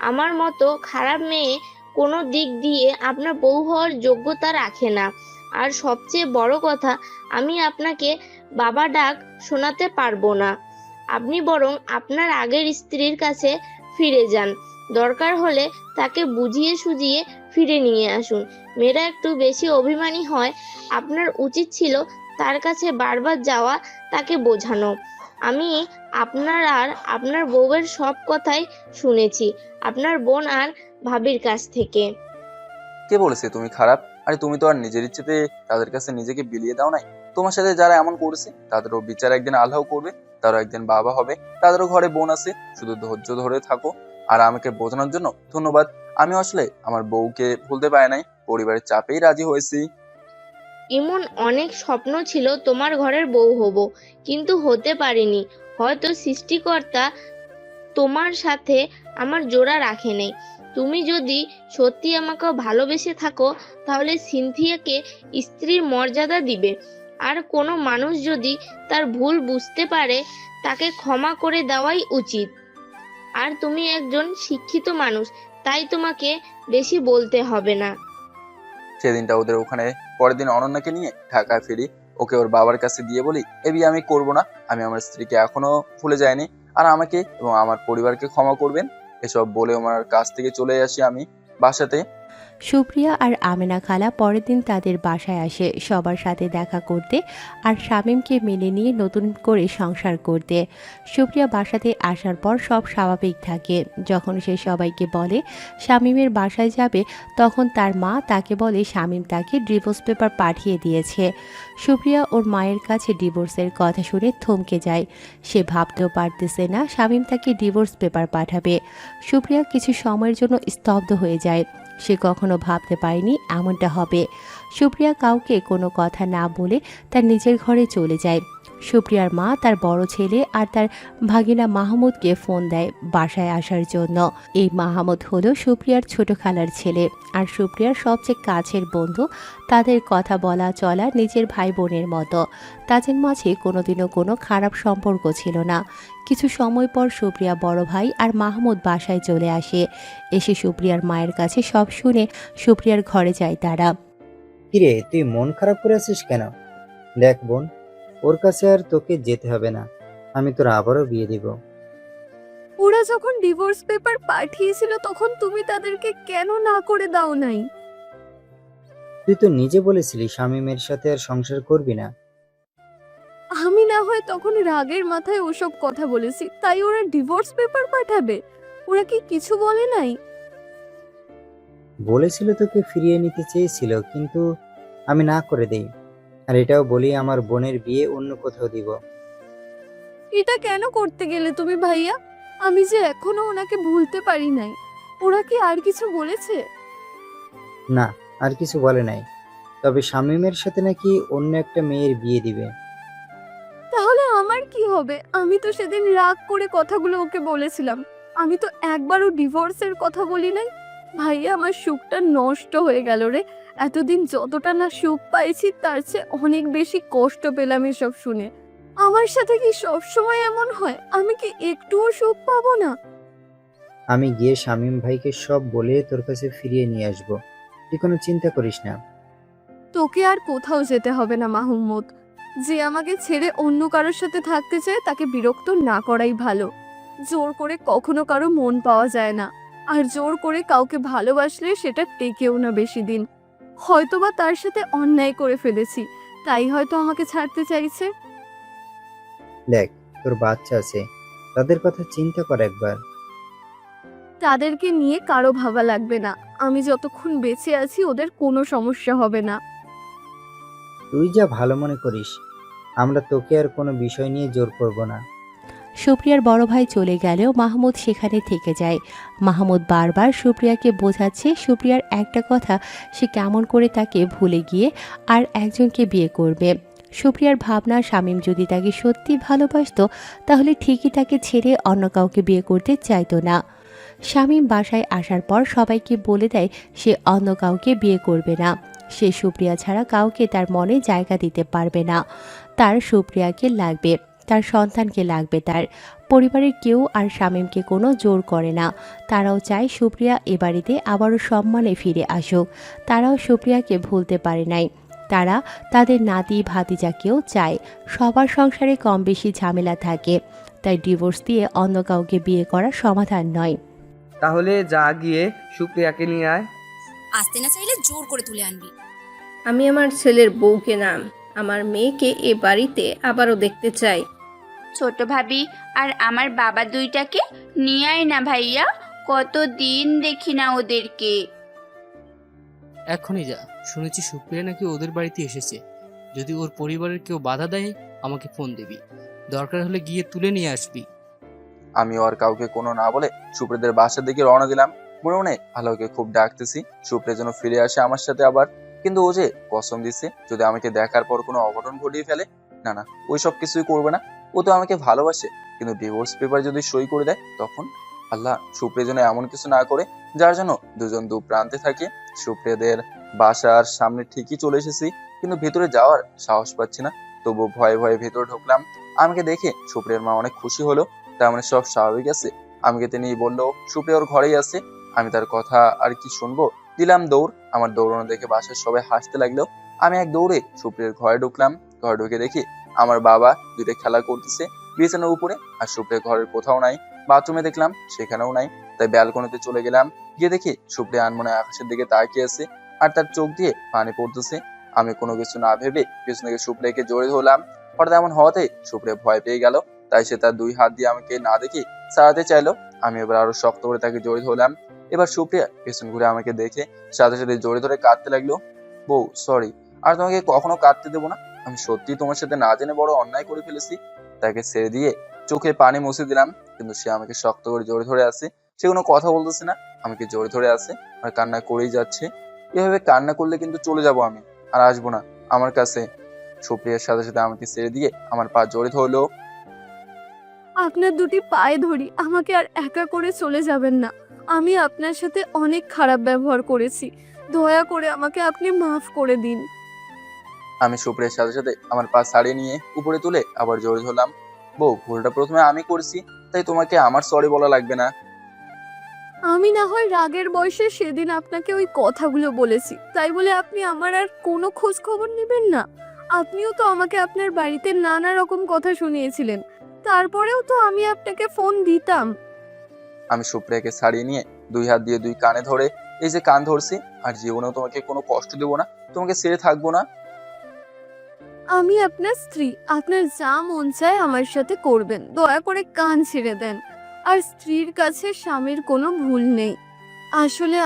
আমার মতো খারাপ মেয়ে কোনো দিক দিয়ে আপনার বউ হওয়ার যোগ্যতা রাখে না। আর সবচেয়ে বড় কথা, আমি আপনাকে বাবা ডাক শোনাতে পারবো না। আপনি বরং আপনার আগের স্ত্রীর কাছে ফিরে যান। দরকার হলে তাকে বুঝিয়ে সুঝিয়ে ফিরে নিয়ে আসুন। মেয়েরা একটু বেশি অভিমানী হয়। আপনার উচিত ছিল তার কাছে বারবার যাওয়া, তাকে বোঝানো। আমি আপনার আর আপনার বউয়ের সব কথাই শুনেছি, আপনার বোন আর ভাবির কাছ থেকে। কে বলেছে তুমি খারাপ? আরে তুমি তো আর নিজের ইচ্ছেতে তাদের কাছে নিজেকে বিলিয়ে দাও নাই। তোমার সাথে যারা এমন করেছে তাদেরও বিচার একদিন আল্লাহ করবে, তারও একদিন বাবা হবে, তাদেরও ঘরে বোন আছে। শুধু ধৈর্য ধরে থাকো। আর আমাকে বোঝানোর জন্য ধন্যবাদ। আমি আসলে আমার বউকে ভুলতে পারি নাই, পরিবারের চাপেই রাজি হয়েছি। এমন অনেক স্বপ্ন ছিল তোমার ঘরের বউ হব, কিন্তু হতে পারিনি। হয়তো সৃষ্টিকর্তা তোমার সাথে আমার জোড়া রাখে নেই। তুমি যদি সত্যি আমাকে ভালোবেসে থাকো তাহলে সিনথিয়াকে স্ত্রীর মর্যাদা দিবে। আর কোনো মানুষ যদি তার ভুল বুঝতে পারে তাকে ক্ষমা করে দেওয়াই উচিত। আর তুমি একজন শিক্ষিত মানুষ, তাই তোমাকে বেশি বলতে হবে না। সেদিনটা ওদের ওখানে, পরের দিন অনন্যাকে নিয়ে ঢাকায় ফিরি। ওকে ওর বাবার কাছে দিয়ে বলি এ বিয়ে আমি করবো না। আমি আমার স্ত্রীকে এখনো ভুলে যাইনি, আর আমাকে এবং আমার পরিবারকে ক্ষমা করবেন। এসব বলে আমার কাছ থেকে চলে আসি আমি বাসাতে। সুপ্রিয়া আর আমেনা খালা পরের দিন তাদের বাসায় আসে সবার সাথে দেখা করতে আর শামীমকে মেনে নিয়ে নতুন করে সংসার করতে। সুপ্রিয়া বাসাতে আসার পর সব স্বাভাবিক থাকে। যখন সে সবাইকে বলে শামীমের বাসায় যাবে, তখন তার মা তাকে বলে শামীম তাকে ডিভোর্স পেপার পাঠিয়ে দিয়েছে। সুপ্রিয়া ওর মায়ের কাছে ডিভোর্সের কথা শুনে থমকে যায়। সে ভাবতেও পারতেছে না শামীম তাকে ডিভোর্স পেপার পাঠাবে। সুপ্রিয়া কিছু সময়ের জন্য স্তব্ধ হয়ে যায়। সে কখনো ভাবতে পারেনি এমনটা হবে। সুপ্রিয়া কাউকে কোনো কথা না বলে তার নিজের ঘরে চলে যায়। সুপ্রিয়ার মা তার বড় ছেলে আর তার ভাগিনা মাহমুদকে ফোন দেয় বাসায় আসার জন্য। এই মাহমুদ হলো সুপ্রিয়ার ছোট খালার ছেলে আর সুপ্রিয়ার সবচেয়ে কাছের বন্ধু। তাদের কথা বলা চলা নিজের ভাই বোনের মতো। তাদের মাঝে কোনোদিনও কোনো খারাপ সম্পর্ক ছিল না। কিছু সময় পর সুপ্রিয়া বড় ভাই আর মাহমুদ বাসায় চলে আসে। এসে সুপ্রিয়ার মায়ের কাছে সব শুনে সুপ্রিয়ার ঘরে যায় তারা। কিরে, তুই মন খারাপ করে আছিস কেন? দেখ বোন, ওর কাছে আর তোকে যেতে হবে না, আমি তোর আবারও বিয়ে দিব। ওরা যখন ডিভোর্স পেপার পাঠিয়েছিল তখন তুমি তাদেরকে কেন না করে দাও নাই? তুই তো নিজে বলেছিলি শামীমের সাথে আর সংসার করবি না। আমি না হয় তখন রাগের মাথায় ওসব কথা বলেছি, তাই ওরা ডিভোর্স পেপার পাঠাবে? ওরা কি কিছু বলে নাই? বলেছিল তোকে ফিরিয়ে নিতে চেয়েছিল, কিন্তু আমি না করে দেই। আর এটাও বলি আমার বোনের বিয়ে অন্য কোথাও দিব। এটা কেন করতে গেলে তুমি ভাইয়া? আমি যে এখনো ওনাকে ভুলতে পারি নাই। ওরা কি আর কিছু বলেছে? না, আর কিছু বলে নাই, তবে শামীমের সাথে নাকি অন্য একটা মেয়ের বিয়ে দিবে। তাহলে আমার কি হবে? আমি তো সেদিন রাগ করে কথাগুলো ওকে বলেছিলাম। আমি তো একবারও ডিভোর্সের কথা বলি নাই। ভাইয়া, আমার সুখটা নষ্ট হয়ে গেল রে। এতদিন যতটা না সুখ পাইছি তার চেয়ে অনেক বেশি কষ্ট পেলাম এসব শুনে। আমার সাথে কি সবসময় এমন হয়? আমি কি একটুও সুখ পাবো না? আমি গিয়ে শামীম ভাইকে সব বলে তোর কাছে ফিরিয়ে নিয়ে আসবো, তুই কোনো চিন্তা করিস না। তোকে আর কোথাও যেতে হবে না মাহমুদ। যে আমাকে ছেড়ে অন্য কারোর সাথে থাকতে চায় তাকে বিরক্ত না করাই ভালো। জোর করে কখনো কারো মন পাওয়া যায় না, আর জোর করে কাউকে ভালোবাসলে সেটা টেকেও না বেশি দিন। হয়তোবা তার সাথে অন্যায় করে ফেলেছি, তাই হয়তো আমাকে ছাড়তে চাইছে। দেখ, তোর বাচ্চা আছে, তাদের কথা চিন্তা কর একবার। তাদেরকে নিয়ে কারো ভাবা লাগবে না। আমি যতক্ষণ বেঁচে আছি ওদের কোনো সমস্যা হবে না। তুই যা ভালো মনে করিস, আমরা তোকে আর কোনো বিষয় নিয়ে জোর করব না। সুপ্রিয়ার বড় ভাই চলে গেলেও মাহমুদ সেখানে থেকে যায়। মাহমুদ বারবার সুপ্রিয়াকে বোঝাচ্ছে সুপ্রিয়ার একটা কথা সে কেমন করে তাকে ভুলে গিয়ে আর একজনকে বিয়ে করবে। সুপ্রিয়ার ভাবনা শামীম যদি তাকে সত্যি ভালোবাসতো তাহলে ঠিকই তাকে ছেড়ে অন্য কাউকে বিয়ে করতে চাইতো না। শামীম বাসায় আসার পর সবাইকে বলে দেয় সে অন্য কাউকে বিয়ে করবে না। সে সুপ্রিয়া ছাড়া কাউকে তার মনে জায়গা দিতে পারবে না। তার সুপ্রিয়াকে লাগবে, তার সন্তানকে লাগবে। তার পরিবারের কেউ আর শামীমকে কোনো জোর করে না। তারাও চায় সুপ্রিয়া এ বাড়িতে আবারও সম্মানে ফিরে আসুক। তারাও সুপ্রিয়াকে ভুলতে পারে নাই। তারা তাদের নাতি ভাতিজাকেও চায়। সবার সংসারে কম বেশি ঝামেলা থাকে, তাই ডিভোর্স দিয়ে অন্য কাউকে বিয়ে করা সমাধান নয়। তাহলে যা গিয়ে সুপ্রিয়াকে নিয়ে আয়। আসতে না চাইলে জোর করে তুলে আনবি। আমি আমার ছেলের বউকে না, আমার মেয়েকে এ বাড়িতে আবারও দেখতে চাই। ছোট ভাবি আর আমার বাবা দুইটাকে নিয়ে আয় না ভাইয়া, কতদিন দেখি না ওদেরকে। এখনই যা, শুনেছি সুপ্রিয়া নাকি ওদের বাড়িতে এসেছে। যদি ওর পরিবারের কেউ বাধা দেয় আমাকে ফোন দিবি, দরকার হলে গিয়ে তুলে নিয়ে আসবি। আমি আর কাউকে কোনো না বলে সুপ্রিয়াদের বাসার দিকে রওনা দিলাম। মনে মনে আলোকে খুব ডাকতেছি সুপ্রিয়া যেন ফিরে আসে আমার সাথে আবার। কিন্তু ও যে কসম দিছে যদি আমাকে দেখার পর কোনো অঘটন ঘটিয়ে ফেলে, না না, ওই সব কিছুই করবে না। ও তো আমাকে ভালোবাসে, কিন্তু ডিভোর্স পেপার যদি সই করে দেয় তখন? আল্লাহ, সুপ্রিয়া যেন এমন কিছু না করে যার জন্য দুজন দু প্রান্তে থাকে। সুপ্রিয়াদের বাসার সামনে ঠিকই চলে এসেছি, কিন্তু ভেতরে যাওয়ার সাহস পাচ্ছি না। তবু ভয়ে ভয়ে ভেতরে ঢুকলাম। আমাকে দেখে সুপ্রিয়ার মা অনেক খুশি হলো। তার মানে সব স্বাভাবিক আছে। আমাকে তিনি বললো সুপ্রিয়া ওর ঘরেই আছে। আমি তার কথা আর কি শুনবো, দিলাম দৌড়। আমার দৌড়ানো দেখে বাসার সবাই হাসতে লাগলো। আমি এক দৌড়ে সুপ্রিয়ার ঘরে ঢুকলাম। ঘরে ঢুকে দেখি আমার বাবা দুটো খেলা করতেছে বিছানার উপরে, আর সুপ্রিয়া ঘরের কোথাও নাই। বাথরুমে দেখলাম সেখানেও নাই। তাই ব্যালকনিতে চলে গেলাম। গিয়ে দেখি সুপ্রিয়া আনমনে আকাশের দিকে তাকিয়ে আছে, আর তার চোখ দিয়ে পানি পড়তেছে। আমি কোনো কিছু না ভেবে পিছন থেকে সুপ্রিয়াকে জড়িয়ে ধরলাম। হঠাৎ এমন হওয়াতে সুপ্রিয়া ভয় পেয়ে গেল। তাই সে তার দুই হাত দিয়ে আমাকে না দেখে ছাড়াতে চাইলো। আমি এবার আরো শক্ত করে তাকে জড়িয়ে ধরলাম। এবার সুপ্রিয়া পেছন ঘুরে আমাকে দেখে সাথে সাথে জড়িয়ে ধরে কাঁদতে লাগলো। বউ, সরি, আর তোমাকে কখনো কাঁদতে দেবো না। আমি সত্যি তোমার সাথে না জেনে বড় অন্যায় করে ফেলেছি। তাকে ছেড়ে দিয়ে চোখে পানি মুছে দিলাম, কিন্তু সে আমাকে শক্ত করে জড়িয়ে ধরে আছে। সে কোনো কথা বলতেছে না, আমাকে জড়িয়ে ধরে আছে আর কান্না করেই যাচ্ছে। এভাবে কান্না করলে কিন্তু চলে যাব আমি, আর আসবো না আমার কাছে। সুপ্রিয়ার সাথে সাথে আমাকে ছেড়ে দিয়ে আমার পা জড়িয়ে ধরলো। আপনার দুটি পায়ে ধরি, আমাকে আর একা করে চলে যাবেন না। আমি আপনার সাথে অনেক খারাপ ব্যবহার করেছি, দয়া করে আমাকে আপনি মাফ করে দিন। আমি সুপ্রিয়ার সাথে সাথে আমার পা ছাড়িয়ে নিয়ে উপরে তুলে আবার জড়িয়ে ধরলাম। বউ, ভুলটা প্রথমে আমি করেছি, তাই তোমাকে আমার সরি বলা লাগবে না। আমি না হয় রাগের বয়সে সেদিন আপনাকে ওই কথাগুলো বলেছি, তাই বলে আপনি আমার আর কোনো খোঁজ খবর নেবেন না? আপনিও তো আমাকে আপনার বাড়িতে নানা রকম কথা শুনিয়েছিলেন, তারপরেও তো আমি আপনাকে ফোন দিতাম। আমি সুপ্রিয়াকে ছাড়িয়ে নিয়ে দুই হাত দিয়ে দুই কানে ধরে এই যে কান ধরছি, আর জীবনেও তোমাকে কোনো কষ্ট দেবো না, তোমাকে ছেড়ে থাকবো না। আমি আপনার স্ত্রী, আপনার যা মন চায় আমার সাথে করবেন, দয়া করে কান ছেড়ে দেন। আর স্ত্রীর কাছে স্বামীর কোনো ভুল নেই। আসলে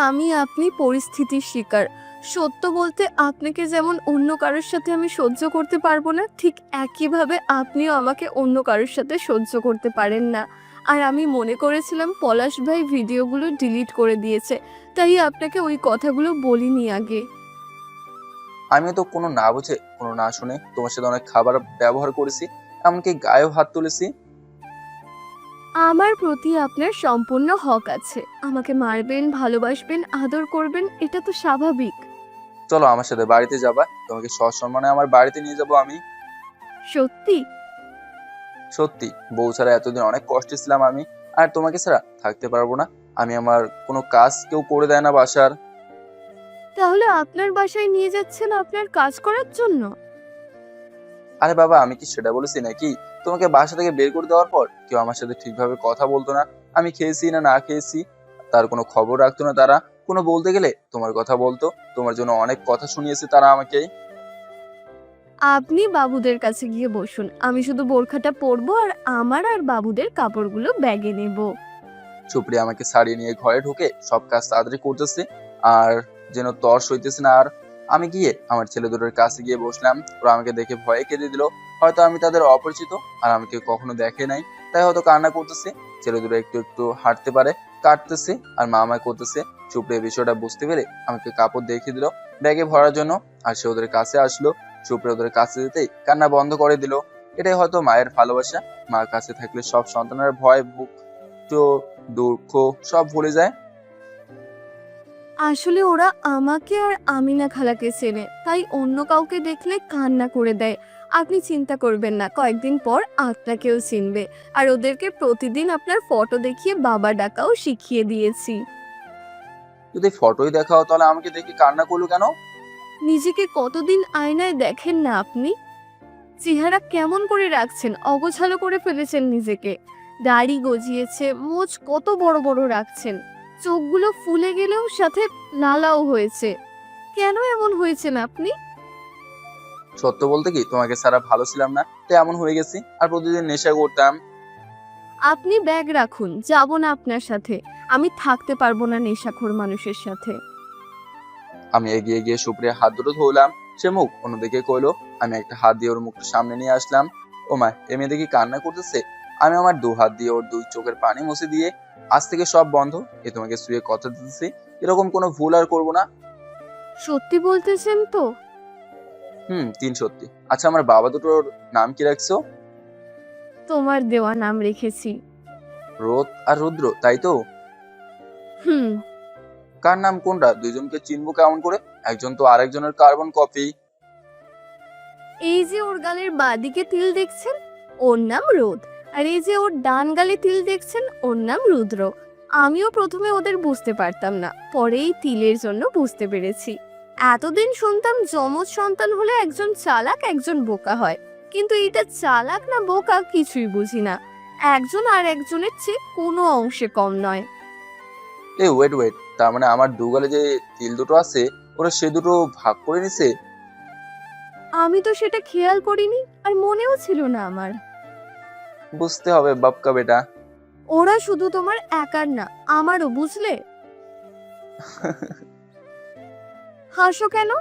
আপনি পরিস্থিতির শিকার। সত্য বলতে আপনাকে যেমন অন্য কারোর সাথে আমি সহ্য করতে পারবো না, ঠিক একইভাবে আপনিও আমাকে অন্য কারোর সাথে সহ্য করতে পারেন না। আর আমি মনে করেছিলাম পলাশ ভাই ভিডিওগুলো ডিলিট করে দিয়েছে, তাই আপনাকে ওই কথাগুলো বলিনি আগে। আমি তো কোনো না বুঝে কোনো না শুনে তোমার সাথে অনেক খাবার ব্যবহার করেছি, এমনকি গায়েও হাত তুলেছি। আমার প্রতি আপনার সম্পূর্ণ হক আছে। আমাকে মারবেন, ভালোবাসবেন, আদর করবেন, এটা তো স্বাভাবিক। চলো আমার সাথে বাড়িতে যাবা, তোমাকে সসম্মানে আমার বাড়িতে নিয়ে যাবো আমি। সত্যি? সত্যি, বউ ছাড়া এতদিন অনেক কষ্টে ছিলাম আমি, আর তোমাকে ছাড়া থাকতে পারবো না আমি। আমার কোনো কাজ কেউ করে দেয় না বাসার। তাহলে আপনার বাসায় নিয়ে যাচ্ছেন আপনার কাজ করার জন্য? আরে বাবা, আমি কি সেটা বলেছি নাকি? তোমাকে বাসা থেকে বের করে দেওয়ার পর কেউ আমার সাথে ঠিকভাবে কথা বলতো না, আমি খেয়েছি না না খেয়েছি তার কোনো খবর রাখতো না তারা। কোনো বলতে গেলে তোমার কথা বলতো, তোমার জন্য অনেক কথা শুনিয়েছে তারা আমাকে। আপনি বাবুদের কাছে গিয়ে বসুন, আমি শুধু বোরখাটা পরবো আর আমার আর বাবুদের কাপড়গুলো ব্যাগে নেব। সুপ্রিয়া আমাকে ছাড়িয়ে নিয়ে ঘরে ঢুকে সব কাজ তাড়াতাড়ি করতেছে, আর যেন তর সইতেছে না। আর আমি গিয়ে আমার ছেলে দুটোর কাছে গিয়ে বসলাম। ওরা আমাকে দেখে ভয়ে কেঁদে দিল। হয়তো আমি তাদের অপরিচিত আর আমাকে কখনো দেখে নাই, তাই হয়তো কান্না করতেছে। ছেলে দুটো একটু একটু হাঁটতে পারে, কাটতেছে আর মা আমায় করতেছে। সুপ্রিয়া বিষয়টা বুঝতে পেরে আমাকে কাপড় দেখিয়ে দিল ব্যাগে ভরার জন্য, আর সে ওদের কাছে আসলো। সুপ্রিয়া ওদের কাছে যেতেই কান্না বন্ধ করে দিল। এটাই হয়তো মায়ের ভালোবাসা। মার কাছে থাকলে সব সন্তানের ভয়, ভুক, তো দুঃখ সব ভুলে যায়। আসলে ওরা আমাকে আর আমিনা খালাকে চেনে, তাই অন্য কাউকে দেখলে কান্না করে দেয়। আপনি চিন্তা করবেন না, কয়েকদিন পর আপনাকেও চিনবে। আর ওদেরকে প্রতিদিন আপনার ফটো দেখিয়ে বাবা ডাকাও শিখিয়ে দিয়েছি। যদি ফটোই দেখাও তাহলে আমাকে দেখে কান্না করলো কেন? নিজেকে কতদিন আয়নায় দেখেন না আপনি? চেহারা কেমন করে রাখছেন, অগোছালো করে ফেলেছেন নিজেকে। দাড়ি গজিয়েছে, মোচ কত বড় বড় রাখছেন, চোখগুলো ফুলে গেলেও সাথে লালাও হয়েছে। কেন এমন হয়েছেন আপনি? সত্য বলতে কি, তোমাকে ছাড়া ভালো ছিলাম না, তাই এমন হয়ে গেছি। আর প্রতিদিন নেশা করতাম। আপনি ব্যাগ রাখুন, যাব না আপনার সাথে। আমি থাকতে পারবো না নেশাখোর মানুষের সাথে। আমি এগিয়ে গিয়ে সুপ্রিয়া হাত দুটো ধরলাম। সে মুখ অন্যদিকে কইলো। আমি একটা হাত দিয়ে ওর মুখটা সামনে নিয়ে আসলাম। ও মা, এ মেয়ে দেখি কান্না করতেছে। আমি আমার 2 হাত দিয়ে ওর 2 চোখের পানি মুছে দিয়ে, আজ থেকে সব বন্ধ, এ তোমাকে শুয়ে কথা দিতেছি, এরকম কোনো ভুল আর করবো না। সত্যি বলতেছেন তো? 3 সত্যি। আচ্ছা, আমার বাবা দুটোর নাম কি রাখছো? তোমার দেওয়া নাম রেখেছি। রোদ আর রুদ্র, তাই তো? হুম। কার নাম কোনটা? দুইজনকে চিনবো কেমন করে? একজন তো আরেকজনের কার্বন কপি। এই যে ওর গালের বাঁদিকে তিল দেখছেন, ওর নাম রোদ। আর এই যে ওর ডান গালে তিল দেখছেন, ওর নাম রুদ্র। আমিও প্রথমে ওদের বুঝতে পারতাম না, পরে এই তিলের জন্য বুঝতে পেরেছি। এতদিন শুনতাম যমজ সন্তান হলে একজন চালাক একজন বোকা হয়, কিন্তু এটা চালাক না বোকা কিছুই বুঝি না। একজন আর একজনের চেয়ে কোনো অংশে কম নয়। ওয়েট, তার মানে আমার 2 গালে যে তিল দুটো আছে, ওরা সে দুটো ভাগ করে নিছে? আমি তো সেটা খেয়াল করিনি, আর মনেও ছিল না আমার। বুঝতে হবে বাপকা বেটা। ওরা শুধু তোমার একার না, আমারও, বুঝলে? হাসো কেন?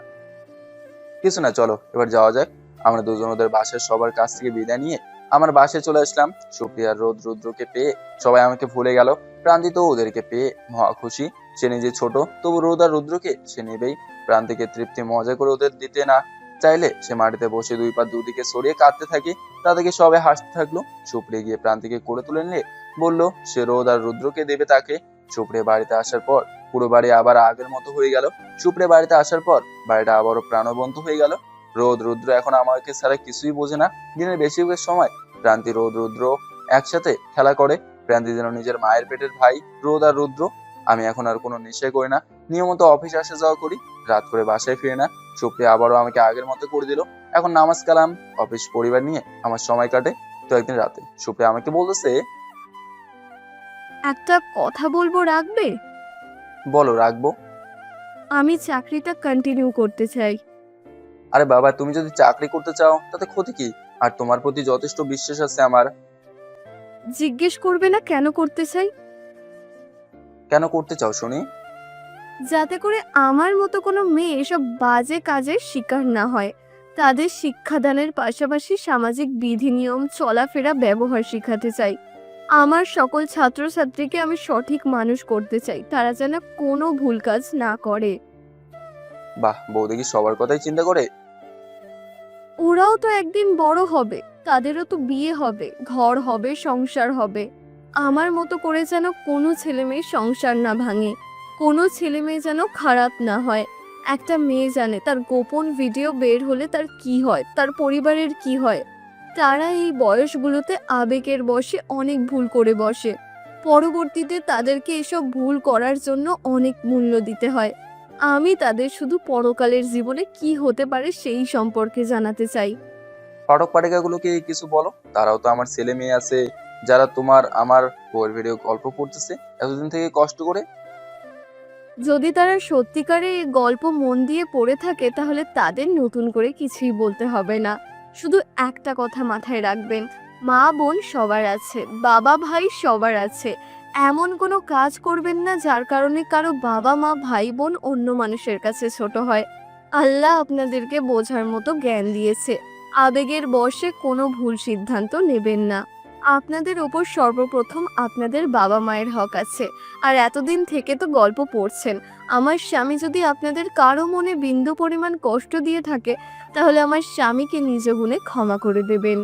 কিছু না, চলো এবার যাওয়া যাক। আমরা দুজন ওদের বাসার সবার কাছ থেকে বিদায় নিয়ে আমার বাসায় চলে আসলাম। সুপ্রিয়া রোদ রুদ্রকে পেয়ে সবাই আমাকে ভুলে গেল। প্রান্তি তো ওদেরকে পেয়ে মহা খুশি। সে নিজে ছোট, তবু রোদ আর রুদ্রকে সে নেবেই। প্রান্তিকে তৃপ্তি মজা করে ওদের দিতে না চাইলে সে মাটিতে বসে 2 পা দুদিকে সরিয়ে কাঁদতে থাকে। তাদেরকে সবাই হাসতে থাকলো। সুপ্রিয়া গিয়ে প্রান্তিকে কোলে তুলে নিয়ে বললো সে রোদ আর রুদ্রকে দেবে তাকে। সুপ্রিয়া বাড়িতে আসার পর পুরো বাড়ি আবার আগের মতো হয়ে গেল। সুপ্রিয়া বাড়িতে আসার পর বাড়িটা আবারও প্রাণবন্ত হয়ে গেল। রোদ রুদ্র এখন আমাকে ছাড়া কিছুই বোঝে না। দিনের বেশিরভাগ সময় প্রান্তি রোদ রুদ্র একসাথে খেলা করে। প্রান্তি যেন নিজের মায়ের পেটের ভাই রোদ আর রুদ্র। আমি এখন আর কোনো নেশা করি না, নিয়মিত অফিস আসা যাওয়া করি, রাত করে বাসায় ফিরে না। সুপ্রিয়া আবারও আমাকে আগের মতো করে দিল। এখন নামাজ কালাম, অফিস, পরিবার নিয়ে আমার সময় কাটে। তো একদিন রাতে সুপ্রিয়া আমাকে বলতেছে, একটা কথা বলবো, রাখবে? বলো। রাখবো। আমি চাকরিটা কন্টিনিউ করতে চাই। আরে বাবা, তুমি যদি চাকরি করতে চাও তাতে ক্ষতি কি? আর তোমার প্রতি যথেষ্ট বিশ্বাস আছে আমার। জিজ্ঞেস করবে না কেন করতে চাই? কেন করতে চাও শুনি? যাতে করে আমার মতো কোনো মেয়ে এসব বাজে কাজের শিকার না হয়। তাদের শিক্ষাদানের পাশাপাশি সামাজিক বিধি নিয়ম, চলাফেরা, ব্যবহার শেখাতে চাই। আমার সকল ছাত্রছাত্রীকে আমি সঠিক মানুষ করতে চাই, তারা যেন কোনো ভুল কাজ না করে। বাহ, বউ দেখি সবার কথাই চিন্তা করে। ওরাও তো একদিন বড় হবে, তাদেরও তো বিয়ে হবে, ঘর হবে, সংসার হবে। আমার মতো করে যেন কোনো ছেলে মেয়ে সংসার না ভাঙে, কোনো ছেলে মেয়ে যেন খারাপ না হয়। একটা মেয়ে জানে তার গোপন ভিডিও বের হলে তার কি হয়, তার পরিবারের কি হয়। তারা এই বয়সগুলোতে আবেগের বশে অনেক ভুল করে বসে। পরবর্তীতে তাদেরকে এসব ভুল করার জন্য অনেক মূল্য দিতে হয়। আমি তাদের শুধু পরকালের জীবনে কি হতে পারে সেই সম্পর্কে জানাতে চাই। পাঠক পাঠিকাগুলোকে কিছু বলো, তারাও তো আমার ছেলে মেয়ে আছে, যারা আমার বইয়ের ভিডিও গল্প পড়তেছে এতদিন থেকে কষ্ট করে। যদি তারা সত্যিকারে এই গল্প মন দিয়ে পড়ে থাকে তাহলে তাদের নতুন করে কিছুই বলতে হবে না। শুধু একটা কথা মাথায় রাখবেন, মা বোন সবার আছে, বাবা ভাই সবার আছে। এমন কোনো কাজ করবেন না যার কারণে কারো বাবা মা ভাই বোন অন্য মানুষের কাছে ছোট হয়। আল্লাহ আপনাদেরকে বোঝার মতো জ্ঞান দিয়েছে। আবেগের বশে কোনো ভুল সিদ্ধান্ত নেবেন না। আপনাদের ওপর সর্বপ্রথম আপনাদের বাবা মায়ের হক আছে। আর এতদিন থেকে তো গল্প পড়ছেন, আমার স্বামী যদি আপনাদের কারো মনে বিন্দু পরিমাণ কষ্ট দিয়ে থাকে তাহলে আমার স্বামীকে নিজ গুণে ক্ষমা করে দেবেন।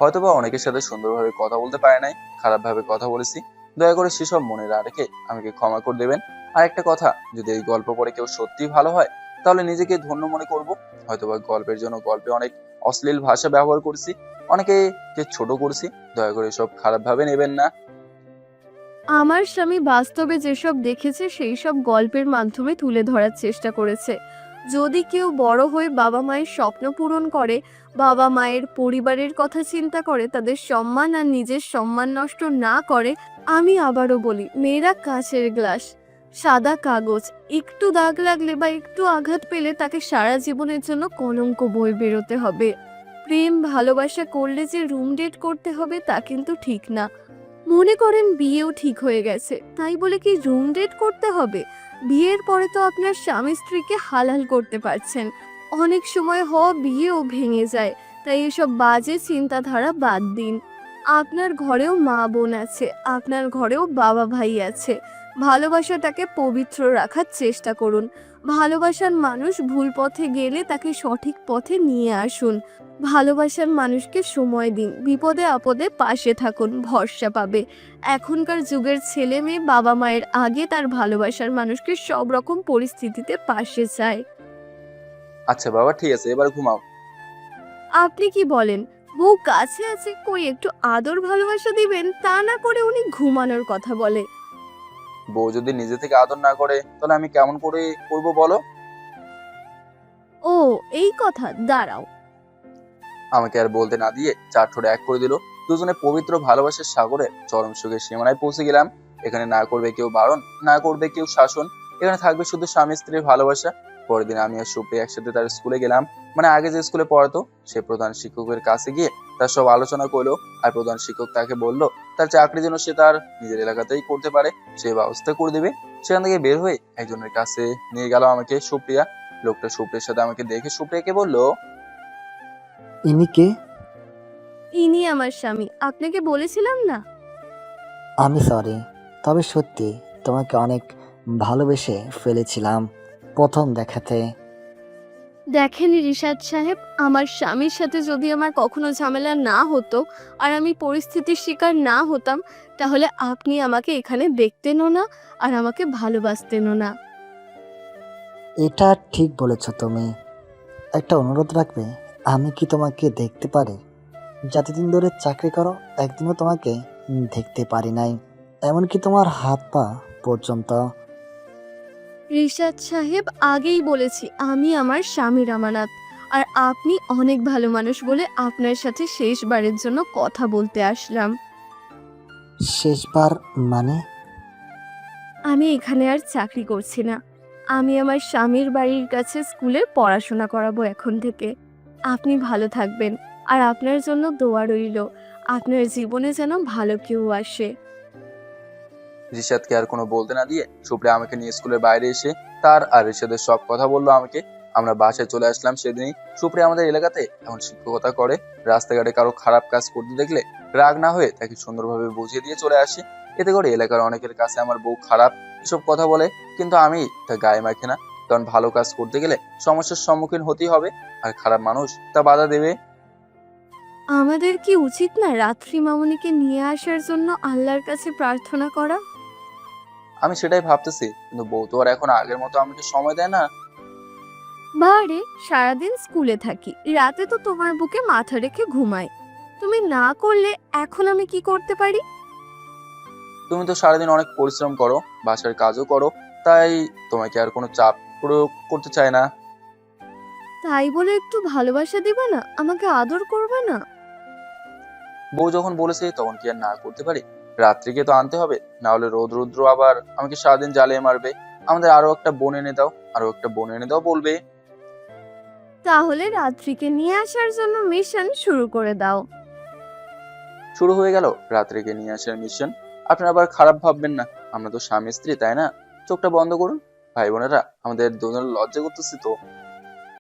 হয়তোবা অনেকের সাথে সুন্দরভাবে কথা বলতে পারে নাই, খারাপ ভাবে কথা বলেছি, দয়া করে সেসব মনে না রেখে আমাকে ক্ষমা করে দেবেন। আর একটা কথা, যদি এই গল্প পড়ে কেউ সত্যি ভালো হয় তাহলে নিজেকে ধন্য মনে করব। হয়তোবা গল্পের জন্য গল্পে অনেক অশ্লীল ভাষা ব্যবহার করছি, অনেকে ছোট করছি, দয়া করে সব খারাপ ভাবে নেবেন না। আমার স্বামী বাস্তবে যেসব দেখেছে সেই সব গল্পের মাধ্যমে তুলে ধরার চেষ্টা করেছে। যদি কেউ বড় হয়ে বাবা মায়ের স্বপ্ন পূরণ করে, বাবা মায়ের পরিবারের কথা চিন্তা করে, তাদের সম্মান আর নিজের সম্মান নষ্ট না করে, আমি আবারও বলি, মেয়েরা কাঁচের গ্লাস, সাদা কাগজ। একটু দাগ লাগলে বা একটু আঘাত পেলে তাকে সারা জীবনের জন্য কলঙ্ক বয়ে বেরোতে হবে। প্রেম ভালোবাসা করলে যে রুম ডেট করতে হবে তা কিন্তু ঠিক না। মনে করেন বিয়েও ঠিক হয়ে গেছে, তাই বলে কি রুম ডেট করতে হবে? বিয়ের পরে তো আপনার স্বামী স্ত্রীকে হালাল করতে পারছেন। অনেক সময় বিয়েও ভেঙে যায়, তাই এসব বাজে চিন্তাধারা বাদ দিন। আপনার ঘরেও মা বোন আছে, আপনার ঘরেও বাবা ভাই আছে। ভালোবাসাটাকে পবিত্র রাখার চেষ্টা করুন। ভালোবাসার মানুষ ভুল পথে গেলে তাকে সঠিক পথে নিয়ে আসুন। ভালোবাসার মানুষকে সময় দিন, বিপদে আপদে পাশে থাকুন, ভরসা পাবে। এখনকার যুগের ছেলে মেয়ে বাবা মায়ের আগে তার ভালোবাসার মানুষকে সব রকম পরিস্থিতিতে পাশে চায়। আচ্ছা বাবা, ঠিক আছে, এবার ঘুমাও। আপনি কি বলেন? বউ কাছে আছে, কই একটু আদর ভালোবাসা দিবেন, তা না করে উনি ঘুমানোর কথা বলে। বউ যদি নিজে থেকে আদর না করে তাহলে আমি কেমন করে করবো বলো? ও এই কথা, দাঁড়াও। আমাকে আর বলতে না দিয়ে চার ঠোঁটে এক করে দিল। দুজনে পবিত্র ভালোবাসার সাগরে চরম সুখের সীমানায় পৌঁছে গেলাম। এখানে না করবে কেউ বারণ, না করবে কেউ শাসন, এখানে থাকবে শুধু স্বামী স্ত্রীর ভালোবাসা। পরের দিন আমি আর সুপ্রিয়া একসাথে তার স্কুলে গেলাম। মানে আগে যে স্কুলে পড়াতো, সে প্রধান শিক্ষকের কাছে গিয়ে তার সব আলোচনা করলো। আর প্রধান শিক্ষক তাকে বললো তার চাকরি যেন সে তার নিজের এলাকাতেই করতে পারে, সে ব্যবস্থা করে দেবে। সেখান থেকে বের হয়ে একজনের কাছে নিয়ে গেল আমাকে সুপ্রিয়া। লোকটা সুপ্রিয়ার সাথে আমাকে দেখে সুপ্রিয়াকে বললো, ইনি কে? ইনি আমার স্বামী, আপনাকে বলেছিলাম না? আমি সরি, তবে সত্যি তোমাকে অনেক ভালোবেসে ফেলেছিলাম প্রথম দেখাতে। দেখেন রিশাদ সাহেব, আমার স্বামীর সাথে যদি আমার কখনো ঝামেলা না হতো আর আমি পরিস্থিতির শিকার না হতাম তাহলে আপনি আমাকে এখানে দেখতেনও না আর আমাকে ভালোবাসতেনও না। এটা ঠিক বলেছ তুমি। একটা অনুরোধ রাখবে, আমি কি তোমাকে দেখতে পারি? যতদিন ধরে চাকরি করো একদিনও তোমাকে দেখতে পারি নাই, এমনকি তোমার হাত পা পর্যন্ত। রিশাদ সাহেব, আগেই বলেছি আমি আমার স্বামীর আমানত, আর আপনি অনেক ভালো মানুষ বলে আপনার সাথে শেষবারের জন্য কথা বলতে আসলাম। শেষবার মানে? আমি এখানে আর চাকরি করছি না, আমি আমার স্বামীর বাড়ির কাছে স্কুলে পড়াশোনা করাবো এখন থেকে। আপনি ভালো থাকবেন, আর আপনার জন্য দোয়া রইল, আপনার জীবনে যেন ভালো কেউ আসে। রিশাদকে আর কোনো বলতে না দিয়ে সুপ্রিয়া আমাকে নিয়ে স্কুলের বাইরে এসে তার আর রিশাদের সব কথা বললো আমাকে। আমরা বাসায় চলে আসলাম সেদিনই। সুপ্রিয়া আমাদের এলাকাতে এখন শিক্ষকতা করে। রাস্তাঘাটে কারো খারাপ কাজ করতে দেখলে রাগ না হয়ে তাকে সুন্দরভাবে বুঝিয়ে দিয়ে চলে আসি। এতে করে এলাকার অনেকের কাছে আমার বউ খারাপ এসব কথা বলে, কিন্তু আমি তা গায়ে মাখি না, কারণ ভালো কাজ করতে গেলে সমস্যার সম্মুখীন হতেই হবে, আর খারাপ মানুষ তা বাধা দেবে। আমাদের কি উচিত না রাত্রি মামুনিকে নিয়ে আসার জন্য আল্লাহর কাছে প্রার্থনা করা? আমি সেটাই ভাবতেছি, কিন্তু বউ তো আর এখন আগের মতো আমাকে সময় দেয় না। বারে সারাদিন স্কুলে থাকি, রাতে তো তোমার বুকে মাথা রেখে ঘুমাই। তুমি না করলে এখন আমি কি করতে পারি? তুমি তো সারাদিন অনেক পরিশ্রম করো, বাসার কাজও করো, তাই তোমাকে আর কোনো চাপ প্রয়োগ করতে চায় না। তাই বলে একটু ভালোবাসা দিবে না, আমাকে আদর করবে না? বউ যখন বলেছে তখন কি আর না করতে পারি? রাত্রিকে তো আনতে হবে, না হলে রৌদ্র আবার আমাকে সারাদিন জ্বালিয়ে মারবে। আমাদের আরো একটা বোন এনে দাও, আরো একটা বোন এনে দাও বলবে। তাহলে রাত্রিকে নিয়ে আসার জন্য মিশন শুরু করে দাও। শুরু হয়ে গেল রাত্রিকে নিয়ে আসার মিশন। আপনারা আবার খারাপ ভাববেন না, আমরা তো স্বামী স্ত্রী, তাই না? চোখটা বন্ধ করুন ভাই বোনেরা, আমাদের দুজনের লজ্জা করতেছি তো।